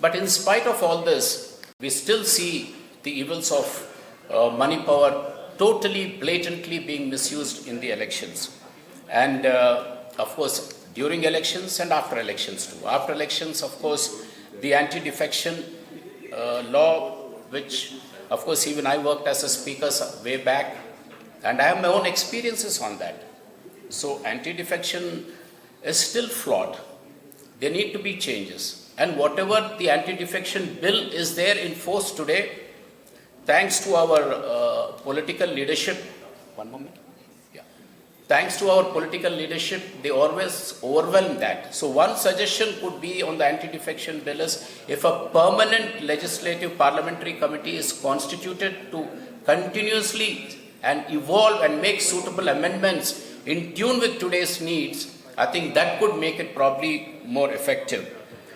But in spite of all this, we still see the evils of money power totally, blatantly being misused in the elections. And of course, during elections and after elections too. After elections, of course, the anti-defection law, which of course even I worked as a speaker way back, and I have my own experiences on that. So anti-defection is still flawed. There need to be changes. And whatever the anti-defection bill is there in force today, thanks to our political leadership, thanks to our political leadership, they always overwhelm that. So one suggestion could be on the anti-defection bill is, if a permanent legislative parliamentary committee is constituted to continuously and evolve and make suitable amendments in tune with today's needs, I think that could make it probably more effective.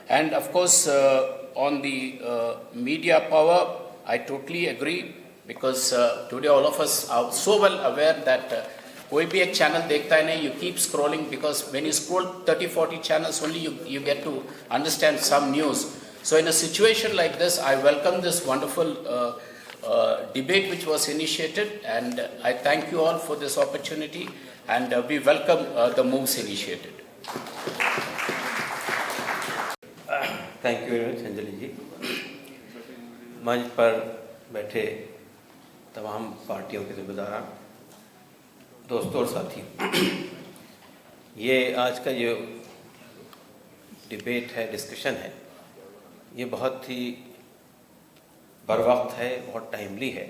And of course, on the media power, I totally agree, because today all of us are so well aware that कोई भी एक channel देखता है नहीं, you keep scrolling, because when you scroll 30-40 channels only you get to understand some news. So in a situation like this, I welcome this wonderful debate which was initiated, and I thank you all for this opportunity, and we welcome the moves initiated. Thank you very much Anjali ji. मंच पर बैठे तमाम पार्टियों के जिम्मेदारान, दोस्तों और साथी, ये आज का जो डिबेट है, डिस्कशन है, ये बहुत ही बरवक्त है, बहुत टाइमली है,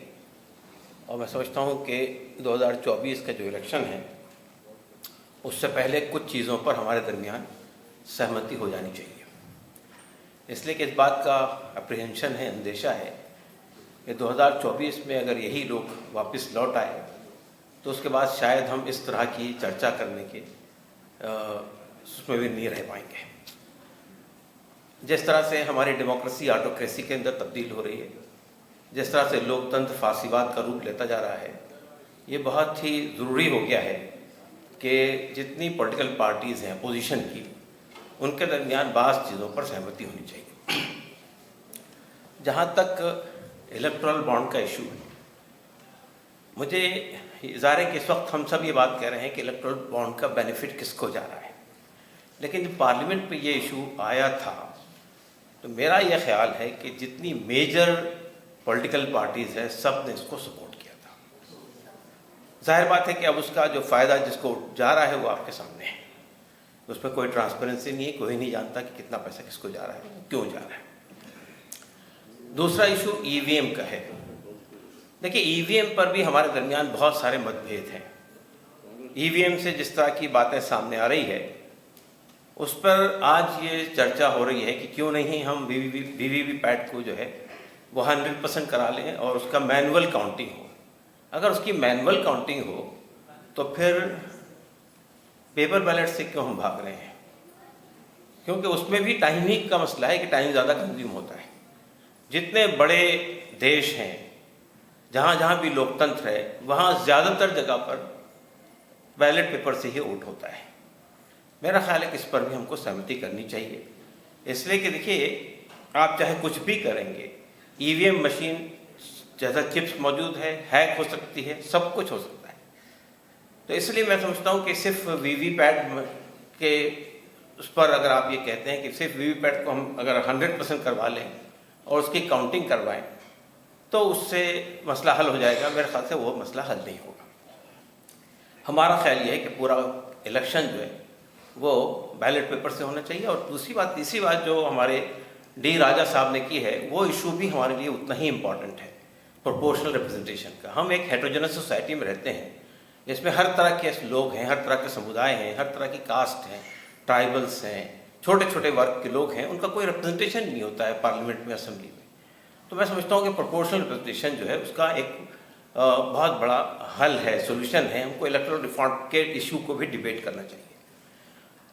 और मैं समझता हूँ कि 2024 का जो इलेक्शन है उससे पहले कुछ चीज़ों पर हमारे दरमियान सहमति हो जानी चाहिए। इसलिए कि इस बात का अप्रीहेंशन है, अंदेशा है कि 2024 में अगर यही लोग वापस लौट आए तो उसके बाद शायद हम इस तरह की चर्चा करने के उसमें भी नहीं रह पाएंगे। जिस तरह से हमारी डेमोक्रेसी ऑटोक्रेसी के अंदर तब्दील हो रही है, जिस तरह से लोकतंत्र फासीवाद का रूप लेता जा रहा है, ये बहुत ही ज़रूरी हो गया है कि जितनी पॉलिटिकल पार्टीज़ हैं अपोजिशन की, उनके दरमियान बाज़ चीज़ों पर सहमति होनी चाहिए। जहाँ तक इलेक्टोरल बॉन्ड का इशू है, मुझे ज़ाहिर है कि इस वक्त हम सब ये बात कह रहे हैं कि इलेक्टोरल बॉन्ड का बेनिफिट किसको जा रहा है, लेकिन जब पार्लियामेंट पे ये इशू आया था तो मेरा ये ख्याल है कि जितनी मेजर पॉलिटिकल पार्टीज़ हैं सब ने इसको सपोर्ट किया था। जाहिर बात है कि अब उसका जो फ़ायदा जिसको जा रहा है वो आपके सामने है, उसमें कोई ट्रांसपेरेंसी नहीं है, कोई नहीं जानता कि कितना पैसा किसको जा रहा है, क्यों जा रहा है। दूसरा इशू ईवीएम का है। देखिए, ईवीएम पर भी हमारे दरमियान बहुत सारे मतभेद हैं। ईवीएम से जिस तरह की बातें सामने आ रही है उस पर आज ये चर्चा हो रही है कि क्यों नहीं हम वीवीपैट को जो है वो 100% करा लें और उसका मैनुअल काउंटिंग हो। अगर उसकी मैनुअल काउंटिंग हो तो फिर पेपर बैलेट से क्यों हम भाग रहे हैं, क्योंकि उसमें भी टाइमिंग का मसला है कि टाइम ज़्यादा कंज्यूम होता है। जितने बड़े देश हैं, जहाँ जहाँ भी लोकतंत्र है, वहाँ ज़्यादातर जगह पर बैलेट पेपर से ही वोट होता है। मेरा ख्याल है कि इस पर भी हमको सहमति करनी चाहिए, इसलिए कि देखिए, आप चाहे कुछ भी करेंगे, ईवीएम मशीन जैसा चिप्स मौजूद है, हैक हो सकती है, सब कुछ हो सकता है। तो इसलिए मैं समझता हूँ कि सिर्फ वीवीपैट के उस पर अगर आप ये कहते हैं कि सिर्फ वीवीपैट को हम अगर 100% करवा लें और उसकी काउंटिंग करवाएं तो उससे मसला हल हो जाएगा, मेरे ख्याल से वो मसला हल नहीं होगा। हमारा ख्याल ये है कि पूरा इलेक्शन जो है वो बैलेट पेपर से होना चाहिए। और तीसरी बात जो हमारे डी राजा साहब ने की है, वो इशू भी हमारे लिए उतना ही इम्पॉर्टेंट है, प्रोपोर्शनल रिप्रेजेंटेशन का। हम एक हेटेरोजेनस सोसाइटी में रहते हैं जिसमें हर तरह के लोग हैं, हर तरह के समुदाय हैं, हर तरह की कास्ट हैं, ट्राइबल्स हैं, छोटे छोटे वर्ग के लोग हैं, उनका कोई रिप्रेजेंटेशन नहीं होता है पार्लियामेंट में, असेंबली में। तो मैं समझता हूँ कि प्रोपोर्शनल रिप्रेजेंटेशन जो है उसका एक बहुत बड़ा हल है, सोल्यूशन है। हमको इलेक्टोरल रिफॉर्म के इशू को भी डिबेट करना चाहिए।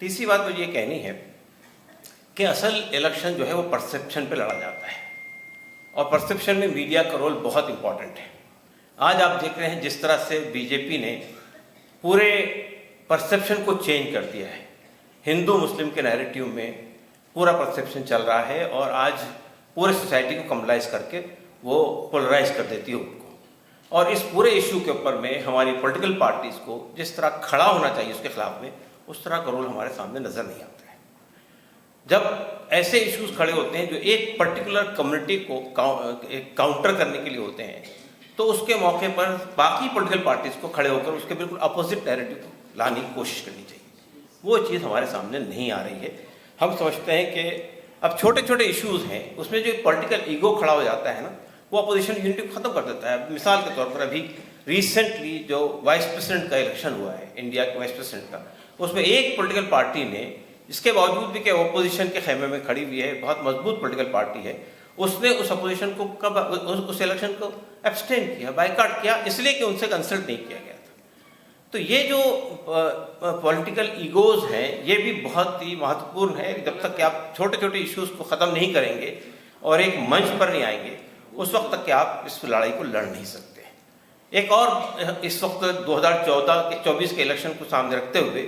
तीसरी बात मुझे ये कहनी है कि असल इलेक्शन जो है वो परसेप्शन पे लड़ा जाता है, और परसेप्शन में मीडिया का रोल बहुत इंपॉर्टेंट है। आज आप देख रहे हैं जिस तरह से बीजेपी ने पूरे परसेप्शन को चेंज कर दिया है, हिंदू मुस्लिम के नैरेटिव में पूरा परसेप्शन चल रहा है, और आज पूरे सोसाइटी को कम्युनलाइज करके वो पोलराइज कर देती है उनको। और इस पूरे इशू के ऊपर में हमारी पॉलिटिकल पार्टीज को जिस तरह खड़ा होना चाहिए उसके खिलाफ में, उस तरह का रोल हमारे सामने नजर नहीं आता है। जब ऐसे इश्यूज खड़े होते हैं जो एक पर्टिकुलर कम्युनिटी को काउंटर करने के लिए होते हैं, तो उसके मौके पर बाकी पॉलिटिकल पार्टीज को खड़े होकर उसके बिल्कुल अपोजिट नैरेटिव को लाने की कोशिश करनी चाहिए। वो चीज़ हमारे सामने नहीं आ रही है। हम समझते हैं कि अब छोटे छोटे इश्यूज हैं, उसमें जो पॉलिटिकल ईगो खड़ा हो जाता है ना, वो अपोजिशन यूनिटी को खत्म कर देता है। मिसाल के तौर पर अभी रिसेंटली जो वाइस प्रेसिडेंट का इलेक्शन हुआ है, इंडिया के वाइस प्रेसिडेंट का, उसमें एक पॉलिटिकल पार्टी ने, इसके बावजूद भी कि अपोजिशन के खेमे में खड़ी हुई है, बहुत मजबूत पॉलिटिकल पार्टी है, उसने उस अपोजिशन को उस इलेक्शन को एब्सटेन किया, बाइकआउट किया, इसलिए कि उनसे कंसल्ट नहीं किया गया था। तो ये जो पॉलिटिकल ईगोज हैं, ये भी बहुत ही महत्वपूर्ण है। जब तक कि आप छोटे छोटे इश्यूज को ख़त्म नहीं करेंगे और एक मंच पर नहीं आएंगे, उस वक्त तक कि आप इस लड़ाई को लड़ नहीं सकते। एक और इस वक्त 2024 के इलेक्शन को सामने रखते हुए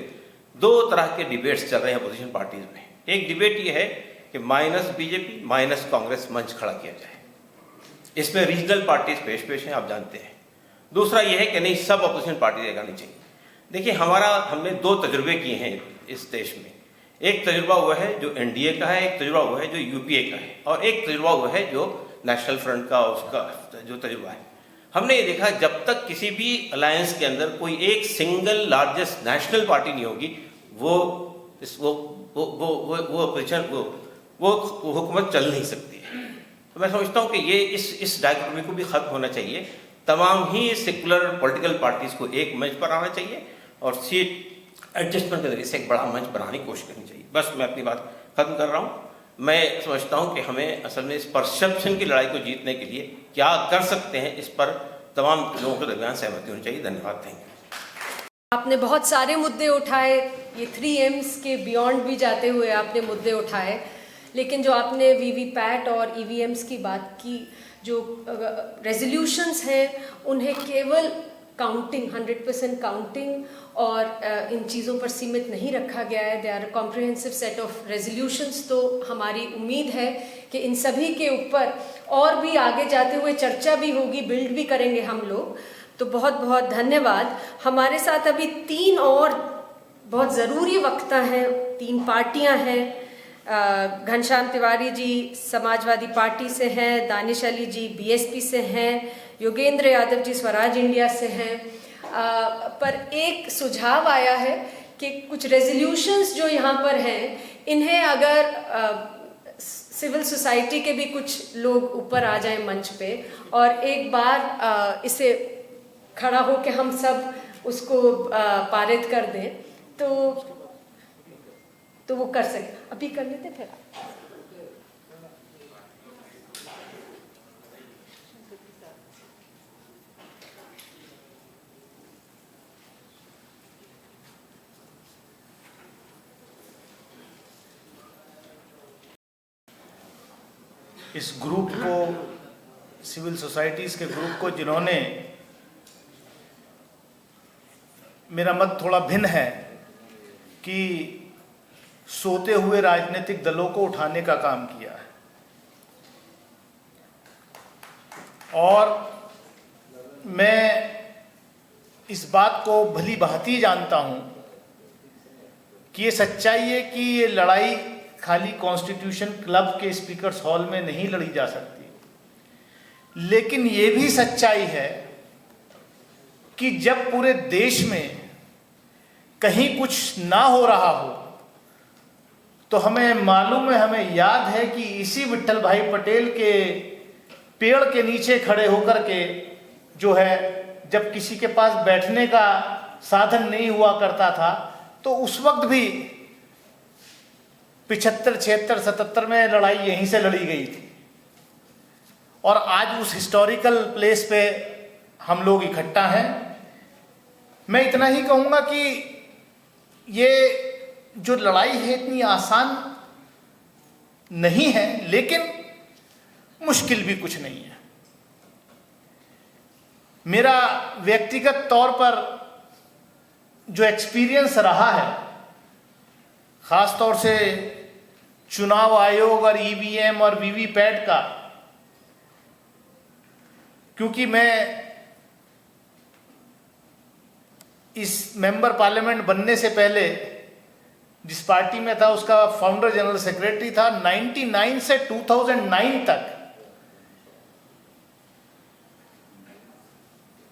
दो तरह के डिबेट्स चल रहे हैं अपोजिशन पार्टीज में। एक डिबेट ये है कि माइनस बीजेपी माइनस कांग्रेस मंच खड़ा किया जाए, इसमें रीजनल पार्टीज पेश हैं, आप जानते हैं। दूसरा ये है कि नहीं, सब अपोजिशन पार्टी लगानी चाहिए। देखिए, हमने दो तजुर्बे किए हैं इस देश में। एक तजुर्बा हुआ है जो एनडीए का है, एक तजुर्बा हुआ है जो यूपीए का है, और एक तजुर्बा हुआ है जो नेशनल फ्रंट का, उसका जो तजुर्बा है। हमने ये देखा, जब तक किसी भी अलायंस के अंदर कोई एक सिंगल लार्जेस्ट नेशनल पार्टी नहीं होगी, वो अपोजिशन वो हुकूमत चल नहीं सकती है। तो मैं समझता हूँ कि ये इस डायकोटोमी को भी खत्म होना चाहिए। तमाम ही सेकुलर पॉलिटिकल पार्टीज को एक मंच पर आना चाहिए और सीट एडजस्टमेंट के जरिए से एक बड़ा मंच बनाने की कोशिश करनी चाहिए। बस मैं अपनी बात खत्म कर रहा हूँ। मैं समझता हूँ कि हमें असल में इस परसेप्शन की लड़ाई को जीतने के लिए क्या कर सकते हैं, इस पर तमाम लोगों के दरमियान सहमति होनी चाहिए। धन्यवाद। Thank you. आपने बहुत सारे मुद्दे उठाए, ये 3Ms के बियॉन्ड भी जाते हुए आपने मुद्दे उठाए, लेकिन जो आपने वीवीपैट और ईवीएम्स की बात की, जो रेजोल्यूशंस हैं उन्हें केवल काउंटिंग 100% काउंटिंग और इन चीज़ों पर सीमित नहीं रखा गया है। They are comprehensive set of resolutions. तो हमारी उम्मीद है कि इन सभी के ऊपर और भी आगे जाते हुए चर्चा भी होगी, बिल्ड भी करेंगे हम लोग। तो बहुत बहुत धन्यवाद। हमारे साथ अभी 3 और बहुत ज़रूरी वक्ता हैं, 3 पार्टियां हैं। घनश्याम तिवारी जी समाजवादी पार्टी से हैं, दानिश अली जी बीएसपी से हैं, योगेंद्र यादव जी स्वराज इंडिया से हैं। पर एक सुझाव आया है कि कुछ रेजोल्यूशंस जो यहाँ पर हैं, इन्हें अगर सिविल सोसाइटी के भी कुछ लोग ऊपर आ जाएं मंच पे और एक बार इसे खड़ा हो के हम सब उसको पारित कर दें, तो वो कर सके। अभी कर लेते फिर। इस ग्रुप को, सिविल सोसाइटीज के ग्रुप को, जिन्होंने, मेरा मत थोड़ा भिन्न है कि सोते हुए राजनीतिक दलों को उठाने का काम किया है। और मैं इस बात को भली भांति जानता हूं कि ये सच्चाई है कि ये लड़ाई खाली कॉन्स्टिट्यूशन क्लब के स्पीकर्स हॉल में नहीं लड़ी जा सकती, लेकिन ये भी सच्चाई है कि जब पूरे देश में कहीं कुछ ना हो रहा हो तो हमें मालूम है, हमें याद है कि इसी विट्ठल भाई पटेल के पेड़ के नीचे खड़े होकर के जो है, जब किसी के पास बैठने का साधन नहीं हुआ करता था तो उस वक्त भी 75, 76, 77 में लड़ाई यहीं से लड़ी गई थी। और आज उस हिस्टोरिकल प्लेस पे हम लोग इकट्ठा हैं। मैं इतना ही कहूंगा कि ये जो लड़ाई है इतनी आसान नहीं है, लेकिन मुश्किल भी कुछ नहीं है। मेरा व्यक्तिगत तौर पर जो एक्सपीरियंस रहा है, खास तौर से चुनाव आयोग और ईवीएम और वीवीपैट का, क्योंकि मैं इस मेंबर पार्लियामेंट बनने से पहले जिस पार्टी में था उसका फाउंडर जनरल सेक्रेटरी था। 99 से 2009 तक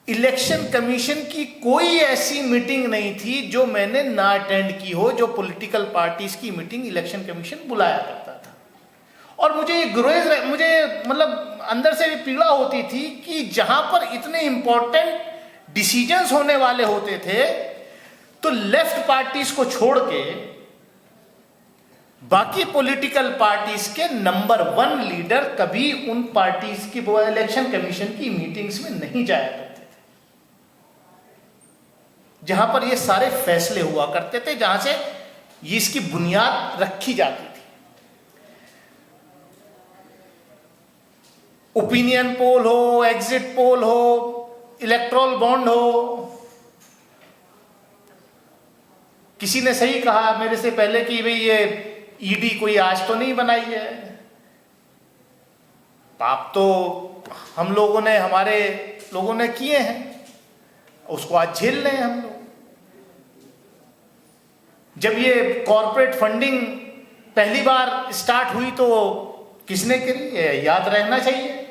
इलेक्शन कमीशन की कोई ऐसी मीटिंग नहीं थी जो मैंने ना अटेंड की हो, जो पॉलिटिकल पार्टीज की मीटिंग इलेक्शन कमीशन बुलाया करता था। और मुझे मुझे मतलब अंदर से भी पीड़ा होती थी कि जहां पर इतने इंपॉर्टेंट डिसीजंस होने वाले होते थे तो लेफ्ट पार्टीज को छोड़ के बाकी पॉलिटिकल पार्टीज के नंबर 1 लीडर कभी उन पार्टीज की इलेक्शन कमीशन की मीटिंग्स में नहीं जाया करते थे, जहां पर ये सारे फैसले हुआ करते थे, जहां से ये इसकी बुनियाद रखी जाती थी। ओपिनियन पोल हो, एग्जिट पोल हो, इलेक्ट्रल बॉन्ड हो। किसी ने सही कहा मेरे से पहले कि भाई ये ईडी कोई आज तो नहीं बनाई है, पाप तो हम लोगों ने, हमारे लोगों ने किए हैं, उसको आज झेल रहे हैं हम लोग। जब ये कॉरपोरेट फंडिंग पहली बार स्टार्ट हुई तो किसने करी, याद रहना चाहिए।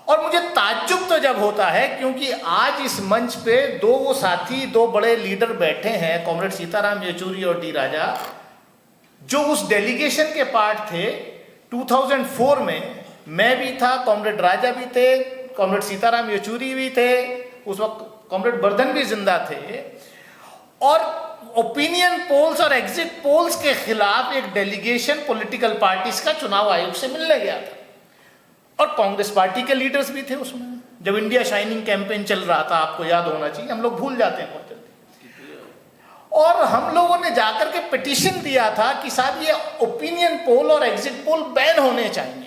और मुझे ताज्जुब तो जब होता है क्योंकि आज इस मंच पे दो साथी, दो बड़े लीडर बैठे हैं, कॉमरेड सीताराम येचुरी और डी राजा, जो उस डेलीगेशन के पार्ट थे। 2004 में मैं भी था, कॉमरेड राजा भी थे, कॉमरेड सीताराम येचुरी भी थे, उस वक्त कॉमरेड बर्धन भी जिंदा थे। और ओपिनियन पोल्स और एग्जिट पोल्स के खिलाफ एक डेलीगेशन पॉलिटिकल पार्टीज का चुनाव आयोग से मिलने गया था। और कांग्रेस पार्टी के लीडर्स भी थे उसमें, जब इंडिया शाइनिंग कैंपेन चल रहा था, आपको याद होना चाहिए, हम लोग भूल जाते हैं बहुत जल्दी। और हम लोगों ने जाकर के पिटीशन दिया था कि साहब ये ओपिनियन पोल और एग्जिट पोल बैन होने चाहिए।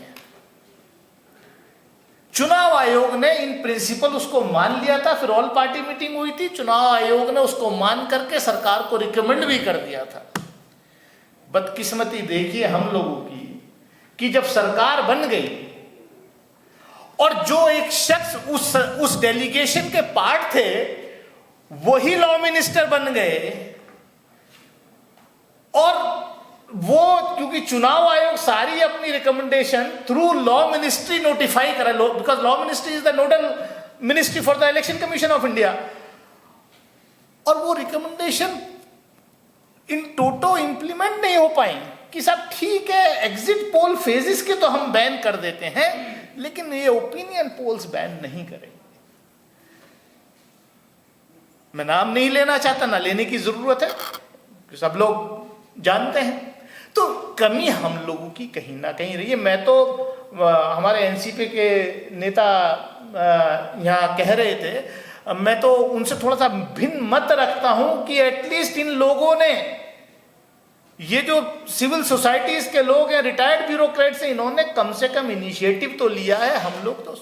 चुनाव आयोग ने इन प्रिंसिपल उसको मान लिया था। फिर ऑल पार्टी मीटिंग हुई थी, चुनाव आयोग ने उसको मान करके सरकार को रिकमेंड भी कर दिया था। बदकिस्मती देखिए हम लोगों की कि जब सरकार बन गई और जो एक शख्स उस डेलीगेशन के पार्ट थे वही लॉ मिनिस्टर बन गए, और वो क्योंकि चुनाव आयोग सारी अपनी recommendation through law ministry notify करे, because law ministry is the nodal ministry for the Election Commission of India, और वो रिकमेंडेशन इन टोटो इंप्लीमेंट नहीं हो पाई कि साहब ठीक है एग्जिट पोल फेजेस के तो हम बैन कर देते हैं, लेकिन ये ओपिनियन पोल्स बैन नहीं करेंगे। मैं नाम नहीं लेना चाहता, ना लेने की जरूरत है, सब लोग जानते हैं। तो कमी हम लोगों की कहीं ना कहीं रही है। मैं तो हमारे एनसीपी के नेता यहाँ कह रहे थे, मैं तो उनसे थोड़ा सा भिन्न मत रखता हूं कि एटलीस्ट इन लोगों ने, ये जो सिविल सोसाइटीज के लोग हैं, रिटायर्ड ब्यूरोक्रेट्स हैं, इन्होंने कम से कम इनिशिएटिव तो लिया है। हम लोग तो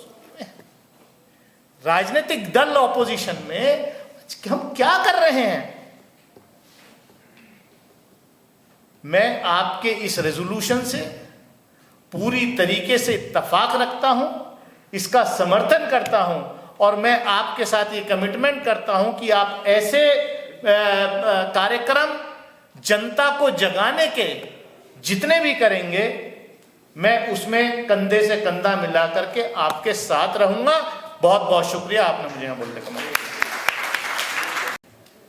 राजनीतिक दल ऑपोजिशन में हम क्या कर रहे हैं। मैं आपके इस रेजोल्यूशन से पूरी तरीके से इत्तेफाक रखता हूं, इसका समर्थन करता हूं, और मैं आपके साथ ये कमिटमेंट करता हूं कि आप ऐसे कार्यक्रम जनता को जगाने के जितने भी करेंगे, मैं उसमें कंधे से कंधा मिला करके आपके साथ रहूंगा। बहुत बहुत शुक्रिया, आपने मुझे यहाँ बोलने का मौका दिया।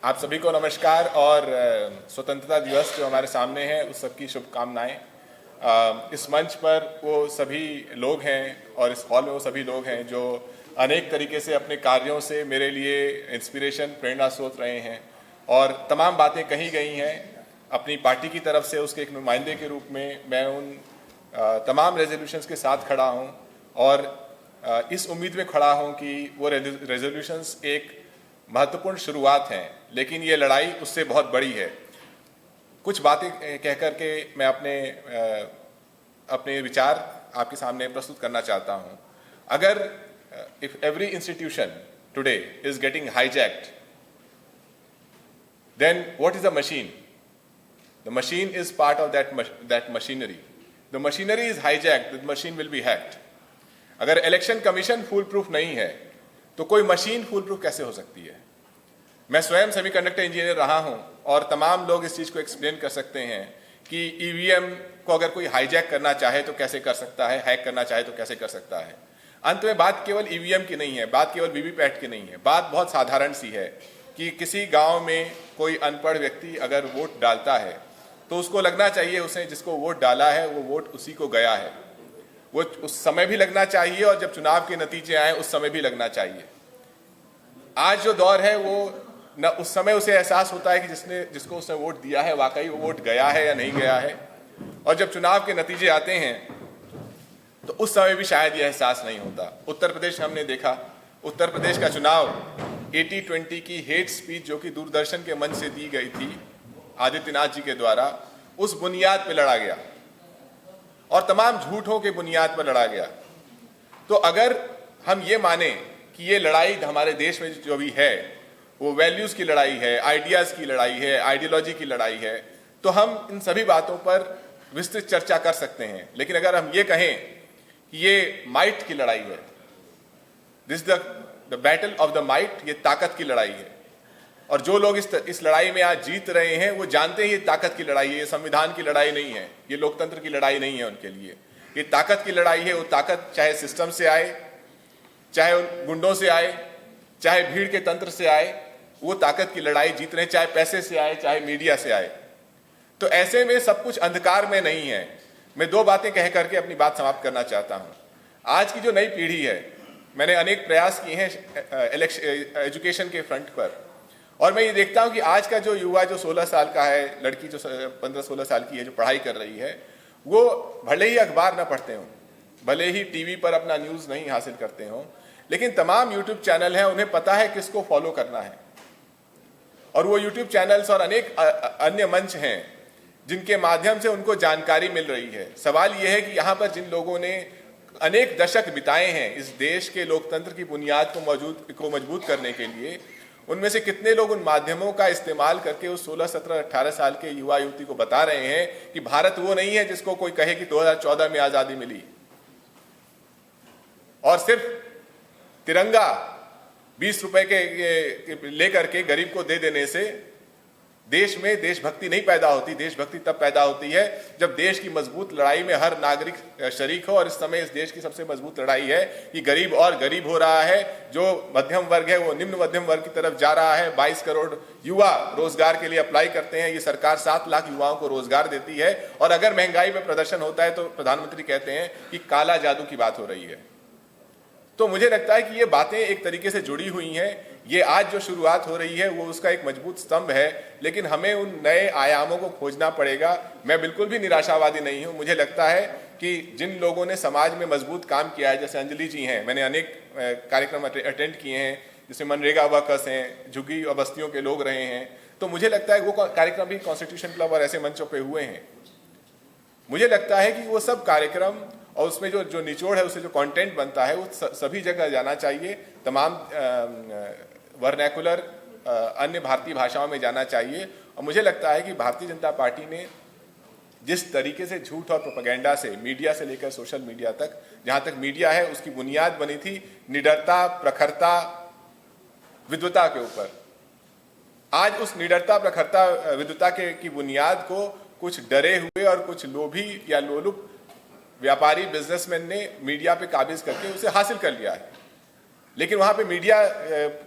आप सभी को नमस्कार और स्वतंत्रता दिवस जो हमारे सामने है उस सबकी शुभकामनाएं। इस मंच पर वो सभी लोग हैं और इस हॉल में वो सभी लोग हैं जो अनेक तरीके से अपने कार्यों से मेरे लिए इंस्पिरेशन, प्रेरणा स्रोत रहे हैं और तमाम बातें कही गई हैं। अपनी पार्टी की तरफ से उसके एक नुमाइंदे के रूप में मैं उन तमाम रेजोल्यूशंस के साथ खड़ा हूं और इस उम्मीद में खड़ा हूं कि वो रेजोल्यूशंस एक महत्वपूर्ण शुरुआत हैं, लेकिन ये लड़ाई उससे बहुत बड़ी है। कुछ बातें कह कर के मैं अपने विचार आपके सामने प्रस्तुत करना चाहता हूं। अगर if every institution today is getting hijacked, then what is the machine? The machine is part of that machinery. The machinery is hijacked, the machine will be hacked. अगर इलेक्शन कमीशन फुल प्रूफ नहीं है तो कोई machine full proof कैसे हो सकती है? मैं स्वयं सेमीकंडक्टर इंजीनियर रहा हूं और तमाम लोग इस चीज को एक्सप्लेन कर सकते हैं कि ईवीएम को अगर कोई हाईजैक करना चाहे तो कैसे कर सकता है, हैक करना चाहे तो कैसे कर सकता है। अंत में बात केवल ईवीएम की नहीं है, बात केवल वीवीपैट की नहीं है, बात बहुत साधारण सी है कि किसी गांव में कोई अनपढ़ व्यक्ति अगर वोट डालता है तो उसको लगना चाहिए उसने जिसको वोट डाला है वो वोट उसी को गया है। वो उस समय भी लगना चाहिए और जब चुनाव के नतीजे आए उस समय भी लगना चाहिए। आज जो दौर है वो न उस समय उसे एहसास होता है कि जिसको उसने वोट दिया है वाकई वो वोट गया है या नहीं गया है, और जब चुनाव के नतीजे आते हैं तो उस समय भी शायद ये एहसास नहीं होता। उत्तर प्रदेश हमने देखा, उत्तर प्रदेश का चुनाव 80-20 की हेट स्पीच जो कि दूरदर्शन के मंच से दी गई थी आदित्यनाथ जी के द्वारा, उस बुनियाद पर लड़ा गया और तमाम झूठों के बुनियाद पर लड़ा गया। तो अगर हम ये माने कि ये लड़ाई हमारे देश में जो भी है वो वैल्यूज की लड़ाई है, आइडियाज की लड़ाई है, आइडियोलॉजी की लड़ाई है, तो हम इन सभी बातों पर विस्तृत चर्चा कर सकते हैं। लेकिन अगर हम ये कहें कि ये माइट की लड़ाई है, this the battle of the might, ये ताकत की लड़ाई है, और जो लोग इस लड़ाई में आज जीत रहे हैं वो जानते हैं ये ताकत की लड़ाई है, ये संविधान की लड़ाई नहीं है, ये लोकतंत्र की लड़ाई नहीं है उनके लिए, ये ताकत की लड़ाई है। वो ताकत चाहे सिस्टम से आए, चाहे गुंडों से आए, चाहे भीड़ के तंत्र से आए, वो ताकत की लड़ाई जीत रहे हैं, चाहे पैसे से आए, चाहे मीडिया से आए। तो ऐसे में सब कुछ अंधकार में नहीं है। मैं दो बातें कह करके अपनी बात समाप्त करना चाहता हूं। आज की जो नई पीढ़ी है, मैंने अनेक प्रयास किए हैं एजुकेशन के फ्रंट पर, और मैं ये देखता हूं कि आज का जो युवा जो 16 साल का है, लड़की जो 15-16 साल की है जो पढ़ाई कर रही है, वो भले ही अखबार ना पढ़ते हों, भले ही टीवी पर अपना न्यूज़ नहीं हासिल करते हों, लेकिन तमाम यूट्यूब चैनल हैं, उन्हें पता है किसको फॉलो करना है, और वो यूट्यूब चैनल्स और अनेक अन्य मंच हैं जिनके माध्यम से उनको जानकारी मिल रही है। सवाल यह है कि यहाँ पर जिन लोगों ने अनेक दशक बिताए हैं इस देश के लोकतंत्र की बुनियाद को मजबूत करने के लिए, उनमें से कितने लोग उन माध्यमों का इस्तेमाल करके उस 16, 17, 18 साल के युवा युवती को बता रहे हैं कि भारत वो नहीं है जिसको कोई कहे कि 2014 में आजादी मिली, और सिर्फ तिरंगा 20 रुपए के लेकर के गरीब को दे देने से देश में देशभक्ति नहीं पैदा होती। देशभक्ति तब पैदा होती है जब देश की मजबूत लड़ाई में हर नागरिक शरीक हो, और इस समय इस देश की सबसे मजबूत लड़ाई है कि गरीब और गरीब हो रहा है, जो मध्यम वर्ग है वो निम्न मध्यम वर्ग की तरफ जा रहा है। 22 करोड़ युवा रोजगार के लिए अप्लाई करते हैं, ये सरकार 7 लाख युवाओं को रोजगार देती है, और अगर महंगाई में प्रदर्शन होता है तो प्रधानमंत्री कहते हैं कि काला जादू की बात हो रही है। तो मुझे लगता है कि ये बातें एक तरीके से जुड़ी हुई हैं। ये आज जो शुरुआत हो रही है वो उसका एक मजबूत स्तंभ है, लेकिन हमें उन नए आयामों को खोजना पड़ेगा। मैं बिल्कुल भी निराशावादी नहीं हूं। मुझे लगता है कि जिन लोगों ने समाज में मजबूत काम किया है, जैसे अंजलि जी हैं, मैंने अनेक कार्यक्रम अटेंड किए हैं, जैसे मनरेगा वर्कर्स हैं, झुग्गी और बस्तियों के लोग रहे हैं, तो मुझे लगता है वो कार्यक्रम भी कॉन्स्टिट्यूशन क्लब और ऐसे मंचों पर हुए हैं। मुझे लगता है कि वो सब कार्यक्रम और उसमें जो निचोड़ है, उससे जो कंटेंट बनता है, वो सभी जगह जाना चाहिए। तमाम वर्नैकुलर अन्य भारतीय भाषाओं में जाना चाहिए। और मुझे लगता है कि भारतीय जनता पार्टी ने जिस तरीके से झूठ और प्रोपेगेंडा से, मीडिया से लेकर सोशल मीडिया तक, जहां तक मीडिया है उसकी बुनियाद बनी थी निडरता, प्रखरता, विद्वता के ऊपर। आज उस निडरता, प्रखरता, विद्वता की बुनियाद को कुछ डरे हुए और कुछ लोभी या लोलुप व्यापारी, बिजनेसमैन ने मीडिया पे काबिज करके उसे हासिल कर लिया है। लेकिन वहाँ पे मीडिया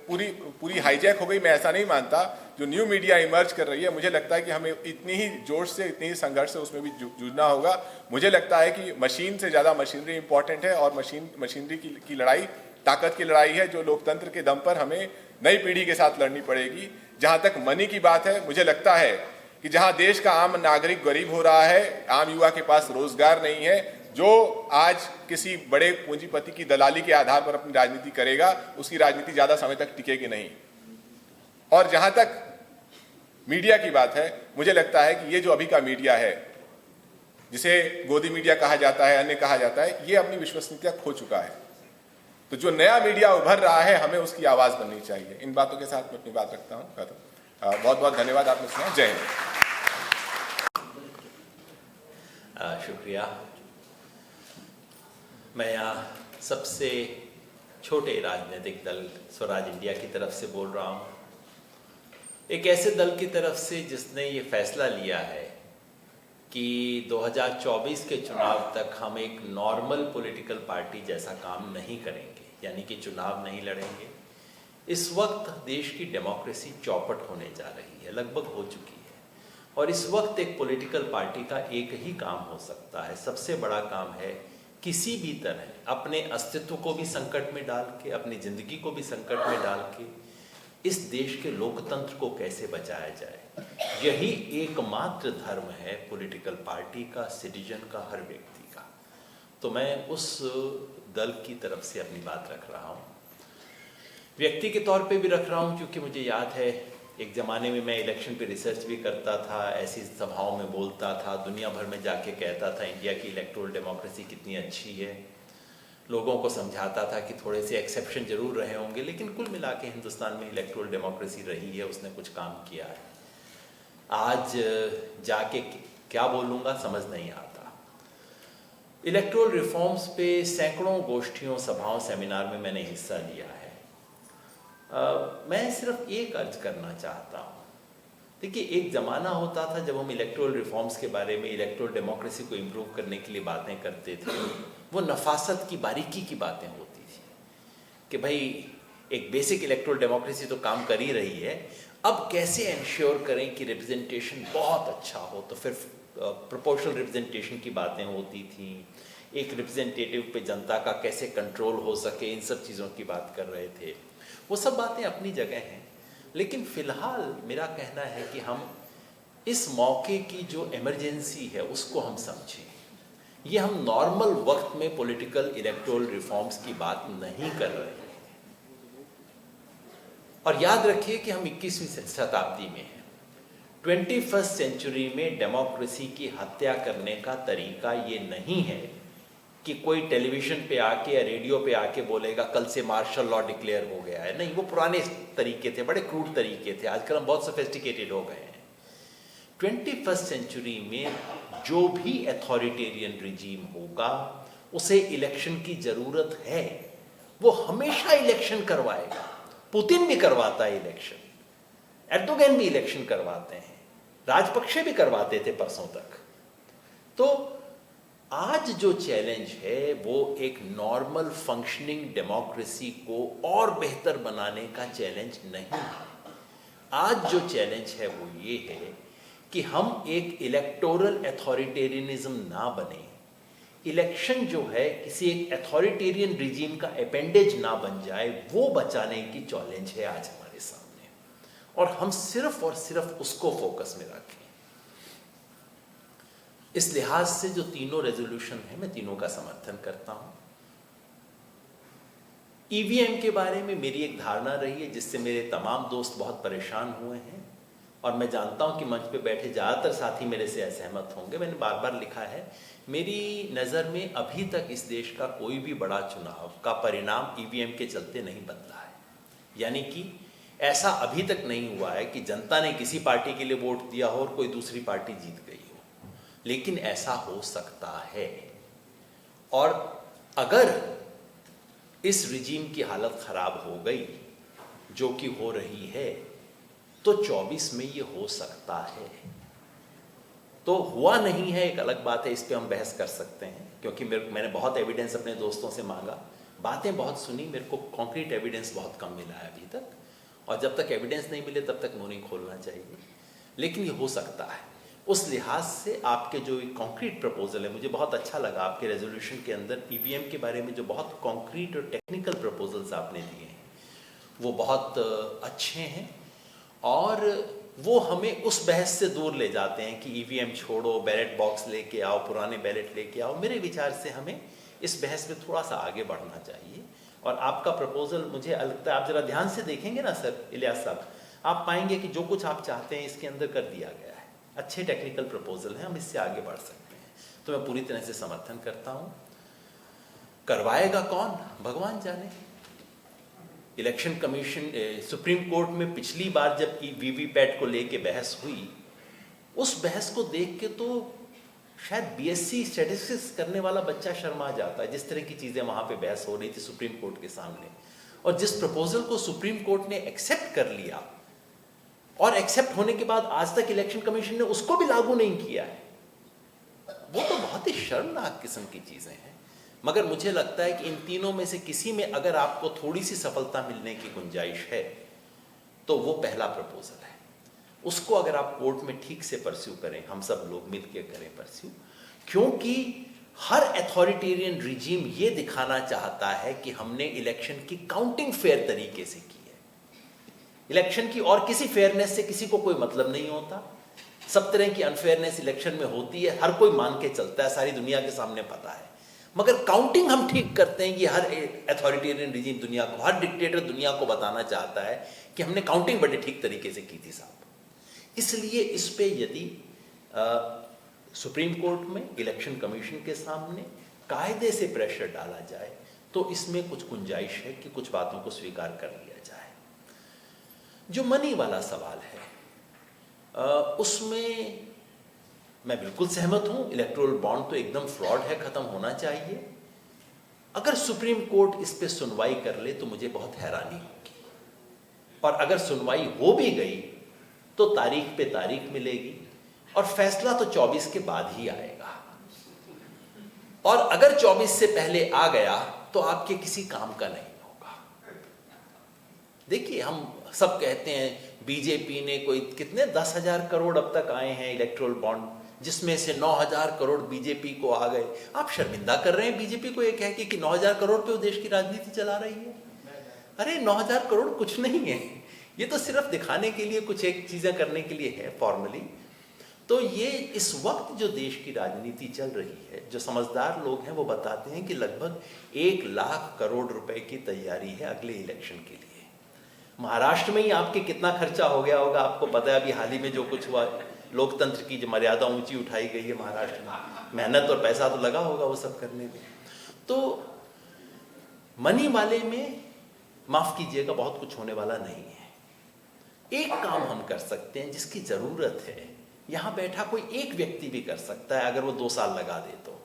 पूरी हाईजैक हो गई। मैं ऐसा नहीं मानता। जो न्यू मीडिया इमर्ज कर रही है, मुझे लगता है कि हमें इतनी ही जोश से, इतनी ही संघर्ष से उसमें भी जूझना होगा। मुझे लगता है कि मशीन से ज़्यादा मशीनरी इंपॉर्टेंट है, और मशीनरी की लड़ाई ताकत की लड़ाई है, जो लोकतंत्र के दम पर हमें नई पीढ़ी के साथ लड़नी पड़ेगी। जहाँ तक मनी की बात है, मुझे लगता है कि जहाँ देश का आम नागरिक गरीब हो रहा है, आम युवा के पास रोजगार नहीं है, जो आज किसी बड़े पूंजीपति की दलाली के आधार पर अपनी राजनीति करेगा, उसकी राजनीति ज्यादा समय तक टिकेगी नहीं। और जहां तक मीडिया की बात है, मुझे लगता है कि ये जो अभी का मीडिया है, जिसे गोदी मीडिया कहा जाता है, अन्य कहा जाता है, ये अपनी विश्वसनीयता खो चुका है। तो जो नया मीडिया उभर रहा है, हमें उसकी आवाज बननी चाहिए। इन बातों के साथ मैं अपनी बात रखता हूँ। बहुत बहुत धन्यवाद आपने सुना। जय हिंद। शुक्रिया। मैं यहाँ सबसे छोटे राजनीतिक दल स्वराज इंडिया की तरफ से बोल रहा हूँ, एक ऐसे दल की तरफ से जिसने ये फैसला लिया है कि 2024 के चुनाव तक हम एक नॉर्मल पॉलिटिकल पार्टी जैसा काम नहीं करेंगे, यानी कि चुनाव नहीं लड़ेंगे। इस वक्त देश की डेमोक्रेसी चौपट होने जा रही है, लगभग हो चुकी है, और इस वक्त एक पॉलिटिकल पार्टी का एक ही काम हो सकता है, सबसे बड़ा काम है किसी भी तरह अपने अस्तित्व को भी संकट में डाल के, अपनी जिंदगी को भी संकट में डाल के इस देश के लोकतंत्र को कैसे बचाया जाए। यही एकमात्र धर्म है पॉलिटिकल पार्टी का, सिटीजन का, हर व्यक्ति का। तो मैं उस दल की तरफ से अपनी बात रख रहा हूँ, व्यक्ति के तौर पे भी रख रहा हूँ, क्योंकि मुझे याद है एक ज़माने में मैं इलेक्शन पे रिसर्च भी करता था, ऐसी सभाओं में बोलता था, दुनिया भर में जाके कहता था इंडिया की इलेक्टोरल डेमोक्रेसी कितनी अच्छी है, लोगों को समझाता था कि थोड़े से एक्सेप्शन जरूर रहे होंगे, लेकिन कुल मिला के हिंदुस्तान में इलेक्टोरल डेमोक्रेसी रही है, उसने कुछ काम किया है। आज जाके क्या बोलूँगा समझ नहीं आता। इलेक्टोरल रिफॉर्म्स पे सैकड़ों गोष्ठियों, सभाओं, सेमिनार में मैंने हिस्सा लिया है। मैं सिर्फ एक अर्ज करना चाहता हूँ। देखिए, एक ज़माना होता था जब हम इलेक्टोरल रिफॉर्म्स के बारे में, इलेक्टोरल डेमोक्रेसी को इम्प्रूव करने के लिए बातें करते थे, वो नफासत की, बारीकी की बातें होती थी कि भाई एक बेसिक इलेक्टोरल डेमोक्रेसी तो काम कर ही रही है, अब कैसे इंश्योर करें कि रिप्रेजेंटेशन बहुत अच्छा हो। तो फिर प्रोपोर्शनल रिप्रेजेंटेशन की बातें होती थी, एक रिप्रेजेंटेटिव पे जनता का कैसे कंट्रोल हो सके, इन सब चीज़ों की बात कर रहे थे। वो सब बातें अपनी जगह हैं, लेकिन फ़िलहाल मेरा कहना है कि हम इस मौके की जो इमरजेंसी है उसको हम समझें। ये हम नॉर्मल वक्त में पॉलिटिकल इलेक्टोरल रिफॉर्म्स की बात नहीं कर रहे हैं। और याद रखिए कि हम 21वीं शताब्दी में हैं। 21st सेंचुरी में डेमोक्रेसी की हत्या करने का तरीका ये नहीं है कि कोई टेलीविजन पे आके या रेडियो पे आके बोलेगा कल से मार्शल लॉ डिक्लेयर हो गया है। नहीं, वो पुराने तरीके थे, बड़े क्रूड तरीके थे। आजकल हम बहुत सोफिस्टिकेटेड हो गए हैं। 21st सेंचुरी में जो भी अथॉरिटेरियन रिजीम होगा उसे इलेक्शन की जरूरत है। वो हमेशा इलेक्शन करवाएगा। पुतिन भी करवाता है इलेक्शन, एर्दोगन भी इलेक्शन करवाते हैं, राजपक्षे भी करवाते थे परसों तक। तो आज जो चैलेंज है वो एक नॉर्मल फंक्शनिंग डेमोक्रेसी को और बेहतर बनाने का चैलेंज नहीं है। आज जो चैलेंज है वो ये है कि हम एक इलेक्टोरल अथॉरिटेरियनिज्म ना बने, इलेक्शन जो है किसी एक अथॉरिटेरियन रिजीम का अपेंडेज ना बन जाए, वो बचाने की चैलेंज है आज हमारे सामने, और हम सिर्फ और सिर्फ उसको फोकस में रखें। इस लिहाज से जो तीनों रेजोल्यूशन है, मैं तीनों का समर्थन करता हूं। ईवीएम के बारे में मेरी एक धारणा रही है जिससे मेरे तमाम दोस्त बहुत परेशान हुए हैं, और मैं जानता हूं कि मंच पे बैठे ज़्यादातर साथी मेरे से असहमत होंगे। मैंने बार बार लिखा है, मेरी नज़र में अभी तक इस देश का कोई भी बड़ा चुनाव का परिणाम ईवीएम के चलते नहीं बदला है। यानी कि ऐसा अभी तक नहीं हुआ है कि जनता ने किसी पार्टी के लिए वोट दिया हो और कोई दूसरी पार्टी जीत गई हो, लेकिन ऐसा हो सकता है। और अगर इस रिजीम की हालत ख़राब हो गई, जो कि हो रही है, तो 24 में ये हो सकता है। तो हुआ नहीं है एक अलग बात है, इस पे हम बहस कर सकते हैं, क्योंकि मैंने बहुत एविडेंस अपने दोस्तों से मांगा, बातें बहुत सुनी, मेरे को कॉन्क्रीट एविडेंस बहुत कम मिला है अभी तक, और जब तक एविडेंस नहीं मिले तब तक मुंह नहीं खोलना चाहिए, लेकिन ये हो सकता है। उस लिहाज से आपके जो कॉन्क्रीट प्रपोजल है, मुझे बहुत अच्छा लगा आपके रेजोल्यूशन के अंदर ईवीएम के बारे में जो बहुत कॉन्क्रीट और टेक्निकल प्रपोजल्स आपने दिए हैं वो बहुत अच्छे हैं, और वो हमें उस बहस से दूर ले जाते हैं कि ईवीएम छोड़ो, बैलेट बॉक्स लेके आओ, पुराने बैलेट लेके आओ। मेरे विचार से हमें इस बहस में थोड़ा सा आगे बढ़ना चाहिए, और आपका प्रपोजल मुझे लगता है, आप जरा ध्यान से देखेंगे ना सर इलियास साहब, आप पाएंगे कि जो कुछ आप चाहते हैं इसके अंदर कर दिया गया है। अच्छे टेक्निकल प्रपोजल हैं, हम इससे आगे बढ़ सकते हैं, तो मैं पूरी तरह से समर्थन करता हूँ। करवाएगा कौन, भगवान जाने। इलेक्शन कमीशन, सुप्रीम कोर्ट में पिछली बार जब वीवीपैट को लेके बहस हुई, उस बहस को देख के तो शायद बीएससी स्टैटिस्टिक्स करने वाला बच्चा शर्मा जाता है, जिस तरह की चीज़ें वहाँ पे बहस हो रही थी सुप्रीम कोर्ट के सामने। और जिस प्रपोजल को सुप्रीम कोर्ट ने एक्सेप्ट कर लिया, और एक्सेप्ट होने के बाद आज तक इलेक्शन कमीशन ने उसको भी लागू नहीं किया है, वो तो बहुत ही शर्मनाक किस्म की चीज़ें हैं। मगर मुझे लगता है कि इन तीनों में से किसी में अगर आपको थोड़ी सी सफलता मिलने की गुंजाइश है तो वो पहला प्रपोजल है। उसको अगर आप कोर्ट में ठीक से परस्यू करें, हम सब लोग मिलकर करें परस्यू, क्योंकि हर अथॉरिटेरियन रिजीम ये दिखाना चाहता है कि हमने इलेक्शन की काउंटिंग फेयर तरीके से की है। इलेक्शन की और किसी फेयरनेस से किसी को कोई मतलब नहीं होता। सब तरह की अनफेयरनेस इलेक्शन में होती है, हर कोई मान के चलता है, सारी दुनिया के सामने पता है। मगर काउंटिंग हम ठीक करते हैं, ये हर अथॉरिटेरियन रिजीम दुनिया को, हर डिक्टेटर दुनिया को बताना चाहता है कि हमने काउंटिंग बड़े ठीक तरीके से की थी साहब। इसलिए इस पे यदि सुप्रीम कोर्ट में, इलेक्शन कमीशन के सामने कायदे से प्रेशर डाला जाए तो इसमें कुछ गुंजाइश है कि कुछ बातों को स्वीकार कर लिया जाए। जो मनी वाला सवाल है उसमें मैं बिल्कुल सहमत हूं, इलेक्टोरल बॉन्ड तो एकदम फ्रॉड है, खत्म होना चाहिए। अगर सुप्रीम कोर्ट इस पे सुनवाई कर ले तो मुझे बहुत हैरानी होगी, और अगर सुनवाई हो भी गई तो तारीख पे तारीख मिलेगी, और फैसला तो 24 के बाद ही आएगा। और अगर 24 से पहले आ गया तो आपके किसी काम का नहीं होगा। देखिए, हम सब कहते हैं बीजेपी ने कोई कितने 10,000 करोड़ अब तक आए हैं इलेक्टोरल बॉन्ड, जिसमें से 9,000 करोड़ बीजेपी को आ गए। आप शर्मिंदा कर रहे हैं बीजेपी को ये कह के कि 9,000 करोड़ पे वो देश की राजनीति चला रही है। अरे 9,000 करोड़ कुछ नहीं है, ये तो सिर्फ दिखाने के लिए, कुछ एक चीजें करने के लिए है फॉर्मली। तो ये इस वक्त जो देश की राजनीति चल रही है, जो समझदार लोग हैं वो बताते हैं कि लगभग 1 लाख करोड़ रुपए की तैयारी है अगले इलेक्शन के लिए। महाराष्ट्र में ही आपके कितना खर्चा हो गया होगा आपको पता है। अभी हाल ही में जो कुछ हुआ, लोकतंत्र की जो मर्यादा ऊंची उठाई गई है महाराष्ट्र में, मेहनत और पैसा तो लगा होगा वो सब करने में। तो मनी वाले में माफ कीजिएगा बहुत कुछ होने वाला नहीं है। एक काम हम कर सकते हैं जिसकी जरूरत है, यहां बैठा कोई एक व्यक्ति भी कर सकता है अगर वो 2 साल लगा दे तो,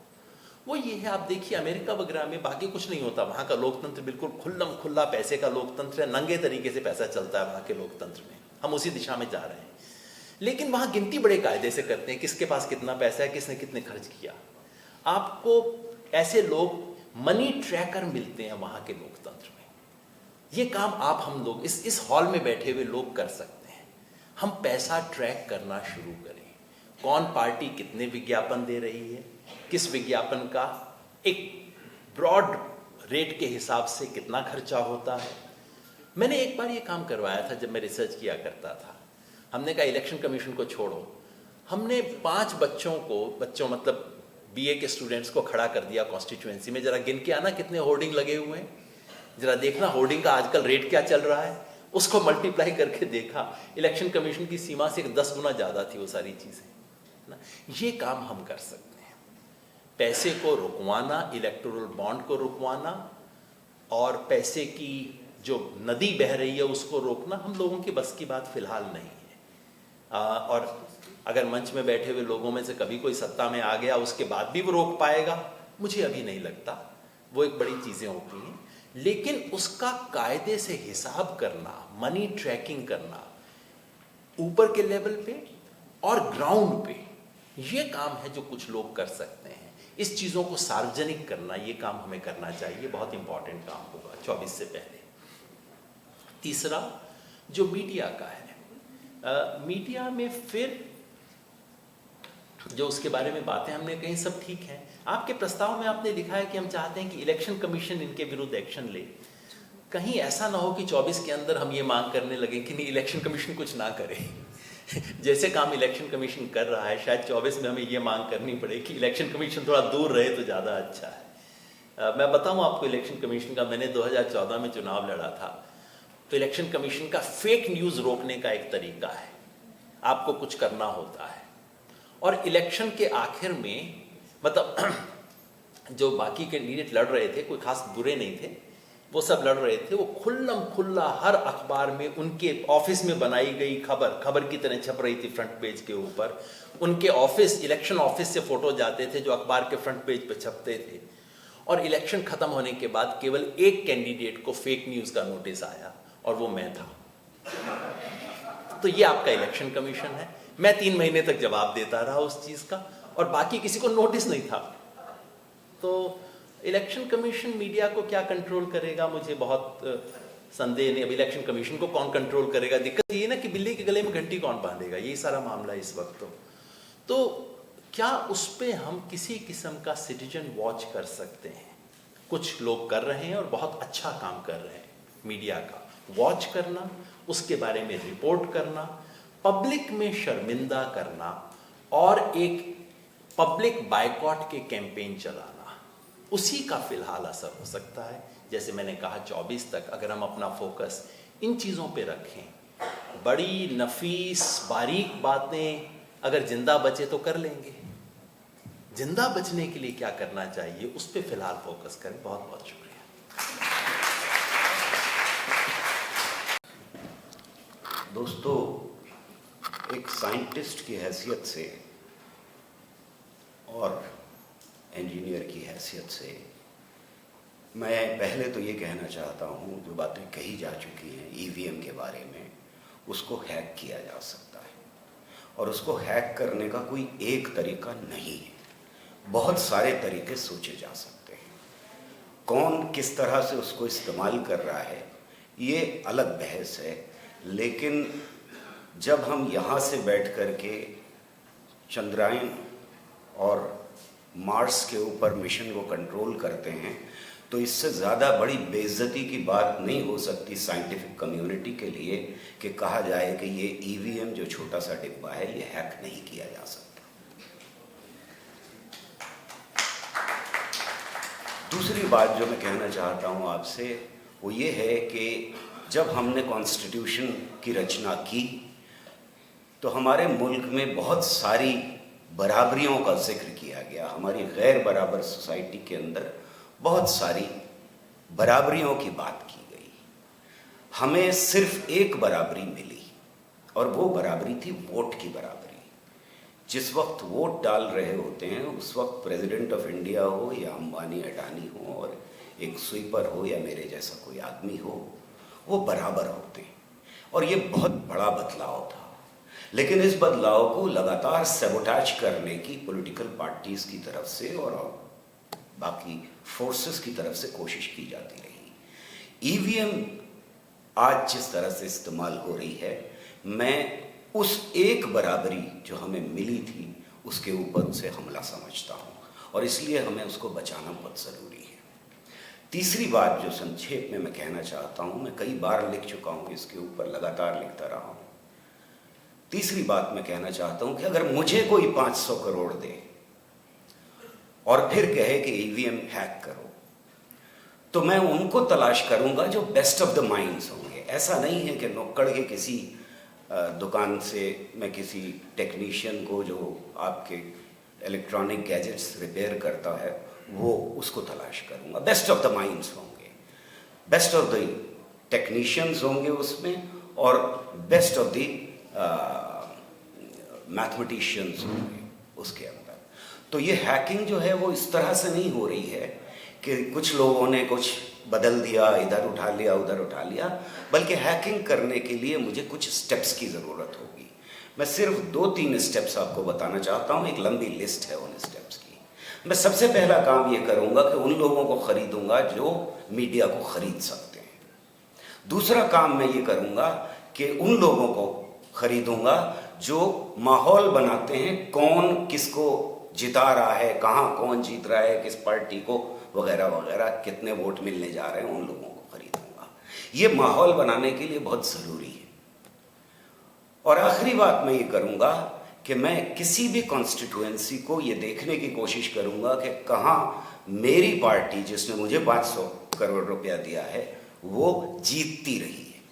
वो ये है, आप देखिए अमेरिका वगैरह में बाकी कुछ नहीं होता, वहां का लोकतंत्र बिल्कुल खुल्लम खुल्ला पैसे का लोकतंत्र है, नंगे तरीके से पैसा चलता है वहां के लोकतंत्र में। हम उसी दिशा में जा रहे हैं, लेकिन वहां गिनती बड़े कायदे से करते हैं किसके पास कितना पैसा है, किसने कितने खर्च किया। आपको ऐसे लोग मनी ट्रैकर मिलते हैं वहां के लोकतंत्र में। ये काम आप हम लोग इस हॉल में बैठे हुए लोग कर सकते हैं। हम पैसा ट्रैक करना शुरू करें, कौन पार्टी कितने विज्ञापन दे रही है, किस विज्ञापन का एक ब्रॉड रेट के हिसाब से कितना खर्चा होता है। मैंने एक बार ये काम करवाया था जब मैं रिसर्च किया करता था। हमने कहा इलेक्शन कमीशन को छोड़ो, हमने 5 बच्चों मतलब बीए के स्टूडेंट्स को खड़ा कर दिया कॉन्स्टिट्यूएंसी में, जरा गिन के आना कितने होर्डिंग लगे हुए हैं, जरा देखना होर्डिंग का आजकल रेट क्या चल रहा है, उसको मल्टीप्लाई करके देखा, इलेक्शन कमीशन की सीमा से 10 गुना ज़्यादा थी वो सारी चीज़ें ना। ये काम हम कर सकते हैं, पैसे को रुकवाना, इलेक्टोरल बॉन्ड को रुकवाना, और पैसे की जो नदी बह रही है उसको रोकना हम लोगों की बस की बात फिलहाल नहीं है। और अगर मंच में बैठे हुए लोगों में से कभी कोई सत्ता में आ गया उसके बाद भी वो रोक पाएगा, मुझे अभी नहीं लगता। वो एक बड़ी चीज़ें होती हैं, लेकिन उसका कायदे से हिसाब करना, मनी ट्रैकिंग करना ऊपर के लेवल पे और ग्राउंड पे, ये काम है जो कुछ लोग कर सकते हैं। इस चीज़ों को सार्वजनिक करना, ये काम हमें करना चाहिए, बहुत इंपॉर्टेंट काम होगा 24 से पहले। तीसरा जो मीडिया का है, मीडिया में फिर जो उसके बारे में बातें हमने कही सब ठीक है। आपके प्रस्ताव में आपने लिखा है कि हम चाहते हैं कि इलेक्शन कमीशन इनके विरुद्ध एक्शन ले। कहीं ऐसा ना हो कि 24 के अंदर हम ये मांग करने लगे कि नहीं, इलेक्शन कमीशन कुछ ना करे। जैसे काम इलेक्शन कमीशन कर रहा है, शायद 24 में हमें ये मांग करनी पड़े कि इलेक्शन कमीशन थोड़ा दूर रहे तो ज़्यादा अच्छा है। मैं बताऊं आपको इलेक्शन कमीशन का, मैंने 2014 में चुनाव लड़ा था, तो इलेक्शन कमीशन का फेक न्यूज़ रोकने का एक तरीका है, आपको कुछ करना होता है। और इलेक्शन के आखिर में मतलब जो बाकी कैंडिडेट लड़ रहे थे, कोई खास बुरे नहीं थे, वो सब लड़ रहे थे, वो खुल्लम खुल्ला हर अखबार में उनके ऑफिस में बनाई गई खबर की तरह छप रही थी फ्रंट पेज के ऊपर। उनके ऑफिस, इलेक्शन ऑफिस से फोटो जाते थे जो अखबार के फ्रंट पेज पे छपते थे। और इलेक्शन खत्म होने के बाद केवल एक कैंडिडेट को फेक न्यूज़ का नोटिस आया और वो मैं था। तो ये आपका इलेक्शन कमीशन है। मैं 3 महीने तक जवाब देता रहा उस चीज़ का और बाकी किसी को नोटिस नहीं था। तो इलेक्शन कमीशन मीडिया को क्या कंट्रोल करेगा, मुझे बहुत संदेह नहीं। अब इलेक्शन कमीशन को कौन कंट्रोल करेगा, दिक्कत ये ना कि बिल्ली के गले में घंटी कौन बांधेगा, यही सारा मामला है इस वक्त। तो क्या उस पर हम किसी किस्म का सिटीजन वॉच कर सकते हैं? कुछ लोग कर रहे हैं और बहुत अच्छा काम कर रहे हैं। मीडिया का वॉच करना, उसके बारे में रिपोर्ट करना, पब्लिक में शर्मिंदा करना और एक पब्लिक बायकॉट के कैंपेन चलाना, उसी का फिलहाल असर हो सकता है। जैसे मैंने कहा 24 तक अगर हम अपना फोकस इन चीज़ों पे रखें, बड़ी नफीस बारीक बातें अगर जिंदा बचे तो कर लेंगे। जिंदा बचने के लिए क्या करना चाहिए उस पर फिलहाल फोकस करें। बहुत बहुत शुक्रिया। दोस्तों, एक साइंटिस्ट की हैसियत से और इंजीनियर की हैसियत से मैं पहले तो ये कहना चाहता हूँ, जो बातें कही जा चुकी हैं ईवीएम के बारे में, उसको हैक किया जा सकता है और उसको हैक करने का कोई एक तरीका नहीं है, बहुत सारे तरीके सोचे जा सकते हैं। कौन किस तरह से उसको इस्तेमाल कर रहा है ये अलग बहस है, लेकिन जब हम यहाँ से बैठ कर के चंद्रायन और मार्स के ऊपर मिशन को कंट्रोल करते हैं तो इससे ज़्यादा बड़ी बेइज्जती की बात नहीं हो सकती साइंटिफिक कम्युनिटी के लिए कि कहा जाए कि ये ईवीएम जो छोटा सा डिब्बा है ये हैक नहीं किया जा सकता। दूसरी बात जो मैं कहना चाहता हूँ आपसे वो ये है कि जब हमने कॉन्स्टिट्यूशन की रचना की तो हमारे मुल्क में बहुत सारी बराबरियों का जिक्र किया गया। हमारी गैर बराबर सोसाइटी के अंदर बहुत सारी बराबरियों की बात की गई। हमें सिर्फ एक बराबरी मिली और वो बराबरी थी वोट की बराबरी। जिस वक्त वोट डाल रहे होते हैं उस वक्त प्रेसिडेंट ऑफ इंडिया हो या अंबानी अडानी हो और एक स्वीपर हो या मेरे जैसा कोई आदमी हो, वो बराबर होते हैं। और ये बहुत बड़ा बदलाव था, लेकिन इस बदलाव को लगातार सैबोटेज करने की पॉलिटिकल पार्टीज की तरफ से और बाकी फोर्सेस की तरफ से कोशिश की जाती रही। ईवीएम आज जिस तरह से इस्तेमाल हो रही है, मैं उस एक बराबरी जो हमें मिली थी उसके ऊपर से हमला समझता हूँ और इसलिए हमें उसको बचाना बहुत ज़रूरी है। तीसरी बात जो संक्षेप में मैं कहना चाहता हूँ, मैं कई बार लिख चुका हूँ इसके ऊपर, लगातार लिखता रहा हूँ। तीसरी बात मैं कहना चाहता हूँ कि अगर मुझे कोई 500 करोड़ दे और फिर कहे कि ईवीएम हैक करो, तो मैं उनको तलाश करूंगा जो बेस्ट ऑफ द माइंड्स होंगे। ऐसा नहीं है कि नुक्कड़ के किसी दुकान से मैं किसी टेक्नीशियन को जो आपके इलेक्ट्रॉनिक गैजेट्स रिपेयर करता है वो उसको तलाश करूंगा। बेस्ट ऑफ द माइंड्स होंगे, बेस्ट ऑफ द टेक्नीशियंस होंगे उसमें और बेस्ट ऑफ द मैथमेटिशियंस होंगे उसके अंदर। तो ये हैकिंग जो है वो इस तरह से नहीं हो रही है कि कुछ लोगों ने कुछ बदल दिया, इधर उठा लिया उधर उठा लिया, बल्कि हैकिंग करने के लिए मुझे कुछ स्टेप्स की ज़रूरत होगी। मैं सिर्फ 2-3 स्टेप्स आपको बताना चाहता हूँ, एक लंबी लिस्ट है उन स्टेप्स की। मैं सबसे पहला काम ये करूंगा कि उन लोगों को खरीदूंगा जो मीडिया को खरीद सकते हैं। दूसरा काम मैं ये करूंगा कि उन लोगों को खरीदूंगा जो माहौल बनाते हैं, कौन किसको जिता रहा है, कहाँ कौन जीत रहा है, किस पार्टी को वगैरह वगैरह, कितने वोट मिलने जा रहे हैं, उन लोगों को खरीदूंगा। ये माहौल बनाने के लिए बहुत ज़रूरी है। और आखिरी बात मैं ये करूंगा कि मैं किसी भी कॉन्स्टिट्यूएंसी को ये देखने की कोशिश करूंगा कि कहाँ मेरी पार्टी जिसने मुझे 500 करोड़ रुपया दिया है वो जीतती रही है।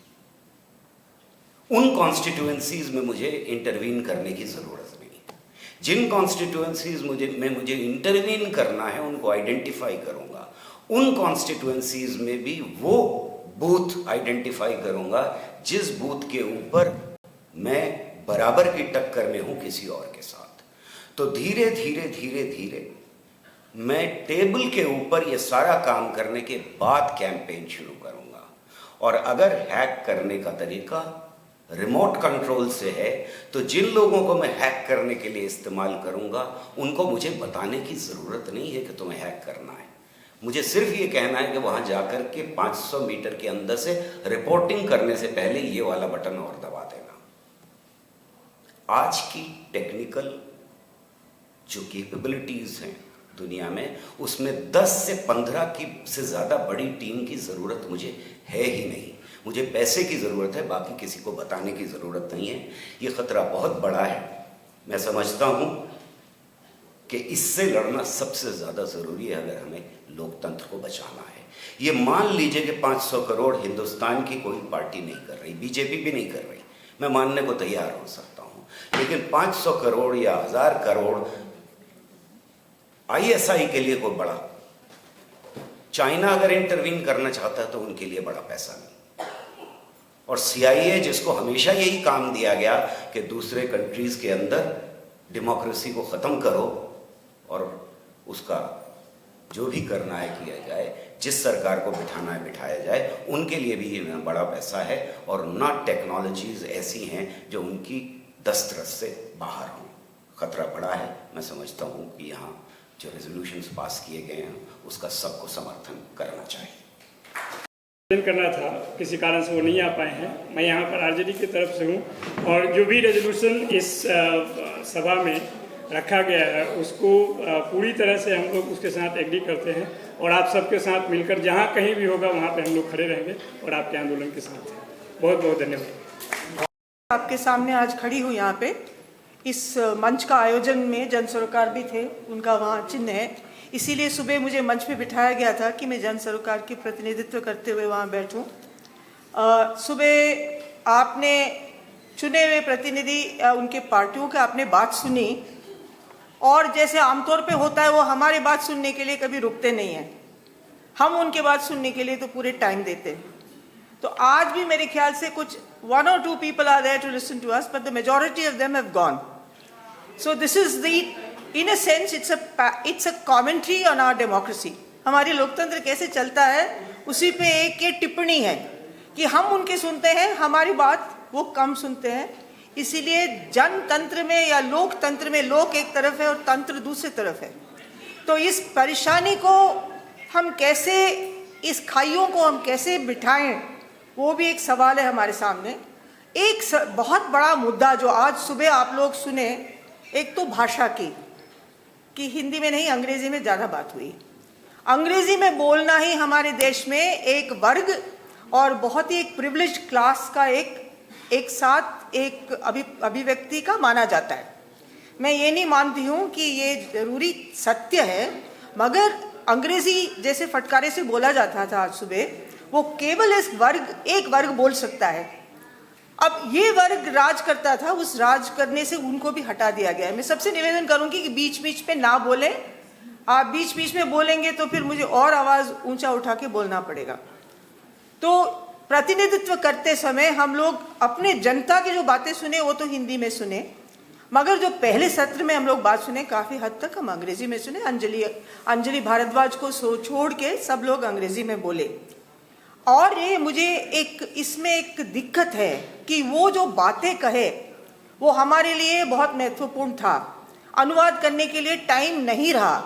उन कॉन्स्टिट्यूएंसीज में मुझे इंटरवीन करने की ज़रूरत नहीं है। जिन कॉन्स्टिट्यूएंसीज में मुझे इंटरवीन करना है उनको आइडेंटिफाई करूंगा। उन कॉन्स्टिट्यूएंसीज में भी वो बूथ आइडेंटिफाई करूंगा जिस बूथ के ऊपर मैं बराबर की टक्कर में हूं किसी और के साथ। तो धीरे धीरे धीरे धीरे मैं टेबल के ऊपर ये सारा काम करने के बाद कैंपेन शुरू करूंगा। और अगर हैक करने का तरीका रिमोट कंट्रोल से है तो जिन लोगों को मैं हैक करने के लिए इस्तेमाल करूंगा उनको मुझे बताने की ज़रूरत नहीं है कि तुम्हें हैक करना है। मुझे सिर्फ ये कहना है कि वहां जाकर के 500 मीटर के अंदर से रिपोर्टिंग करने से पहले ये वाला बटन और दबा देना। आज की टेक्निकल जो कैपेबिलिटीज हैं दुनिया में, उसमें 10 से 15 की से ज़्यादा बड़ी टीम की ज़रूरत मुझे है ही नहीं। मुझे पैसे की ज़रूरत है, बाकी किसी को बताने की ज़रूरत नहीं है। ये ख़तरा बहुत बड़ा है। मैं समझता हूँ कि इससे लड़ना सबसे ज़्यादा ज़रूरी है अगर हमें लोकतंत्र को बचाना है। ये मान लीजिए कि 500 करोड़ हिंदुस्तान की कोई पार्टी नहीं कर रही, बीजेपी भी नहीं कर रही, मैं मानने को तैयार हो सकता हूँ, लेकिन 500 करोड़ या 1000 करोड़ ISI के लिए कोई बड़ा, चाइना अगर इंटरवीन करना चाहता है तो उनके लिए बड़ा पैसा नहीं। और CIA जिसको हमेशा यही काम दिया गया कि दूसरे कंट्रीज के अंदर डेमोक्रेसी को ख़त्म करो और उसका जो भी करना है किया जाए, जिस सरकार को बिठाना है बिठाया जाए, उनके लिए भी ये बड़ा पैसा है। और ना टेक्नोलॉजीज ऐसी हैं जो उनकी दस्तरस से बाहर हों। ख़तरा बड़ा है। मैं समझता हूँ कि यहाँ जो रेजोल्यूशंस पास किए गए हैं उसका सबको समर्थन करना चाहिए। करना था, किसी कारण से वो नहीं आ पाए हैं। मैं यहाँ पर RJD की तरफ से हूँ और जो भी रेजोल्यूशन इस सभा में रखा गया है उसको पूरी तरह से हम लोग उसके साथ एग्री करते हैं और आप सबके साथ मिलकर जहाँ कहीं भी होगा वहाँ पे हम लोग खड़े रहेंगे और आपके आंदोलन के साथ हैं। बहुत बहुत धन्यवाद। आपके सामने आज खड़ी हूँ यहाँ पे। इस मंच का आयोजन में जन सरोकार भी थे, उनका वहाँ चिन्ह है, इसीलिए सुबह मुझे मंच पे बिठाया गया था कि मैं जन सरोकार की प्रतिनिधित्व करते हुए वहाँ बैठूँ। सुबह आपने चुने हुए प्रतिनिधि उनके पार्टियों का आपने बात सुनी और जैसे आमतौर पे होता है वो हमारी बात सुनने के लिए कभी रुकते नहीं हैं, हम उनके बात सुनने के लिए तो पूरे टाइम देते हैं। तो आज भी मेरे ख्याल से कुछ 1 or 2 people are there to listen to us, but the majority of them have gone. So this is in a sense it's a commentary on our democracy. हमारी लोकतंत्र कैसे चलता है उसी पे एक ये टिप्पणी है कि हम उनके सुनते हैं, हमारी बात वो कम सुनते हैं। इसीलिए जनतंत्र में या लोकतंत्र में लोक एक तरफ है और तंत्र दूसरी तरफ है। तो इस परेशानी को हम कैसे, इस खाइयों को हम कैसे बिठाएं, वो भी एक सवाल है हमारे सामने। एक बहुत बड़ा मुद्दा जो आज सुबह आप लोग सुने, एक तो भाषा की, कि हिंदी में नहीं अंग्रेजी में ज़्यादा बात हुई। अंग्रेजी में बोलना ही हमारे देश में एक वर्ग और बहुत ही एक प्रिविलेज्ड क्लास का एक साथ एक अभिव्यक्ति का माना जाता है। मैं ये नहीं मानती हूँ कि ये जरूरी सत्य है, मगर अंग्रेजी जैसे फटकारे से बोला जाता था आज सुबह, वो केवल एक वर्ग बोल सकता है। अब ये वर्ग राज करता था, उस राज करने से उनको भी हटा दिया गया है। मैं सबसे निवेदन करूंगी कि बीच बीच पे ना बोलें। आप बीच बीच में बोलेंगे तो फिर मुझे और आवाज़ ऊंचा उठा के बोलना पड़ेगा। तो प्रतिनिधित्व करते समय हम लोग अपने जनता की जो बातें सुने वो तो हिंदी में सुने, मगर जो पहले सत्र में हम लोग बात सुने काफ़ी हद तक हम अंग्रेजी में सुने। अंजलि भारद्वाज को छोड़ के सब लोग अंग्रेजी में बोले। और ये मुझे इसमें एक दिक्कत है कि वो जो बातें कहे वो हमारे लिए बहुत महत्वपूर्ण था, अनुवाद करने के लिए टाइम नहीं रहा।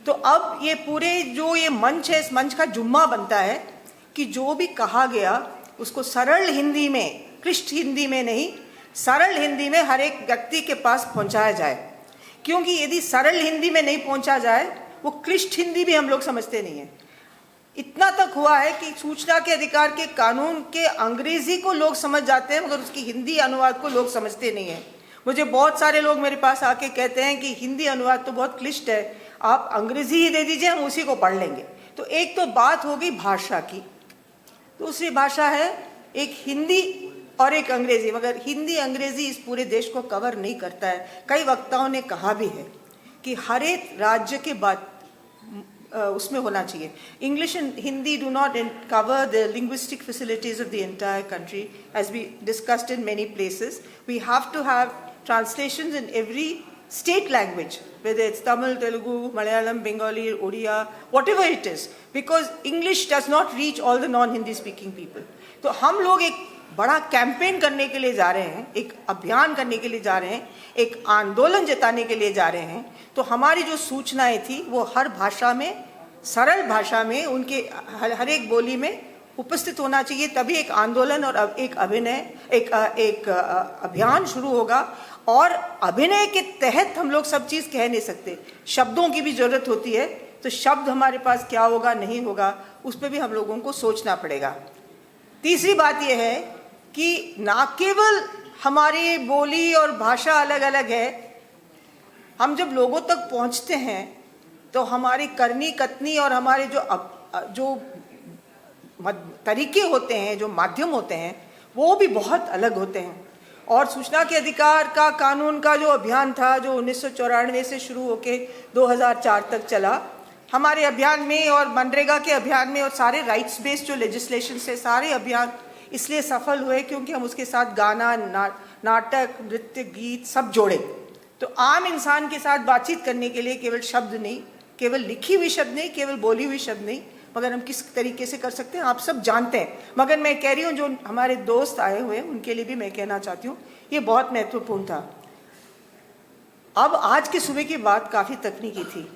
तो अब ये पूरे जो ये मंच है, इस मंच का जुम्मा बनता है कि जो भी कहा गया उसको सरल हिंदी में, क्लिष्ट हिंदी में नहीं, सरल हिंदी में हर एक व्यक्ति के पास पहुंचाया जाए। क्योंकि यदि सरल हिंदी में नहीं पहुंचा जाए, वो क्लिष्ट हिंदी भी हम लोग समझते नहीं है। इतना तक हुआ है कि सूचना के अधिकार के कानून के अंग्रेजी को लोग समझ जाते हैं, मगर उसकी हिंदी अनुवाद को लोग समझते नहीं है। मुझे बहुत सारे लोग मेरे पास आके कहते हैं कि हिंदी अनुवाद तो बहुत क्लिष्ट है, आप अंग्रेजी ही दे दीजिए, हम उसी को पढ़ लेंगे। तो एक तो बात हो गई भाषा की, दूसरी भाषा है एक हिंदी और एक अंग्रेजी, मगर हिंदी अंग्रेजी इस पूरे देश को कवर नहीं करता है। कई वक्ताओं ने कहा भी है कि हर एक राज्य के बाद उसमें होना चाहिए। English and Hindi do not cover the linguistic facilities of the entire country as we discussed in many places. We have to have translations in every state language, whether it's Tamil, Telugu, Malayalam, Bengali, Odia, whatever it is, because English does not reach all the non-Hindi speaking people. तो हम लोग एक बड़ा campaign करने के लिए जा रहे हैं, एक अभियान करने के लिए जा रहे हैं, एक आंदोलन जताने के लिए जा रहे हैं। तो हमारी जो सूचनाएं थी वो हर भाषा में, सरल भाषा में, उनके हर एक बोली में उपस्थित होना चाहिए। तभी एक आंदोलन और एक अभियान शुरू होगा। और अभिनय के तहत हम लोग सब चीज़ कह नहीं सकते, शब्दों की भी जरूरत होती है। तो शब्द हमारे पास क्या होगा, नहीं होगा, उस पर भी हम लोगों को सोचना पड़ेगा। तीसरी बात यह है कि ना केवल हमारी बोली और भाषा अलग अलग है, हम जब लोगों तक पहुंचते हैं तो हमारी करनी कथनी और हमारे जो तरीके होते हैं, जो माध्यम होते हैं, वो भी बहुत अलग होते हैं। और सूचना के अधिकार का कानून का जो अभियान था, जो 1994 से शुरू होके 2004 तक चला, हमारे अभियान में और मनरेगा के अभियान में और सारे राइट्स बेस्ड जो लेजिस्लेशन से सारे अभियान इसलिए सफल हुए क्योंकि हम उसके साथ गाना, नाटक, नृत्य, गीत सब जोड़े। तो आम इंसान के साथ बातचीत करने के लिए केवल शब्द नहीं, केवल लिखी हुई शब्द नहीं, केवल बोली हुई शब्द नहीं, मगर हम किस तरीके से कर सकते हैं आप सब जानते हैं। मगर मैं कह रही हूँ जो हमारे दोस्त आए हुए हैं उनके लिए भी मैं कहना चाहती हूँ, ये बहुत महत्वपूर्ण था। अब आज के सुबह की बात काफ़ी तकनीकी थी,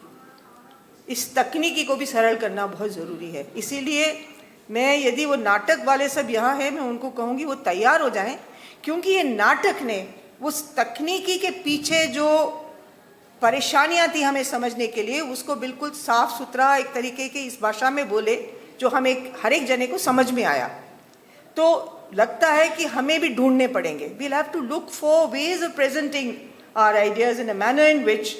इस तकनीकी को भी सरल करना बहुत ज़रूरी है। इसीलिए मैं, यदि वो नाटक वाले सब यहाँ हैं, मैं उनको कहूँगी वो तैयार हो जाएं, क्योंकि ये नाटक ने उस तकनीकी के पीछे जो परेशानियां थी हमें समझने के लिए, उसको बिल्कुल साफ सुथरा एक तरीके के इस भाषा में बोले जो हमें हर एक जने को समझ में आया। तो लगता है कि हमें भी ढूंढने पड़ेंगे। We'll have to look for ways of presenting our ideas in a manner in which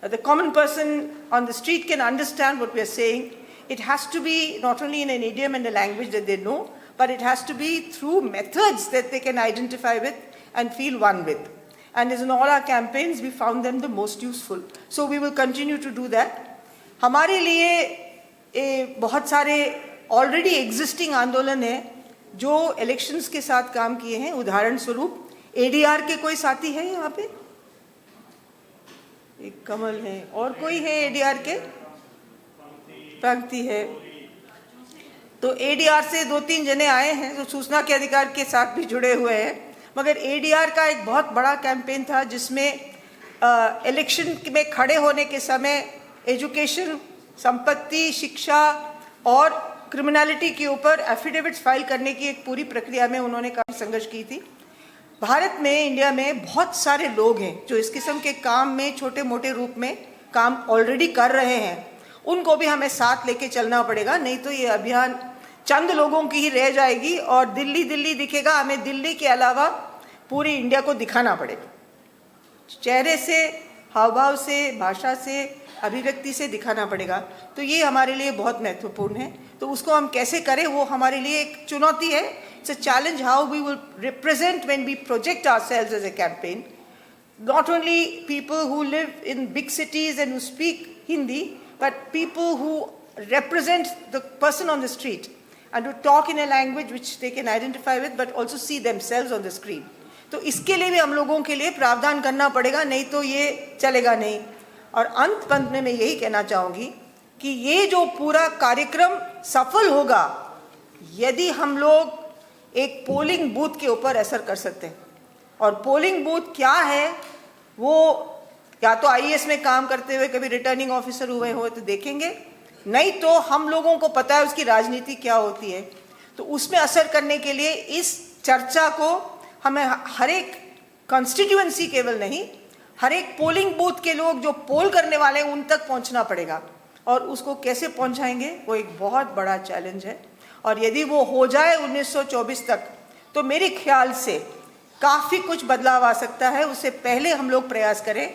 the common person on the street can understand what we are saying. It has to be not only in an idiom and a language that they know, but it has to be through methods that they can identify with and feel one with. And as in all our campaigns, we found them the most useful. So we will continue to do that. हमारे लिए बहुत सारे already existing आंदोलन हैं जो elections के साथ काम किए हैं। उदाहरण स्वरूप ADR के कोई साथी है यहाँ पे? एक कमल है, और कोई है ADR के? पंक्ति है। तो ADR से 2-3 जने आए हैं जो सूचना के अधिकार के साथ भी जुड़े हुए हैं। मगर ADR का एक बहुत बड़ा कैंपेन था जिसमें इलेक्शन में खड़े होने के समय एजुकेशन, संपत्ति, शिक्षा और क्रिमिनलिटी के ऊपर एफिडेविट्स फाइल करने की एक पूरी प्रक्रिया में उन्होंने काफ़ी संघर्ष की थी। भारत में, इंडिया में बहुत सारे लोग हैं जो इस किस्म के काम में छोटे मोटे रूप में काम ऑलरेडी कर रहे हैं, उनको भी हमें साथ लेके चलना पड़ेगा, नहीं तो ये अभियान चंद लोगों की ही रह जाएगी और दिल्ली दिल्ली दिखेगा। हमें दिल्ली के अलावा पूरी इंडिया को दिखाना पड़ेगा, चेहरे से, हाव भाव से, भाषा से, अभिव्यक्ति से दिखाना पड़ेगा। तो ये हमारे लिए बहुत महत्वपूर्ण है। तो उसको हम कैसे करें, वो हमारे लिए एक चुनौती है। It's a challenge how we will represent when we project ourselves as a campaign, not only people who live in big cities and who speak Hindi, but people who represent the person on the street and who talk in a language which they can identify with but also see themselves on the screen. तो इसके लिए भी हम लोगों के लिए प्रावधान करना पड़ेगा, नहीं तो ये चलेगा नहीं। और अंत में मैं यही कहना चाहूँगी कि ये जो पूरा कार्यक्रम सफल होगा यदि हम लोग एक पोलिंग बूथ के ऊपर असर कर सकते हैं। और पोलिंग बूथ क्या है वो या तो आईएएस में काम करते हुए कभी रिटर्निंग ऑफिसर हुए हो तो देखेंगे, नहीं तो हम लोगों को पता है उसकी राजनीति क्या होती है। तो उसमें असर करने के लिए इस चर्चा को हमें हर एक कॉन्स्टिट्यूएंसी केवल नहीं, हर एक पोलिंग बूथ के लोग जो पोल करने वाले हैं उन तक पहुंचना पड़ेगा। और उसको कैसे पहुंचाएंगे वो एक बहुत बड़ा चैलेंज है। और यदि वो हो जाए 1924 तक तो मेरे ख्याल से काफ़ी कुछ बदलाव आ सकता है। उससे पहले हम लोग प्रयास करें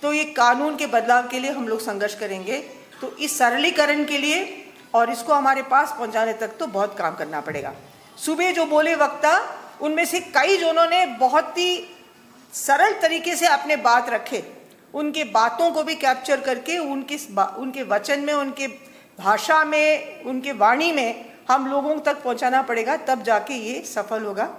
तो ये कानून के बदलाव के लिए हम लोग संघर्ष करेंगे। तो इस सरलीकरण के लिए और इसको हमारे पास पहुंचाने तक तो बहुत काम करना पड़ेगा। सुबह जो बोले वक्ता, उनमें से कई जनों ने बहुत ही सरल तरीके से अपने बात रखे, उनके बातों को भी कैप्चर करके उनके वचन में, उनके भाषा में, उनके वाणी में हम लोगों तक पहुंचाना पड़ेगा, तब जाके ये सफल होगा।